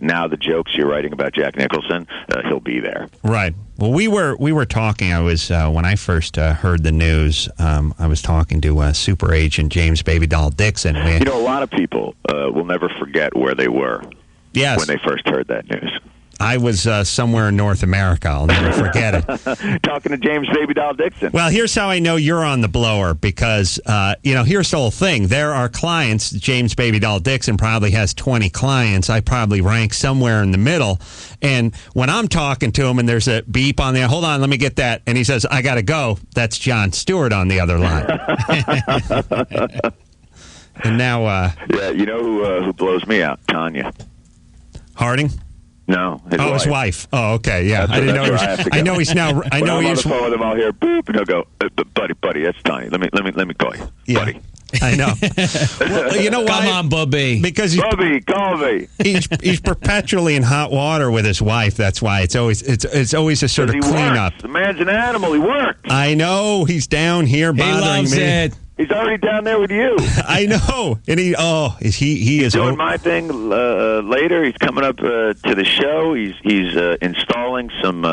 now the jokes you're writing about Jack Nicholson, he'll be there. Right. Well, we were talking. I was when I first heard the news. I was talking to super agent James Baby Doll Dixon. You know, a lot of people will never forget where they were. Yes. When they first heard that news. I was somewhere in North America. I'll never forget it. Talking to James Baby Doll Dixon. Well, here's how I know you're on the blower because, you know, here's the whole thing. There are clients. James Baby Doll Dixon probably has 20 clients. I probably rank somewhere in the middle. And when I'm talking to him and there's a beep on there, hold on, let me get that. And he says, I got to go. That's Jon Stewart on the other line. And now... yeah, you know who blows me out? Tanya. Harding? No, his wife. Oh, okay, yeah. I didn't know. I know he's now. I know he's he's. On the phone with him, I'll hear boop, and he'll go, buddy, that's Tony. Let me call you, buddy. I know. Well, you know why? Come on, Bubby. Because Bubby, call me. He's perpetually in hot water with his wife. That's why it's always a sort of cleanup. The man's an animal. He works. I know. He's down here bothering he loves me. It. He's already down there with you. I know, and he is doing my thing later. He's coming up to the show. He's installing some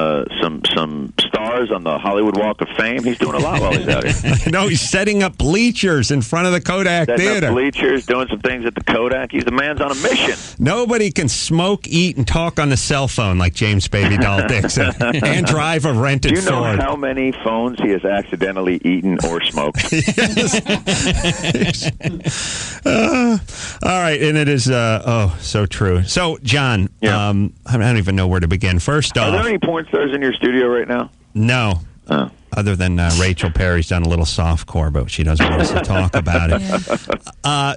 stars on the Hollywood Walk of Fame. He's doing a lot while he's out here. I know he's setting up bleachers in front of the Kodak Theater. Bleachers, doing some things at the Kodak. He's the man's on a mission. Nobody can smoke, eat, and talk on the cell phone like James Baby Doll Dixon and drive a rented Ford. Do you know how many phones he has accidentally eaten or smoked? Yes. All right, and it is so true. So, John, I don't even know where to begin. First off, are there any porn stars in your studio right now? No. Other than Rachel Perry's done a little softcore, but she doesn't want us to talk about it.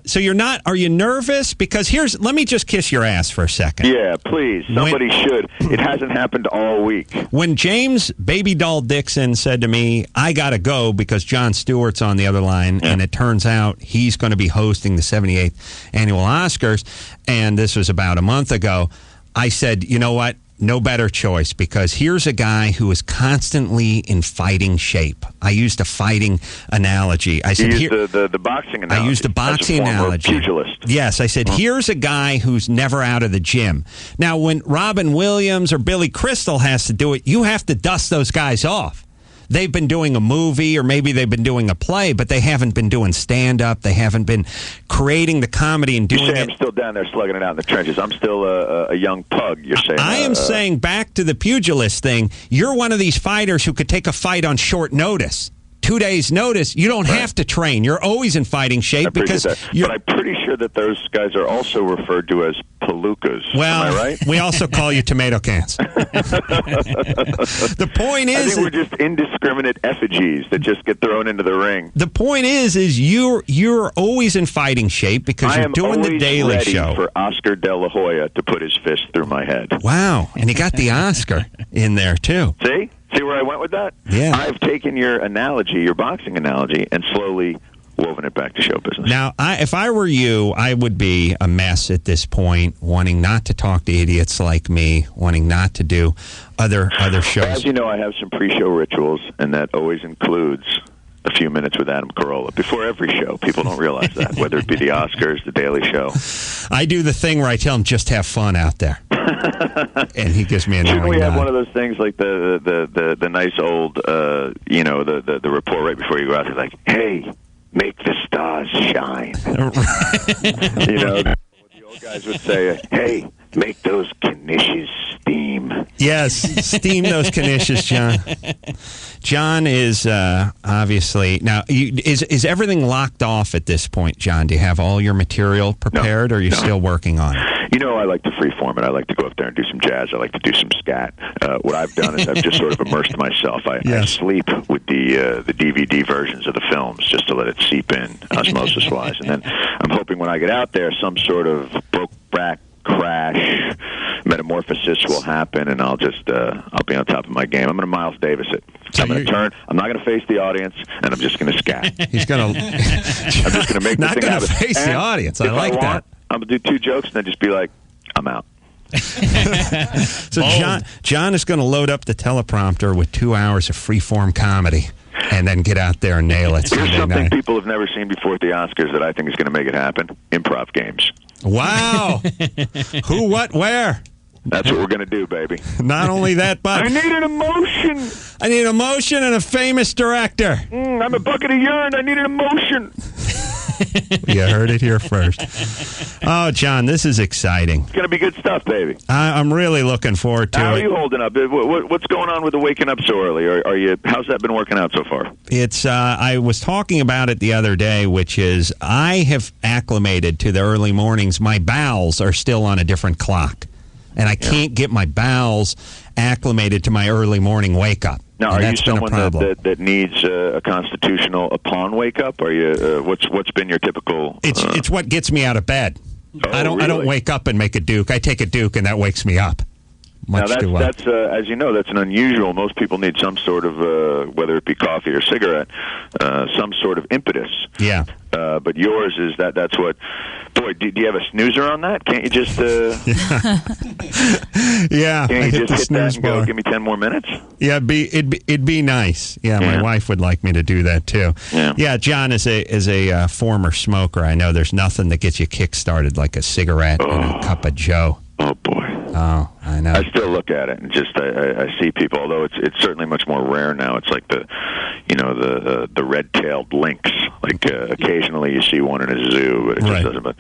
So are you nervous? Because let me just kiss your ass for a second. Yeah, please. Somebody should. It hasn't happened all week. When James Baby Doll Dixon said to me, I got to go because Jon Stewart's on the other line, and it turns out he's going to be hosting the 78th Annual Oscars, and this was about a month ago, I said, you know what? No better choice, because here's a guy who is constantly in fighting shape. I used a fighting analogy. I said, the boxing analogy. I used a boxing analogy. Pugilist. Yes, I said, here's a guy who's never out of the gym. Now, when Robin Williams or Billy Crystal has to do it, you have to dust those guys off. They've been doing a movie, or maybe they've been doing a play, but they haven't been doing stand-up. They haven't been creating the comedy and doing you say it. I'm still down there slugging it out in the trenches. I'm still a young pug, you're saying. I am saying, back to the pugilist thing, you're one of these fighters who could take a fight on short notice. 2 days' notice, you don't have to train. You're always in fighting shape because but I'm pretty sure that those guys are also referred to as palookas. Well, am I right? We also call you tomato cans. The point is, I think we're just indiscriminate effigies that just get thrown into the ring. The point is you're always in fighting shape because you're doing the Daily Show. I am always ready for Oscar De La Hoya to put his fist through my head. Wow, and he got the Oscar in there too. See where I went with that? Yeah. I've taken your analogy, your boxing analogy, and slowly woven it back to show business. Now, if I were you, I would be a mess at this point, wanting not to talk to idiots like me, wanting not to do other shows. As you know, I have some pre-show rituals, and that always includes a few minutes with Adam Carolla before every show. People don't realize that, whether it be the Oscars, the Daily Show. I do the thing where I tell him, just have fun out there. And he gives me a Shouldn't we have nod. one of those things like the nice old, the report right before you go out there, like, hey, make the stars shine. The old guys would say, hey, make those knishes steam. Yes, steam those knishes, John. John is obviously now. Is everything locked off at this point, John? Do you have all your material prepared, or are you still working on it? I like to freeform it. I like to go up there and do some jazz. I like to do some scat. What I've done is I've just sort of immersed myself. I sleep with the DVD versions of the films just to let it seep in osmosis-wise, and then I'm hoping when I get out there, some sort of broke-back crash metamorphosis will happen, and I'll just I'll be on top of my game. I'm going to Miles Davis it. So I'm going to turn. I'm not going to face the audience, and I'm just going to scat. He's going to. I'm just going to make this thing happen. Not going to face the audience. I like that. I'm going to do 2 jokes and then just be like, I'm out. So John is going to load up the teleprompter with 2 hours of freeform comedy, and then get out there and nail it. Here's something people have never seen before at the Oscars that I think is going to make it happen: improv games. Wow. Who, what, where? That's what we're going to do, baby. Not only that, but I need an emotion. I need emotion and a famous director. I'm a bucket of urine. I need an emotion. You heard it here first. Oh, John, this is exciting. It's going to be good stuff, baby. I'm really looking forward to it. How are you holding up? What's going on with the waking up so early? Are you? How's that been working out so far? It's. I was talking about it the other day, which is I have acclimated to the early mornings. My bowels are still on a different clock, and I can't get my bowels acclimated to my early morning wake up. Now, are you someone that needs a constitutional upon wake up? Are you? What's been your typical? It's what gets me out of bed. I don't wake up and make a Duke. I take a Duke, and that wakes me up. Now that's as you know, that's an unusual. Most people need some sort of whether it be coffee or cigarette, some sort of impetus. Yeah. But yours is that's what. Boy, do you have a snoozer on that? Can't you just? Yeah. Can't you just hit that and bar. go? Give me 10 more minutes. Yeah, it'd be nice. Yeah, my wife would like me to do that too. Yeah, John is a former smoker. I know there's nothing that gets you kick-started like a cigarette and a cup of Joe. Oh boy. Oh, I know. I still look at it and just I see people. Although it's certainly much more rare now. It's like the red-tailed lynx. Like occasionally you see one in a zoo, but it just doesn't. But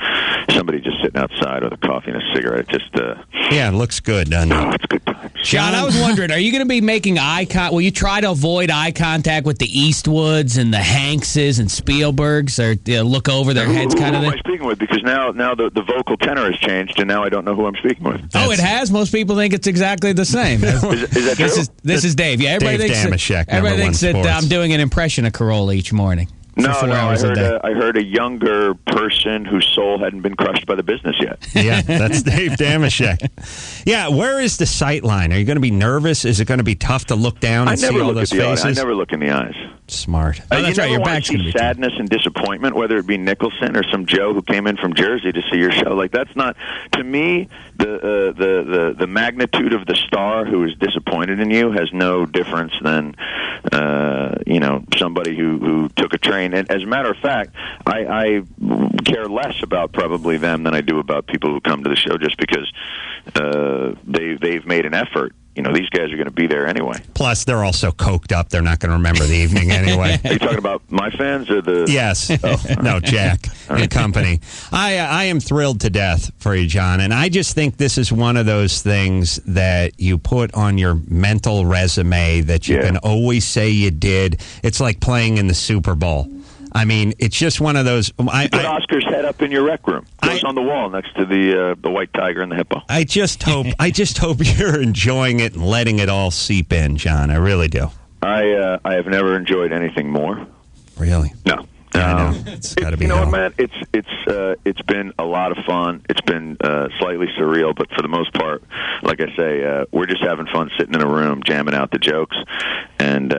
somebody just sitting outside with a coffee and a cigarette, it it looks good, doesn't it? It's good times. John, I was wondering, are you going to be making eye contact? Will you try to avoid eye contact with the Eastwoods and the Hankses and Spielbergs, or look over their heads, kind of thing? thing? Who am I speaking with? Because now the vocal tenor has changed, and now I don't know who I'm speaking with. It has. Most people think it's exactly the same. Is that true? This is Dave. Yeah, everybody Dave thinks Damashek, everybody thinks that I'm doing an impression of Carolla each morning. No, for 4 no, hours a day? I heard a younger person whose soul hadn't been crushed by the business yet. Yeah, that's Dave Damashek. Yeah, where is the sight line? Are you going to be nervous? Is it going to be tough to look down and see all those faces? I never look in the eyes. Smart. Oh, that's right. Your back's going to be sadness and disappointment, whether it be Nicholson or some Joe who came in from Jersey to see your show. Like, that's not, to me, the magnitude of the star who is disappointed in you has no difference than somebody who took a train. And as a matter of fact, I care less about probably them than I do about people who come to the show, just because they've made an effort. These guys are going to be there anyway. Plus, they're also coked up. They're not going to remember the evening anyway. Are you talking about my fans or the... Yes. Oh, no, Jack and company. I am thrilled to death for you, John, and I just think this is one of those things that you put on your mental resume that you can always say you did. It's like playing in the Super Bowl. I mean, it's just one of those. Put Oscar's head up in your rec room. Goes on the wall next to the white tiger and the hippo. I just hope you're enjoying it and letting it all seep in, John. I really do. I have never enjoyed anything more. Really? No. I know. It's got to be. You know what, man? It's been a lot of fun. It's been slightly surreal, but for the most part, like I say, we're just having fun sitting in a room, jamming out the jokes, and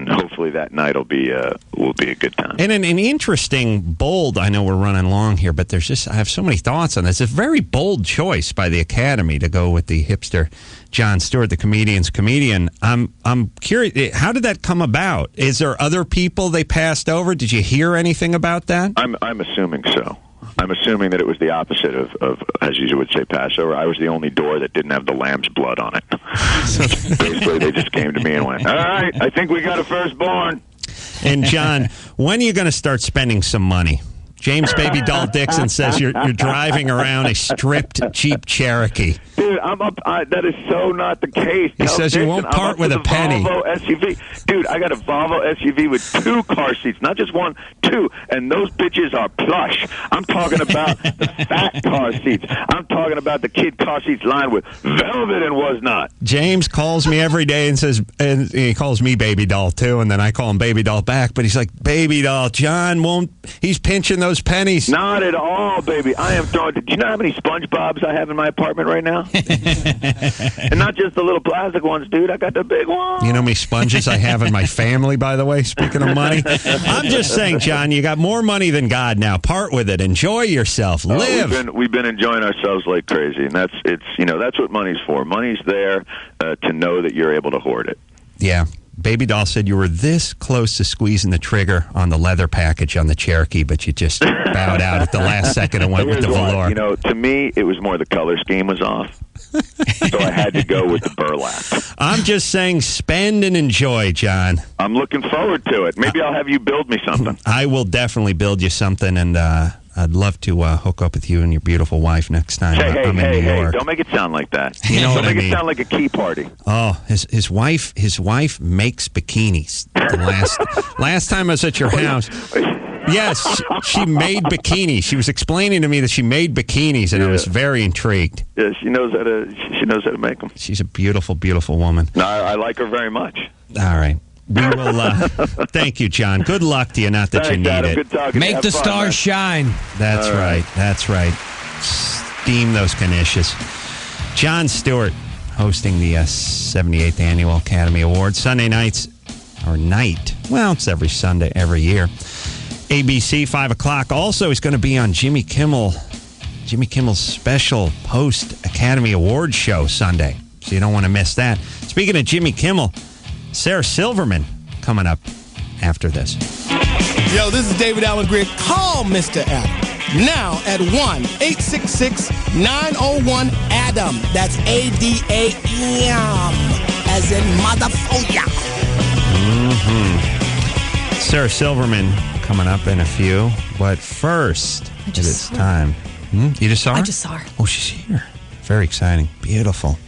hopefully that night will be a good time. And an interesting, bold. I know we're running long here, but I have so many thoughts on this. It's a very bold choice by the Academy to go with the hipster Jon Stewart, the comedian's comedian. I'm curious, how did that come about? Is there other people they passed over? Did you hear anything about that? I'm assuming so. I'm assuming that it was the opposite of, as you would say, Passover. I was the only door that didn't have the lamb's blood on it. So basically, they just came to me and went, all right, I think we got a firstborn. And, John, when are you going to start spending some money? James Baby Doll Dixon says you're driving around a stripped Jeep Cherokee. Dude, I'm up. That is so not the case. He says you won't part with a penny. Volvo SUV. Dude, I got a Volvo SUV with 2 car seats, not just 1, 2, and those bitches are plush. I'm talking about the fat car seats. I'm talking about the kid car seats lined with velvet and whatnot. James calls me every day and he calls me Baby Doll too, and then I call him Baby Doll back. But he's like, Baby Doll, John won't. He's pinching those pennies. Not at all, baby. I am throwing. Do you know how many SpongeBobs I have in my apartment right now? And not just the little plastic ones, dude. I got the big one. You know how many sponges I have in my family, by the way, speaking of money? I'm just saying, John, you got more money than God now. Part with it. Enjoy yourself. Live. We've been enjoying ourselves like crazy, and that's what money's for. Money's there to know that you're able to hoard it. Yeah. Baby Doll said you were this close to squeezing the trigger on the leather package on the Cherokee, but you just bowed out at the last second and went with the velour. To me, it was more the color scheme was off. So I had to go with the burlap. I'm just saying spend and enjoy, John. I'm looking forward to it. Maybe I'll have you build me something. I will definitely build you something, and I'd love to hook up with you and your beautiful wife next time I'm in New York. Don't make it sound like that. You know don't make it sound like a key party. Oh, his wife makes bikinis. The last time I was at your house. Yes, she made bikinis. She was explaining to me that she made bikinis, and I was very intrigued. Yeah, she knows how to make them. She's a beautiful, beautiful woman. No, I like her very much. All right. We will. Thank you, John. Good luck to you. Not that Thanks, you need Adam. it. Good talking. Make the stars shine. That's right. That's right. Steam those knishes. Jon Stewart hosting the 78th Annual Academy Awards. Sunday nights, or night. Well, it's every Sunday, every year. ABC, 5 o'clock. Also, he's going to be on Jimmy Kimmel's special post-Academy Awards show Sunday. So you don't want to miss that. Speaking of Jimmy Kimmel, Sarah Silverman coming up after this. Yo, this is David Allen Greer. Call Mr. Adam now at 1-866-901-ADAM. That's ADAM, as in motherfucker. Mm-hmm. Sarah Silverman coming up in a few, but first, it's time. You just saw her? I just saw her. Oh, she's here. Very exciting. Beautiful.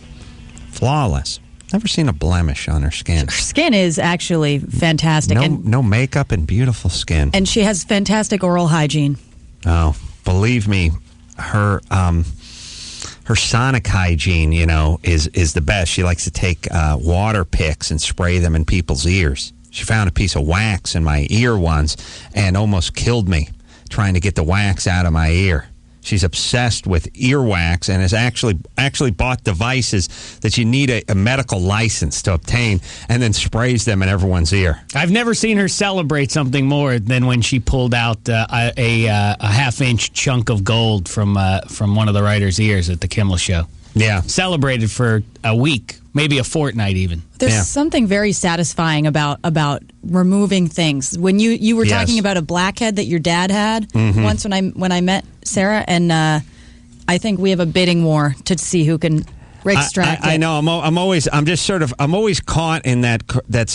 Flawless. Never seen a blemish on her skin. Her skin is actually fantastic. No makeup and beautiful skin. And she has fantastic oral hygiene. Oh, believe me, her sonic hygiene, is the best. She likes to take water picks and spray them in people's ears. She found a piece of wax in my ear once and almost killed me trying to get the wax out of my ear. She's obsessed with earwax and has actually bought devices that you need a medical license to obtain and then sprays them in everyone's ear. I've never seen her celebrate something more than when she pulled out a half-inch chunk of gold from one of the writer's ears at the Kimmel Show. Yeah. Celebrated for a week, maybe a fortnight even. There's something very satisfying about removing things. When you were talking about a blackhead that your dad had once when I met Sarah, and I think we have a bidding war to see who can extract it. I know. I'm always caught in that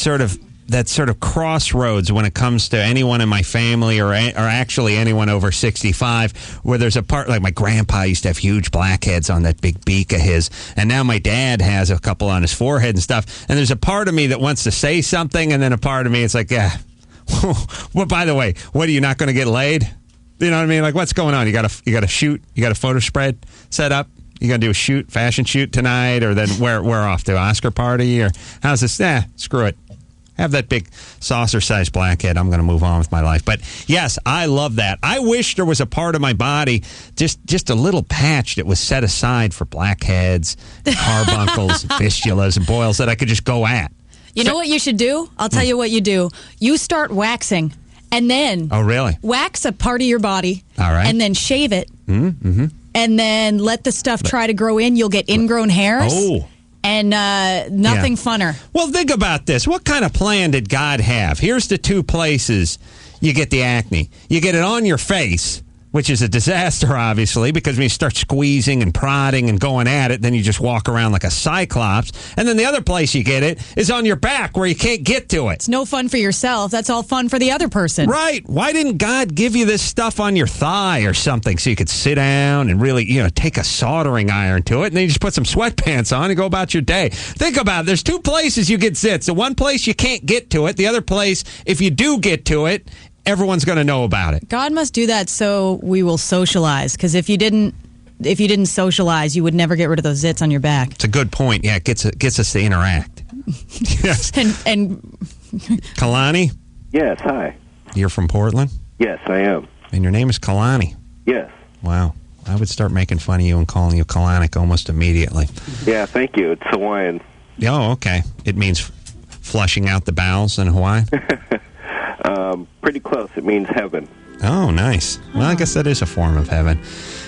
sort of crossroads when it comes to anyone in my family or actually anyone over 65, where there's a part, like my grandpa used to have huge blackheads on that big beak of his, and now my dad has a couple on his forehead and stuff, and there's a part of me that wants to say something, and then a part of me, it's like, yeah, well, by the way, what, are you not going to get laid? You know what I mean? Like, what's going on? You got to shoot? You got a photo spread set up? You going to do a fashion shoot tonight, or then where off to Oscar party, or how's this? Screw it. Have that big saucer-sized blackhead. I'm going to move on with my life. But yes, I love that. I wish there was a part of my body, just a little patch that was set aside for blackheads, carbuncles, fistulas, and boils that I could just go at. You know what you should do? I'll tell you what you do. You start waxing, and then wax a part of your body, all right, and then shave it, mm-hmm. and then let the stuff try to grow in. You'll get ingrown hairs. Oh. And nothing funner. Well, think about this. What kind of plan did God have? Here's the two places you get the acne. You get it on your face, which is a disaster, obviously, because when you start squeezing and prodding and going at it, then you just walk around like a cyclops. And then the other place you get it is on your back, where you can't get to it. It's no fun for yourself. That's all fun for the other person. Right. Why didn't God give you this stuff on your thigh or something so you could sit down and really, take a soldering iron to it, and then you just put some sweatpants on and go about your day? Think about it. There's two places you get zits. The one place you can't get to it. The other place, if you do get to it, everyone's going to know about it. God must do that so we will socialize. Because if you didn't socialize, you would never get rid of those zits on your back. It's a good point. Yeah, it gets us to interact. Yes. And Kalani? Yes, hi. You're from Portland? Yes, I am. And your name is Kalani? Yes. Wow. I would start making fun of you and calling you Kalanick almost immediately. Yeah, thank you. It's Hawaiian. Oh, okay. It means flushing out the bowels in Hawaii? Pretty close. It means heaven. Oh, nice. Well, I guess that is a form of heaven.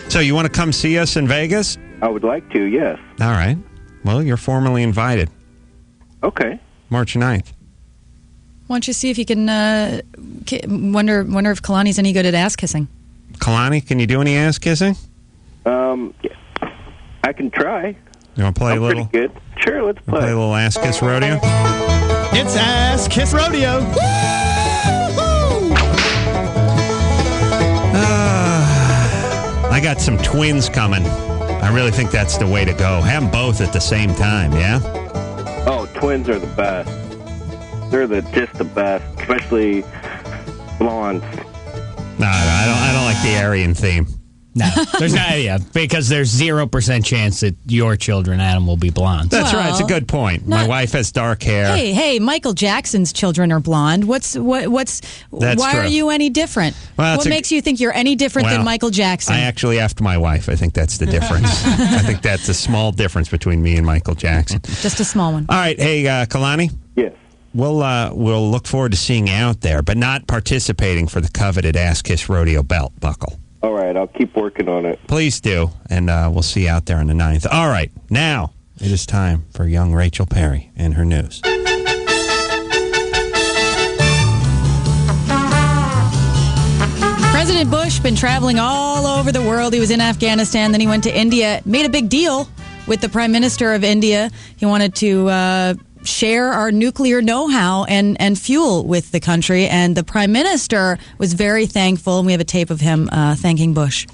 So you want to come see us in Vegas? I would like to, yes. All right. Well, you're formally invited. Okay. March 9th. Why don't you see if you can wonder if Kalani's any good at ass kissing? Kalani, can you do any ass kissing? I can try. You want to play a little? Pretty good. Sure, let's play. Play a little ass kiss rodeo? It's Ass Kiss Rodeo. I got some twins coming. I really think that's the way to go. Have them both at the same time, yeah? Oh, twins are the best. They're just the best, especially blondes. No, I don't like the Aryan theme. No, there's not, because there's 0% chance that your children, Adam, will be blonde. That's right. It's a good point. My wife has dark hair. Hey, Michael Jackson's children are blonde. Why are you any different? Well, what makes you think you're any different than Michael Jackson? I actually asked my wife. I think that's the difference. I think that's a small difference between me and Michael Jackson. Just a small one. All right. Hey, Kalani? Yes. We'll look forward to seeing you out there, but not participating for the coveted Ass Kiss Rodeo belt buckle. All right, I'll keep working on it. Please do, and we'll see you out there on the 9th. All right, now it is time for young Rachel Perry and her news. President Bush been traveling all over the world. He was in Afghanistan, then he went to India, made a big deal with the Prime Minister of India. He wanted to share our nuclear know-how and fuel with the country. And the Prime Minister was very thankful. And we have a tape of him thanking Bush.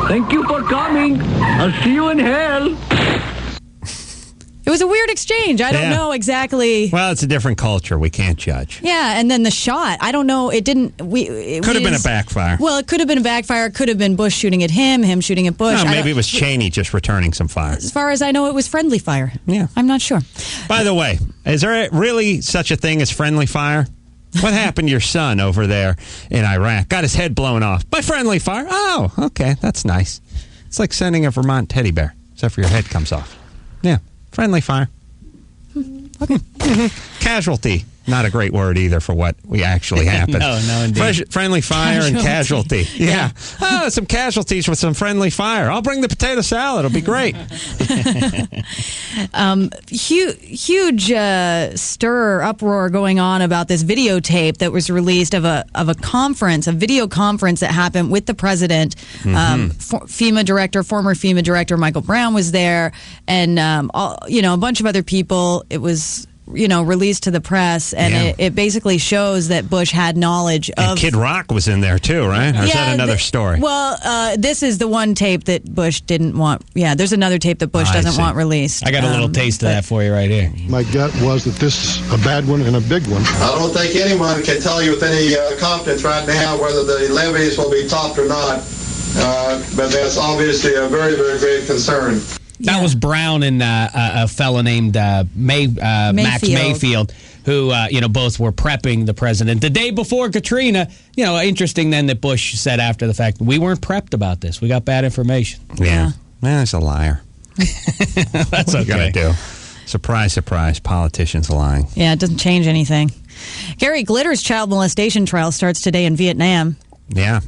Thank you for coming. I'll see you in hell. It was a weird exchange. I don't know exactly. Well, it's a different culture. We can't judge. Yeah, and then the shot. I don't know. It didn't. Could have been a backfire. Well, it could have been a backfire. It could have been Bush shooting at him shooting at Bush. No, maybe it was Cheney just returning some fire. As far as I know, it was friendly fire. Yeah. I'm not sure. By the way, is there really such a thing as friendly fire? What happened to your son over there in Iraq? Got his head blown off by friendly fire. Oh, okay. That's nice. It's like sending a Vermont teddy bear, except for your head comes off. Yeah. Friendly fire. Okay. Casualty. Not a great word either for what we actually happened. No, indeed. Friendly fire and casualty. Yeah. Oh, some casualties with some friendly fire. I'll bring the potato salad. It'll be great. Huge uproar going on about this videotape that was released of a conference, a video conference that happened with the president. Former FEMA director Michael Brown was there, and a bunch of other people. It was released to the press, and it basically shows that Bush had knowledge of. And Kid Rock was in there too, right? Or is that another story? Well, this is the one tape that Bush didn't want. Yeah, there's another tape that Bush doesn't want released. I got a little taste of that for you right here. My gut was that this is a bad one and a big one. I don't think anyone can tell you with any confidence right now whether the levees will be topped or not, but that's obviously a very, very grave concern. That was Brown and a fella named Max Mayfield, who both were prepping the president the day before Katrina. Interesting then that Bush said after the fact, we weren't prepped about this. We got bad information. Yeah. He's a liar. That's what you got to do. Surprise, surprise. Politicians lying. Yeah, it doesn't change anything. Gary Glitter's child molestation trial starts today in Vietnam. Yeah.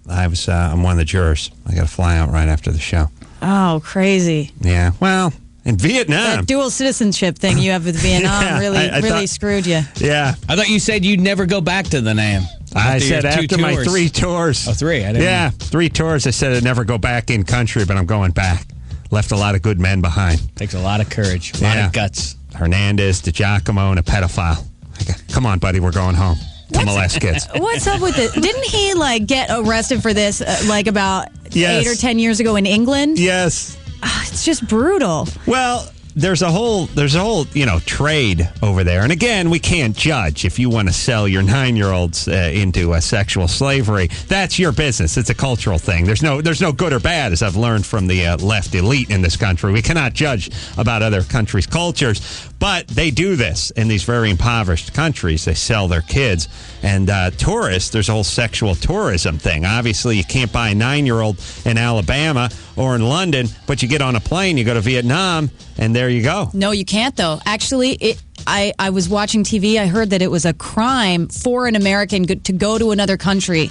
I'm one of the jurors. I got to fly out right after the show. Oh, crazy. Yeah. Well, in Vietnam. That dual citizenship thing you have with Vietnam really screwed you. Yeah. I thought you said you'd never go back to the Nam. I said after my 3 tours. Oh, 3. I didn't know. 3 tours. I said I'd never go back in country, but I'm going back. Left a lot of good men behind. Takes a lot of courage, a lot of guts. Hernandez, DiGiacomo, and a pedophile. Come on, buddy, we're going home. To molest kids. What's up with it? Didn't he get arrested for this about 8 or 10 years ago in England? Yes. It's just brutal. Well, there's a whole trade over there, and again, we can't judge if you want to sell your 9-year-olds into sexual slavery. That's your business. It's a cultural thing. There's no good or bad, as I've learned from the left elite in this country. We cannot judge about other countries' cultures, but they do this in these very impoverished countries. They sell their kids, and tourists. There's a whole sexual tourism thing. Obviously, you can't buy a 9-year-old in Alabama or in London, but you get on a plane, you go to Vietnam, and there you go. No, you can't, though. Actually, I was watching TV. I heard that it was a crime for an American to go to another country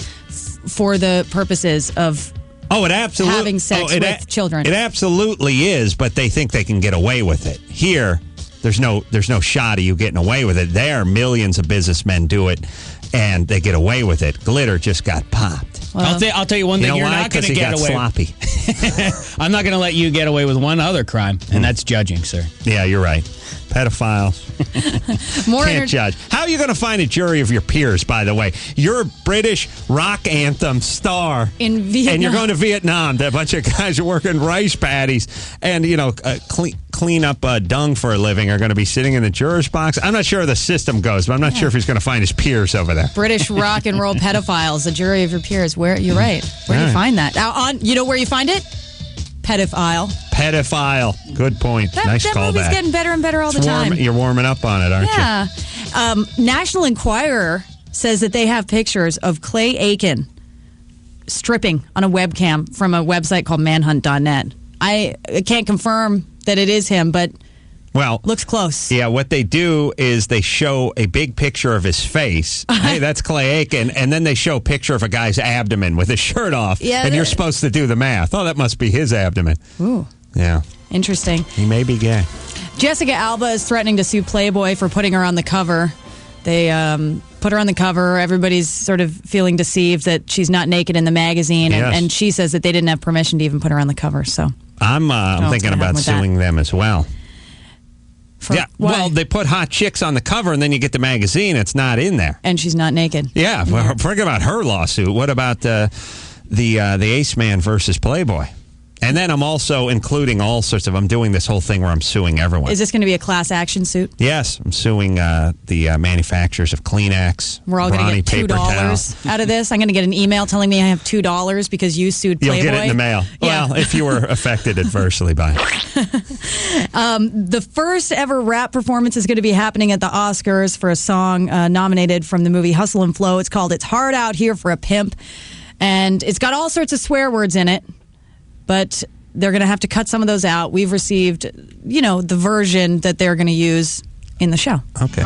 for the purposes of having sex with children. It absolutely is, but they think they can get away with it. Here, there's no shot of you getting away with it. There, millions of businessmen do it, and they get away with it. Glitter just got popped. Well, I'll tell you one thing. You're not going to get away. Sloppy. I'm not going to let you get away with one other crime, and that's judging, sir. Yeah, you're right. Pedophiles. Can't judge. How are you going to find a jury of your peers, by the way? You're a British rock anthem star. In Vietnam. And you're going to Vietnam. That bunch of guys are working rice paddies and, clean up dung for a living are going to be sitting in the juror's box. I'm not sure how the system goes, but I'm not sure if he's going to find his peers over there. British rock and roll pedophiles, a jury of your peers. You're right. Where do you find that? You know where you find it? Pedophile. Good point. Nice callback. That movie's getting better and better all the time. You're warming up on it, aren't you? Yeah. National Enquirer says that they have pictures of Clay Aiken stripping on a webcam from a website called manhunt.net. I can't confirm that it is him, but looks close. Yeah, what they do is they show a big picture of his face. Hey, that's Clay Aiken. And then they show a picture of a guy's abdomen with his shirt off. Yeah, and you're supposed to do the math. Oh, that must be his abdomen. Ooh. Yeah. Interesting. He may be gay. Jessica Alba is threatening to sue Playboy for putting her on the cover. They put her on the cover. Everybody's sort of feeling deceived that she's not naked in the magazine. Yes. And she says that they didn't have permission to even put her on the cover. So I'm thinking about suing them as well. Well, they put hot chicks on the cover, and then you get the magazine. It's not in there, and she's not naked. Yeah, forget about her lawsuit. What about the Ace Man versus Playboy? And then I'm also including all sorts of. I'm doing this whole thing where I'm suing everyone. Is this going to be a class action suit? Yes, I'm suing the manufacturers of Kleenex. We're all going to get $2 out of this. I'm going to get an email telling me I have $2 because you sued Playboy. You'll get it in the mail. Yeah. Well, if you were affected adversely by it. The first ever rap performance is going to be happening at the Oscars for a song nominated from the movie Hustle and Flow. It's called "It's Hard Out Here for a Pimp," and it's got all sorts of swear words in it. But they're going to have to cut some of those out. We've received, the version that they're going to use in the show. Okay.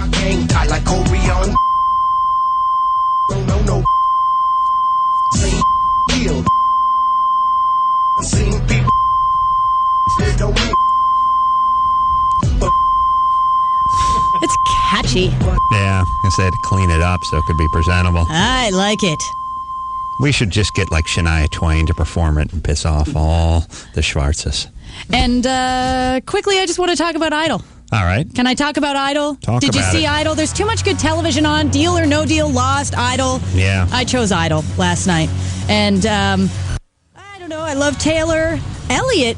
It's catchy. Yeah, I guess they had to clean it up so it could be presentable. I like it. We should just get like Shania Twain to perform it and piss off all the Schwarzes. And quickly, I just want to talk about Idol. All right. Can I talk about Idol? Did you see Idol? There's too much good television on. Deal or No Deal, Lost, Idol. Yeah. I chose Idol last night. And I don't know. I love Taylor. Elliot's.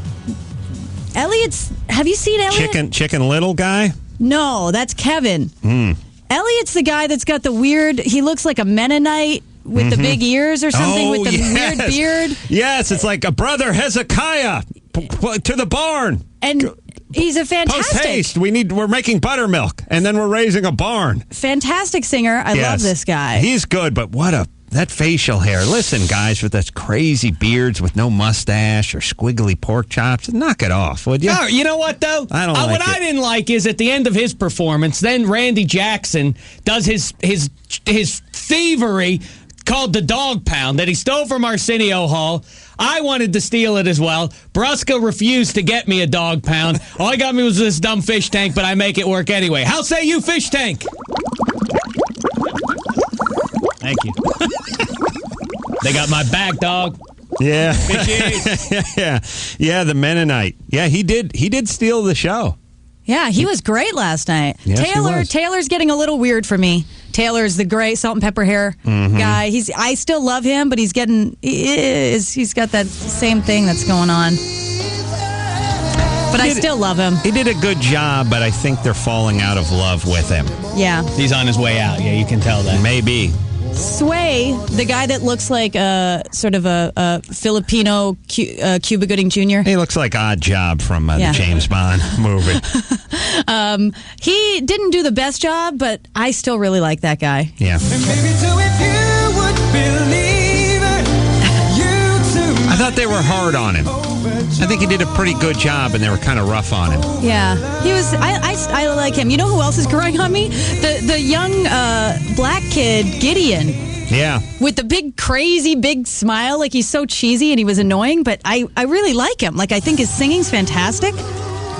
Have you seen Elliot? Chicken Little guy? No, that's Kevin. Elliot's the guy that's got the weird. He looks like a Mennonite with the big ears or something with the weird beard. Yes, it's like a brother Hezekiah to the barn. And he's a fantastic. Post haste. We're making buttermilk, and then we're raising a barn. Fantastic singer. I love this guy. He's good, but that facial hair. Listen, guys, with those crazy beards with no mustache or squiggly pork chops, knock it off, would you? Oh, you know what, though? I don't like what it. I didn't like is at the end of his performance, then Randy Jackson does his thievery called the Dog Pound that he stole from Arsenio Hall. I wanted to steal it as well. Brusca refused to get me a Dog Pound. All he got me was this dumb fish tank, but I make it work anyway. How say you, fish tank? Thank you. They got my back, dog. Yeah. Yeah, the Mennonite. Yeah, he did steal the show. Yeah, he was great last night. Yes, he was. Taylor's getting a little weird for me. Taylor's the gray salt and pepper hair guy. I still love him, but he's got that same thing that's going on. But I still love him. He did a good job, but I think they're falling out of love with him. Yeah. He's on his way out. Yeah, you can tell that. Maybe. Sway, the guy that looks like sort of a Filipino Cuba Gooding Jr. He looks like Odd Job from the James Bond movie. He didn't do the best job, but I still really like that guy. Yeah. I thought they were hard on him. I think he did a pretty good job, and they were kind of rough on him. Yeah, he was. I like him. You know who else is growing on me? The young black kid Gideon. Yeah, with the big crazy big smile, like he's so cheesy and he was annoying. But I really like him. Like I think his singing's fantastic.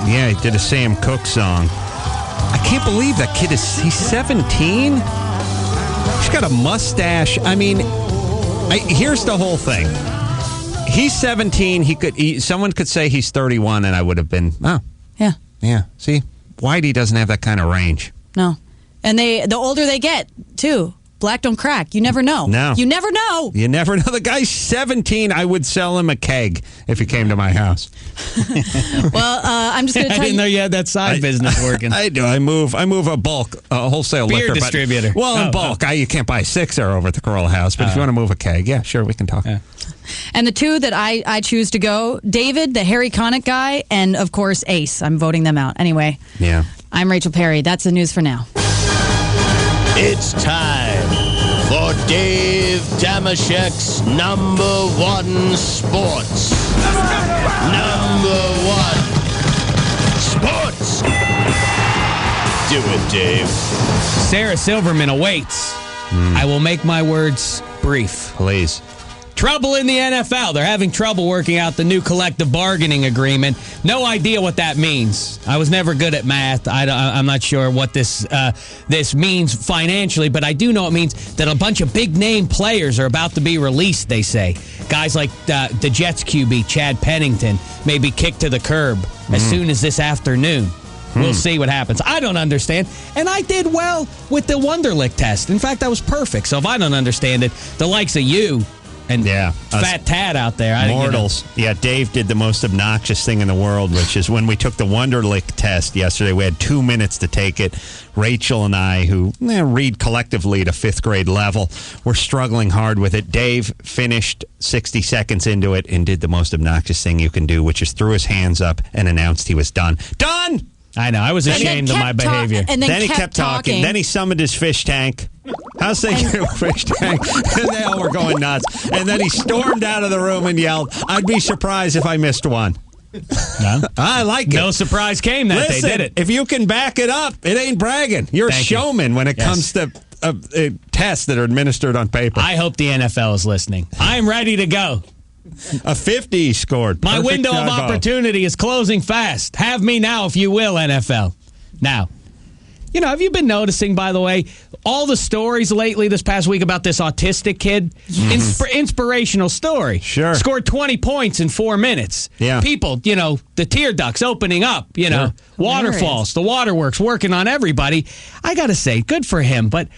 Yeah, he did a Sam Cooke song. I can't believe that kid he's 17. He's got a mustache. I mean, here's the whole thing. He's 17. Someone could say he's 31, and I would have been, yeah. See, Whitey doesn't have that kind of range. No, and the older they get, too. Black don't crack. You never know. No, you never know. You never know. The guy's 17. I would sell him a keg if he came to my house. Well, I'm just going to tell you. I didn't know you had that side business working. I do. I move a bulk, wholesale beer liquor distributor. In bulk. You can't buy a sixer over at the Carolla house, but if you want to move a keg, yeah, sure, we can talk. Yeah. And the two that I choose to go, David, the Harry Connick guy, and of course Ace. I'm voting them out. Anyway, yeah. I'm Rachel Perry. That's the news for now. It's time for Dave Damashek's number one sports. Number one sports. Do it, Dave. Sarah Silverman awaits. I will make my words brief. Please. Trouble in the NFL. They're having trouble working out the new collective bargaining agreement. No idea what that means. I was never good at math. I'm not sure what this means financially, but I do know it means that a bunch of big-name players are about to be released, they say. Guys like the Jets QB, Chad Pennington, may be kicked to the curb as soon as this afternoon. We'll see what happens. I don't understand. And I did well with the Wonderlic test. In fact, I was perfect. So if I don't understand it, the likes of you and Fat Tad out there. Mortals. Yeah, Dave did the most obnoxious thing in the world, which is when we took the Wonderlic test yesterday. We had 2 minutes to take it. Rachel and I, who read collectively at a 5th grade level, were struggling hard with it. Dave finished 60 seconds into it and did the most obnoxious thing you can do, which is threw his hands up and announced he was done. Done! I know. I was ashamed of my behavior. And then he kept talking. Then he summoned his fish tank. How's thinking fish tank? And they all were going nuts. And then he stormed out of the room and yelled, "I'd be surprised if I missed one." No. I like it. No surprise came that Listen, they did it. If you can back it up, it ain't bragging. You're a showman when it comes to tests that are administered on paper. I hope the NFL is listening. I'm ready to go. A 50 scored. My window of opportunity is closing fast. Have me now, if you will, NFL. Now, have you been noticing, by the way, all the stories lately this past week about this autistic kid? Inspirational story. Sure. Scored 20 points in 4 minutes. Yeah. People, the tear ducts opening up, waterfalls, the waterworks working on everybody. I got to say, good for him, but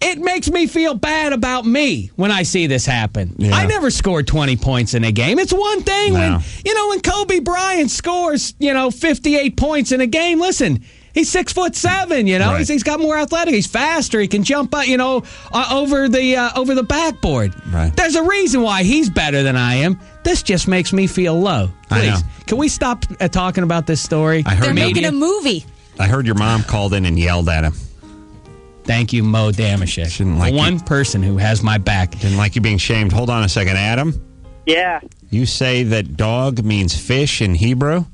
it makes me feel bad about me when I see this happen. Yeah. I never scored 20 points in a game. It's one thing when Kobe Bryant scores, 58 points in a game. Listen, he's 6'7", Right. He's got more athletic. He's faster. He can jump, over the backboard. Right. There's a reason why he's better than I am. This just makes me feel low. Please, can we stop talking about this story? They're making a movie. I heard your mom called in and yelled at him. Thank you, Mo Damashek. Like one person who has my back. Didn't like you being shamed. Hold on a second. Adam? Yeah. You say that dog means fish in Hebrew?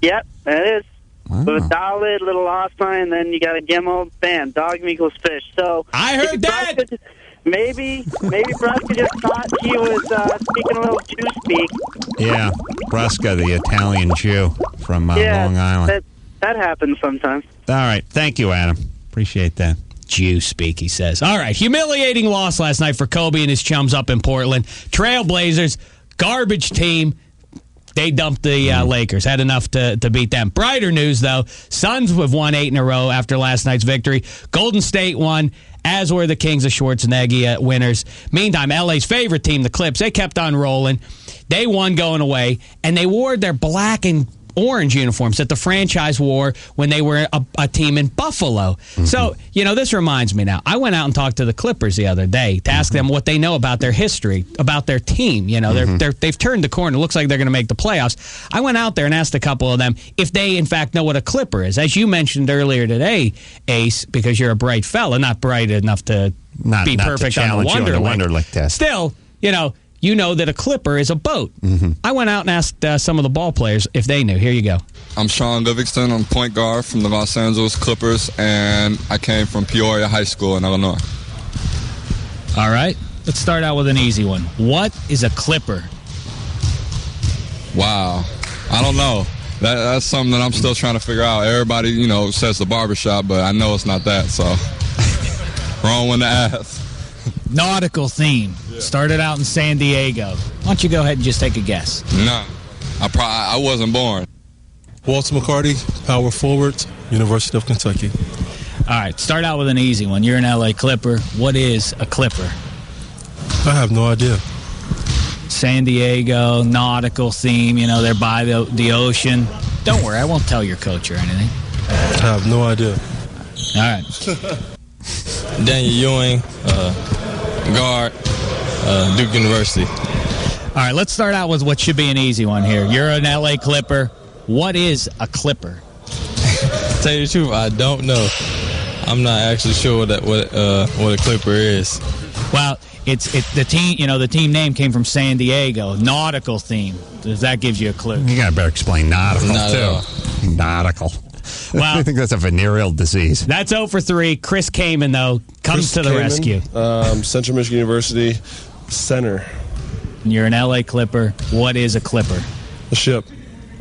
Yep, that is. Wow. With a dalid, little off sign, then you got a gimel, bam, dog equals fish. So I heard that. Maybe Brusca just thought he was speaking a little Jew speak. Yeah, Brusca, the Italian Jew from Long Island. That happens sometimes. All right. Thank you, Adam. Appreciate that. Jew speak, he says. All right. Humiliating loss last night for Kobe and his chums up in Portland. Trailblazers, garbage team. They dumped the Lakers. Had enough to beat them. Brighter news, though. Suns have won 8 in a row after last night's victory. Golden State won, as were the Kings of Schwarzenegger winners. Meantime, LA's favorite team, the Clips, they kept on rolling. They won going away, and they wore their black and orange uniforms that the franchise wore when they were a team in Buffalo. Mm-hmm. So, this reminds me now. I went out and talked to the Clippers the other day to ask them what they know about their history, about their team. They've turned the corner. It looks like they're going to make the playoffs. I went out there and asked a couple of them if they, in fact, know what a Clipper is. As you mentioned earlier today, Ace, because you're a bright fella, not bright enough to be perfect on the Wonderlic test. Still, you know that a Clipper is a boat. Mm-hmm. I went out and asked some of the ball players if they knew. Here you go. I'm Sean Livingston. I'm point guard from the Los Angeles Clippers, and I came from Peoria High School in Illinois. All right. Let's start out with an easy one. What is a Clipper? Wow. I don't know. That's something that I'm still trying to figure out. Everybody, says the barbershop, but I know it's not that, so wrong one to ask. Nautical theme. Yeah. Started out in San Diego. Why don't you go ahead and just take a guess? No. I wasn't born. Walter McCarty, power forward, University of Kentucky. All right, start out with an easy one. You're an LA Clipper. What is a Clipper? I have no idea. San Diego, nautical theme, they're by the ocean. Don't worry, I won't tell your coach or anything. I have no idea. All right. Daniel Ewing, guard, Duke University. All right, let's start out with what should be an easy one here. You're an LA Clipper. What is a Clipper? Tell you the truth, I don't know. I'm not actually sure what a Clipper is. Well, it's the team. The team name came from San Diego. Nautical theme. If that gives you a clue. You gotta better explain nautical too. Nautical. Well, I think that's a venereal disease. That's 0 for 3. Chris Kamen, though, comes to the rescue. Central Michigan University center. You're an LA Clipper. What is a Clipper? A ship.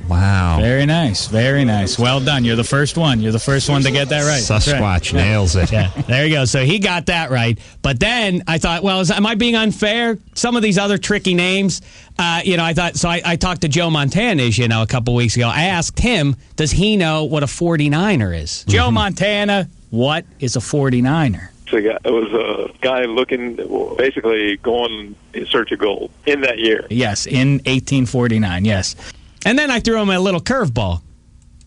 Wow. Very nice. Very nice. Well done. You're the first one. You're the first one to get that right. Sasquatch nails it. Yeah, there you go. So he got that right. But then I thought, well, am I being unfair? Some of these other tricky names, I thought, so I talked to Joe Montana, a couple weeks ago. I asked him, does he know what a 49er is? Joe Montana, what is a 49er? It was a guy looking, basically going in search of gold in that year. Yes, in 1849, yes. And then I threw him a little curveball.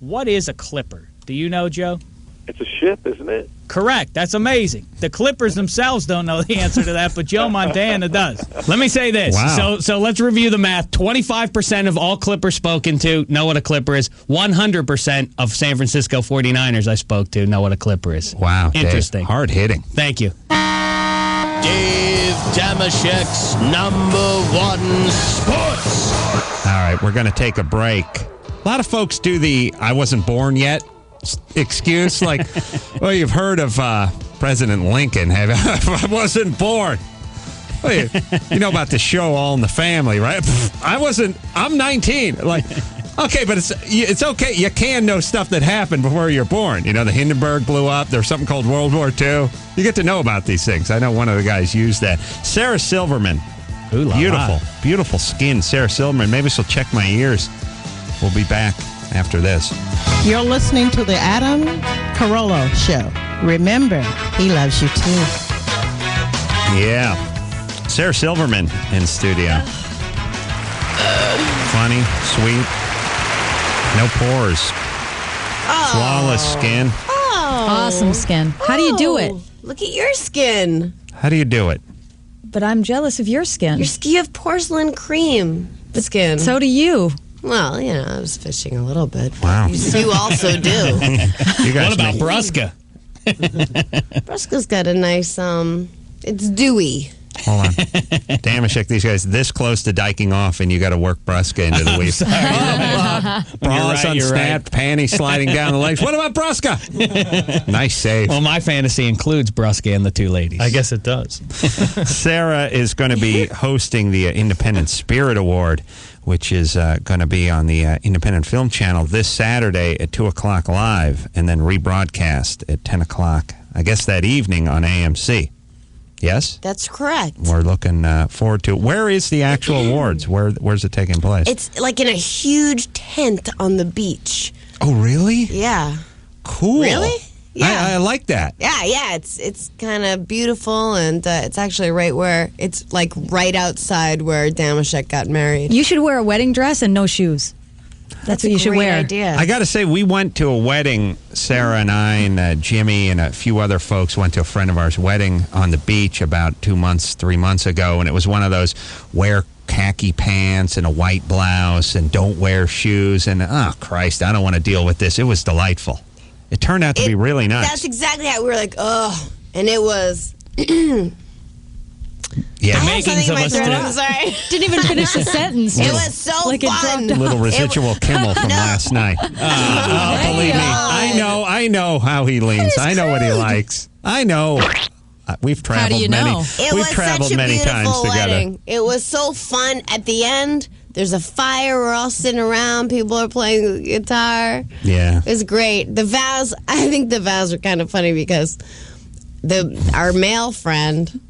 What is a clipper? Do you know, Joe? It's a ship, isn't it? Correct. That's amazing. The Clippers themselves don't know the answer to that, but Joe Montana does. Let me say this. Wow. So let's review the math. 25% of all Clippers spoken to know what a Clipper is. 100% of San Francisco 49ers I spoke to know what a Clipper is. Wow. Interesting. Hard hitting. Thank you. Dave Damashek's #1 sports. All right, we're going to take a break. A lot of folks do the I wasn't born yet excuse. Like, well, you've heard of President Lincoln. I wasn't born. Well, you know about the show All in the Family, right? I'm 19. Like, okay, but it's okay. You can know stuff that happened before you're born. You know, the Hindenburg blew up. There's something called World War II. You get to know about these things. I know one of the guys used that. Sarah Silverman. Beautiful, beautiful skin, Sarah Silverman. Maybe she'll check my ears. We'll be back after this. You're listening to the Adam Carolla Show. Remember, he loves you too. Yeah. Sarah Silverman in studio. Funny, sweet, no pores. Flawless skin. Oh. Awesome skin. How do you do it? Look at your skin. How do you do it? But I'm jealous of your skin. You have porcelain cream skin. So do you. Well, you know, I was fishing a little bit. Wow. You also do. You guys what about Brusca? Brusca's got a nice, it's dewy. Hold on. Damashek, these guys this close to diking off, and you got to work Brusca into the weave. Bras unsnapped, panties sliding down the legs. What about Brusca? Nice save. Well, my fantasy includes Brusca and the two ladies. I guess it does. Sarah is going to be hosting the Independent Spirit Award, which is going to be on the Independent Film Channel this Saturday at 2 o'clock live, and then rebroadcast at 10 o'clock, I guess, that evening on AMC. Yes? That's correct. We're looking forward to it. Where is the actual awards? Where's it taking place? It's like in a huge tent on the beach. Oh, really? Yeah. Cool. Really? Yeah. I like that. Yeah. It's kind of beautiful, and it's actually it's like right outside where Damashek got married. You should wear a wedding dress and no shoes. That's what you should wear. Idea. I got to say, we went to a wedding. Sarah and I and Jimmy and a few other folks went to a friend of ours' wedding on the beach about 3 months ago, and it was one of those wear khaki pants and a white blouse and don't wear shoes, and oh Christ, I don't want to deal with this. It was delightful. It turned out to be really nice. That's exactly how we were like, oh, and it was. Yeah, I had something in my throat. I'm sorry. Didn't even finish the sentence. It was so fun. Little residual Kimmel from last night. Believe me, I know how he leans. I know what he likes. I know. We've traveled We've traveled many times together. It was so fun. At the end, there's a fire. We're all sitting around. People are playing the guitar. Yeah, it was great. The vows. I think the vows were kind of funny because our male friend.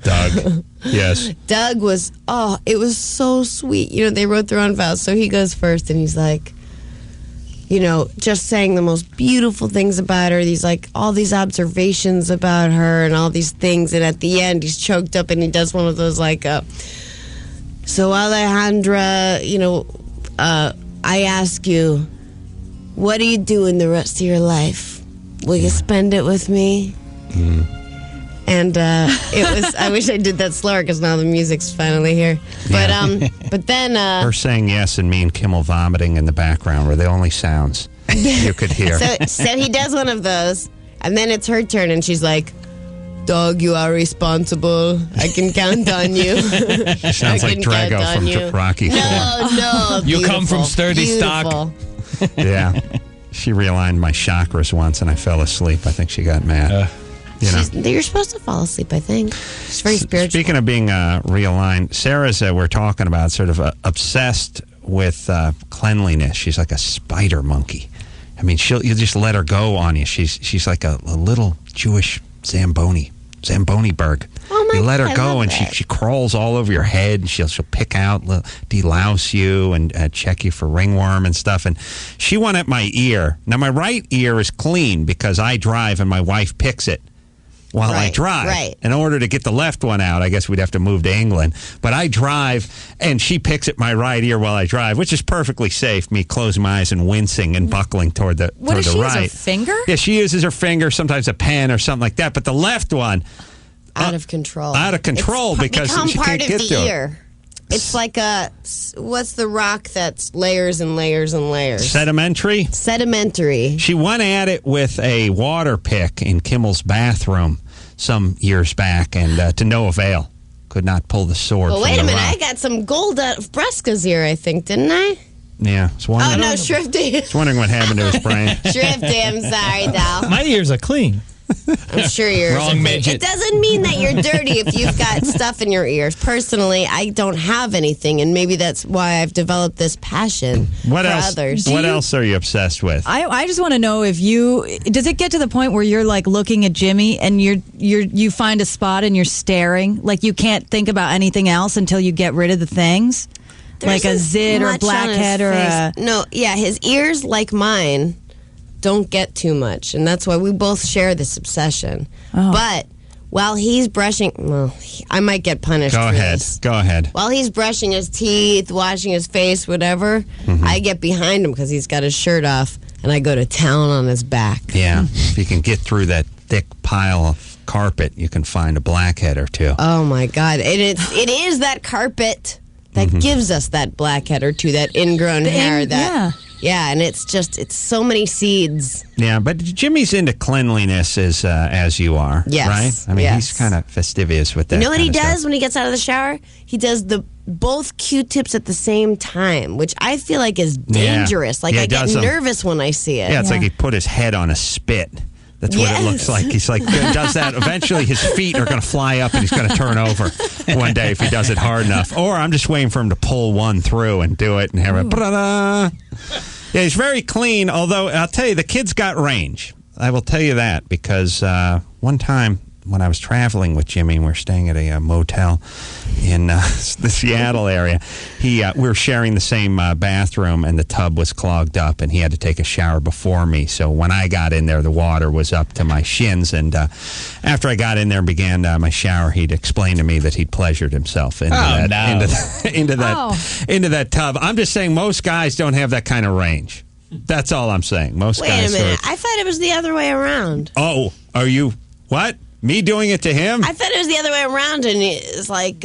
Doug. Yes. Doug was, it was so sweet. You know, they wrote their own vows. So he goes first and he's like, you know, just saying the most beautiful things about her. These, like, all these observations about her and all these things. And at the end, he's choked up and he does one of those, like, so Alejandra, you know, I ask you, what do you do in the rest of your life? Will you spend it with me? And it was. I wish I did that slower because now the music's finally here. But then her saying yes and me and Kimmel vomiting in the background were the only sounds you could hear. So he does one of those, and then it's her turn, and she's like, "Dog, you are responsible. I can count on you." She sounds like Drago from Rocky IV. No, you come from sturdy stock. Yeah, she realigned my chakras once, and I fell asleep. I think she got mad. You're supposed to fall asleep, I think. It's very spiritual. Speaking of being realigned, Sarah's, we're talking about, sort of obsessed with cleanliness. She's like a spider monkey. I mean, you just let her go on you. She's like a little Jewish Zamboni-berg. You let her go, and she crawls all over your head. And she'll pick out, delouse you, and check you for ringworm and stuff. And she wanted my ear. Now, my right ear is clean because I drive and my wife picks it. while I Right, drive. right. In order to get the left one out, I guess we'd have to move to England. But I drive, and she picks at my right ear while I drive, which is perfectly safe, me closing my eyes and wincing and buckling toward the What toward does the she right. use, a finger? Yeah, she uses her finger, sometimes a pen or something like that. But the left one... Out of control. Out of control because become she part can't of get the to it. ear. It's like what's the rock that's layers and layers and layers? Sedimentary? Sedimentary. She went at it with a water pick in Kimmel's bathroom some years back, and to no avail. Could not pull the sword Well, from wait the a minute. rock. I got some gold out of Bresca's ear, I think, didn't I? Yeah. I was wondering, Oh, no, Shrifty. I was wondering what happened to his brain. Shrifty, I'm sorry, Dal. My ears are clean. I'm sure yours Wrong are clean. midget. It doesn't mean that you're dirty if you've got stuff in your ears. Personally, I don't have anything, and maybe that's why I've developed this passion What for else? others. What else are you obsessed with? I just want to know if does it get to the point where you're like looking at Jimmy and you find a spot and you're staring, like you can't think about anything else until you get rid of the things, like a zit or a Much on his blackhead or a face. No, yeah, his ears, like mine, don't get too much, and that's why we both share this obsession. Oh. But while he's brushing, well, I might get punished. Go for ahead. this. Go ahead. While he's brushing his teeth, washing his face, whatever, I get behind him because he's got his shirt off, and I go to town on his back. Yeah. If you can get through that thick pile of carpet, you can find a blackhead or two. Oh my God! And it is that carpet that gives us that blackhead or two, that ingrown hair. Yeah, and it's so many seeds. Yeah, but Jimmy's into cleanliness as you are, Yes, right? I mean, yes. he's kind of fastidious with that. You know what he kind of does stuff. when he gets out of the shower? He does both Q-tips at the same time, which I feel like is dangerous. Like Yeah, I he get does them. nervous when I see it. Yeah, it's like he put his head on a spit. That's what it looks like. He's like, does that. Eventually, his feet are going to fly up and he's going to turn over one day if he does it hard enough. Or I'm just waiting for him to pull one through and do it and have it. Ba-da-da. Yeah, he's very clean, although I'll tell you, the kid's got range. I will tell you that because one time when I was traveling with Jimmy, and we were staying at a motel in the Seattle area, we were sharing the same bathroom, and the tub was clogged up, and he had to take a shower before me. So when I got in there, the water was up to my shins, and after I got in there and began my shower, he'd explained to me that he'd pleasured himself into that tub. I'm just saying most guys don't have that kind of range. That's all I'm saying. Most Wait guys a minute. I thought it was the other way around. Oh, are you what? Me doing it to him? I thought it was the other way around, and it's like,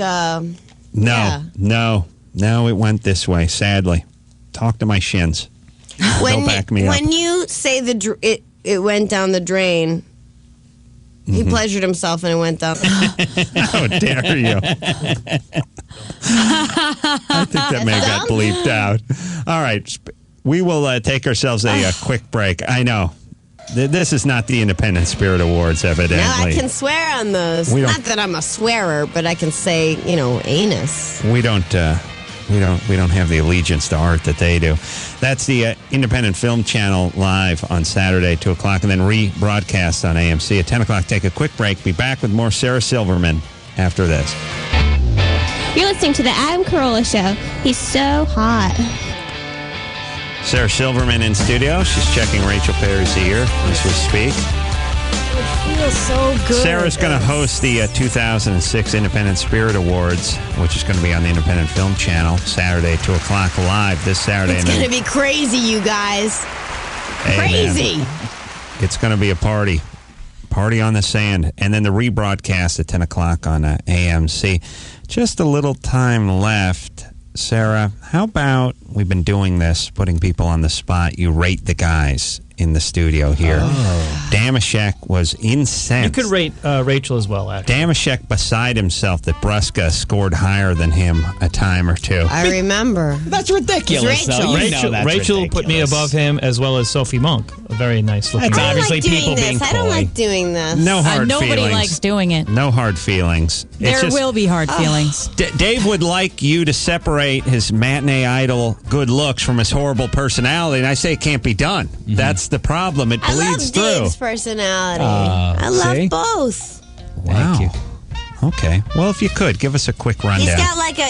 No, it went this way, sadly. Talk to my shins. They'll back me up. When you say it went down the drain, he pleasured himself and it went down. How dare you? I think that may have got bleeped out. All right. We will take ourselves a quick break. I know. This is not the Independent Spirit Awards, evidently. No, I can swear on those. Not that I'm a swearer, but I can say, anus. We don't have the allegiance to art that they do. That's the Independent Film Channel live on Saturday, 2 o'clock, and then rebroadcast on AMC at 10 o'clock. Take a quick break. Be back with more Sarah Silverman after this. You're listening to the Adam Carolla Show. He's so hot. Sarah Silverman in studio. She's checking Rachel Perry's ear as we speak. It feels so good. Sarah's going to host the 2006 Independent Spirit Awards, which is going to be on the Independent Film Channel Saturday, 2 o'clock live this Saturday. It's going to be crazy, you guys. Hey, crazy. Man. It's going to be a party. Party on the sand. And then the rebroadcast at 10 o'clock on AMC. Just a little time left. Sarah, how about we've been doing this, putting people on the spot. You rate the guys in the studio here. Damashek was incensed. You could rate Rachel as well, actually. Damashek beside himself that Brusca scored higher than him a time or two. I remember. That's ridiculous. Rachel put me above him, as well as Sophie Monk. A very nice looking. I don't like doing this. I don't like doing this. No hard feelings. Nobody likes doing it. No hard feelings. There will be hard feelings. Dave would like you to separate his matinee idol good looks from his horrible personality, and I say it can't be done. That's the problem. It bleeds through. Dave's personality. I love both. Wow. Thank you. Okay. Well, if you could, give us a quick rundown. He's got like a,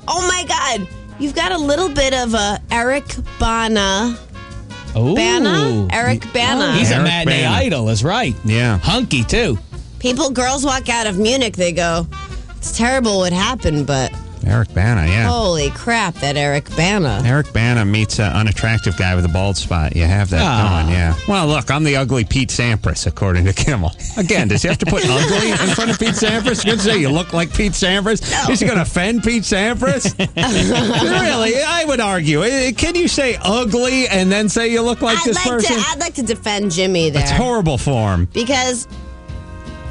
oh my God. You've got a little bit of a Eric Bana Bana? Eric Bana. He's Eric a matinee Bana. idol, is right. Yeah. Hunky, too. Girls walk out of Munich, they go, it's terrible what happened, but Eric Bana, yeah. holy crap, that Eric Bana. Eric Bana meets an unattractive guy with a bald spot. You have that going, yeah. Well, look, I'm the ugly Pete Sampras, according to Kimmel. Again, does he have to put ugly in front of Pete Sampras? You're going to say you look like Pete Sampras? No. Is he going to offend Pete Sampras? Really? I would argue. Can you say ugly and then say you look like this person? I'd like to defend Jimmy there. It's horrible for him. Because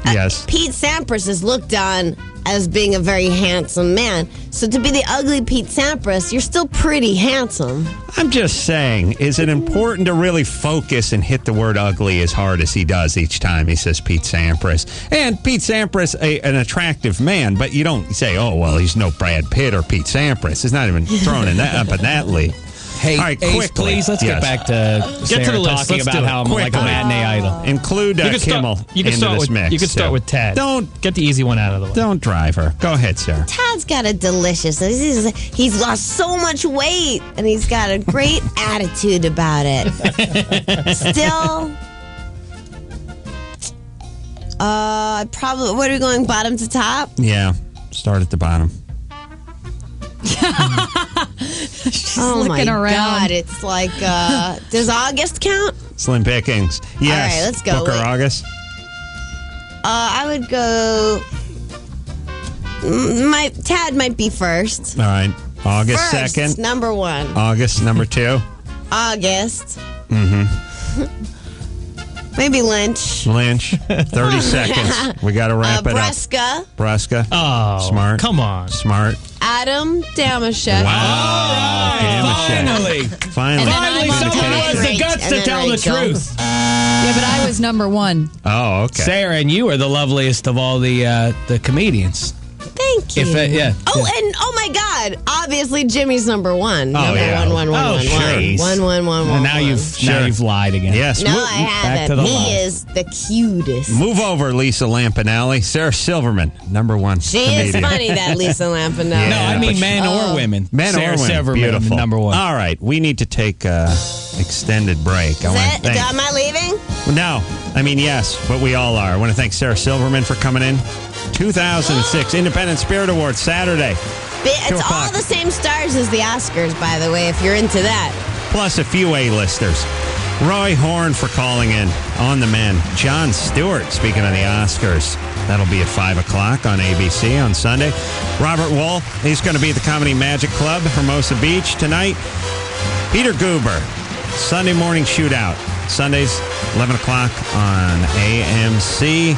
yes. Pete Sampras is looked on as being a very handsome man. So to be the ugly Pete Sampras, you're still pretty handsome. I'm just saying, is it important to really focus and hit the word ugly as hard as he does each time he says Pete Sampras? And Pete Sampras, an attractive man, but you don't say, oh, well, he's no Brad Pitt or Pete Sampras. It's not even thrown in that up in that league. Hey, all right, Ace, quickly. Please, let's get back to Get to the list. talking Let's about do it. how I'm like a matinee idol. Include Kimmel into this mix. You can start with Tad. Don't get the easy one out of the way. Don't drive her. Go ahead, Sarah. Tad's got a delicious. He's lost so much weight, and he's got a great attitude about it. Still, probably. What are we going? Bottom to top? Yeah, start at the bottom. Oh my around. God! It's like, does August count? Slim pickings. Yes. All right, let's go. Booker August. I would go. Tad might be first. All right. August First, 2nd. number one. August number 2. August. Mm-hmm. Maybe Lynch. 30 seconds. We got to wrap it Breska. up. Breska. Oh, smart. Come on. Smart. Adam Damashek. Wow. Finally. Finally, someone has the guts to tell the truth. Yeah, but I was number one. Oh, okay. Sarah, and you are the loveliest of all the comedians. Thank you. Yeah. Oh, and oh my God! Obviously, Jimmy's number one. Oh, Number yeah. one. And now you've lied again. Yes. No, I haven't. He is the cutest. Move over, Lisa Lampanelli. Sarah Silverman, number one. She comedian. is funny, that Lisa Lampanelli. No, I mean men or women. Men Sarah or women. Silverman, Beautiful. number one. All right, we need to take an extended break. Am I leaving? No. I mean, yes, but we all are. I want to thank Sarah Silverman for coming in. 2006 Independent Spirit Awards, Saturday. It's all the same stars as the Oscars, by the way, if you're into that. Plus a few A-listers. Roy Horn for calling in on the men. Jon Stewart, speaking of the Oscars. That'll be at 5 o'clock on ABC on Sunday. Robert Wuhl, he's going to be at the Comedy Magic Club, Hermosa Beach tonight. Peter Guber, Sunday morning shootout. Sundays, 11 o'clock on AMC.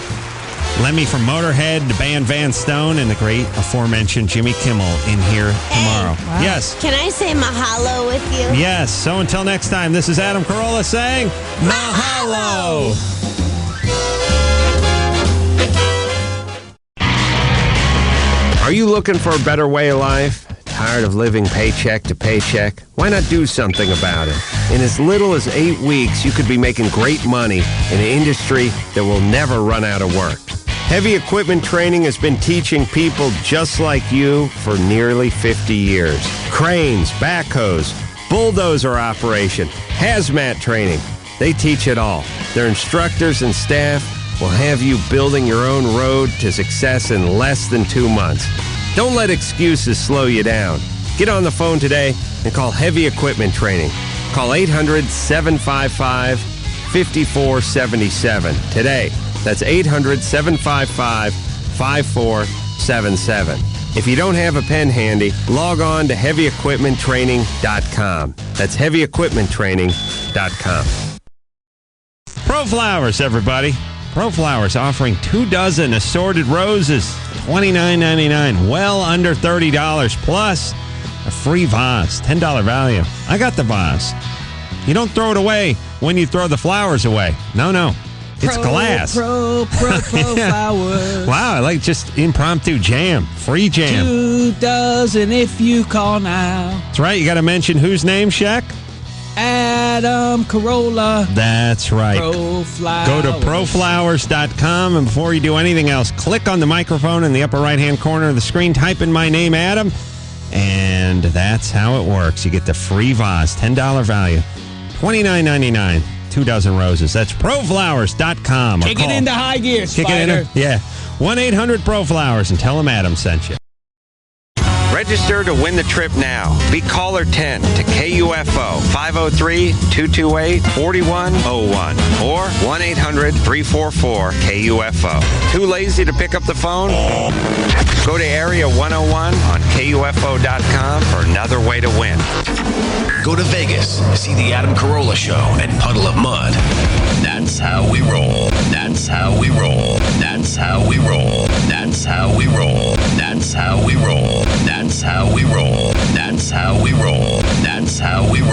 Lemmy from Motorhead, the band Van Stone, and the great aforementioned Jimmy Kimmel in here tomorrow. Wow. Yes. Can I say mahalo with you? Yes. So until next time, this is Adam Carolla saying mahalo. Are you looking for a better way of life? Tired of living paycheck to paycheck? Why not do something about it? In as little as 8 weeks, you could be making great money in an industry that will never run out of work. Heavy Equipment Training has been teaching people just like you for nearly 50 years. Cranes, backhoes, bulldozer operation, hazmat training. They teach it all. Their instructors and staff will have you building your own road to success in less than 2 months. Don't let excuses slow you down. Get on the phone today and call Heavy Equipment Training. Call 800-755-5477 today. That's 800-755-5477. If you don't have a pen handy, log on to HeavyEquipmentTraining.com. That's HeavyEquipmentTraining.com. Pro Flowers, everybody. Pro Flowers offering 2 dozen assorted roses, $29.99, well under $30, plus a free vase, $10 value. I got the vase. You don't throw it away when you throw the flowers away. No. It's glass. Pro Flowers. Wow, I like just impromptu jam. Free jam. 2 dozen if you call now. That's right. You got to mention whose name, Shaq? Adam Carolla. That's right. Pro Flowers. Go to proflowers.com, and before you do anything else, click on the microphone in the upper right-hand corner of the screen, type in my name, Adam, and that's how it works. You get the free vase, $10 value. $29.99. 2 dozen roses. That's proflowers.com. Kick it into high gear, Spider. Yeah. 1-800-PRO-FLOWERS and tell them Adam sent you. Register to win the trip now. Be caller 10 to KUFO 503-228-4101 or 1-800-344-KUFO. Too lazy to pick up the phone? Go to Area 101 on KUFO.com for another way to win. Go to Vegas, see the Adam Carolla Show, and puddle of mud. That's how we roll. That's how we roll. That's how we roll. That's how we roll. That's how we roll. That's how we roll. That's how we roll. That's how we roll.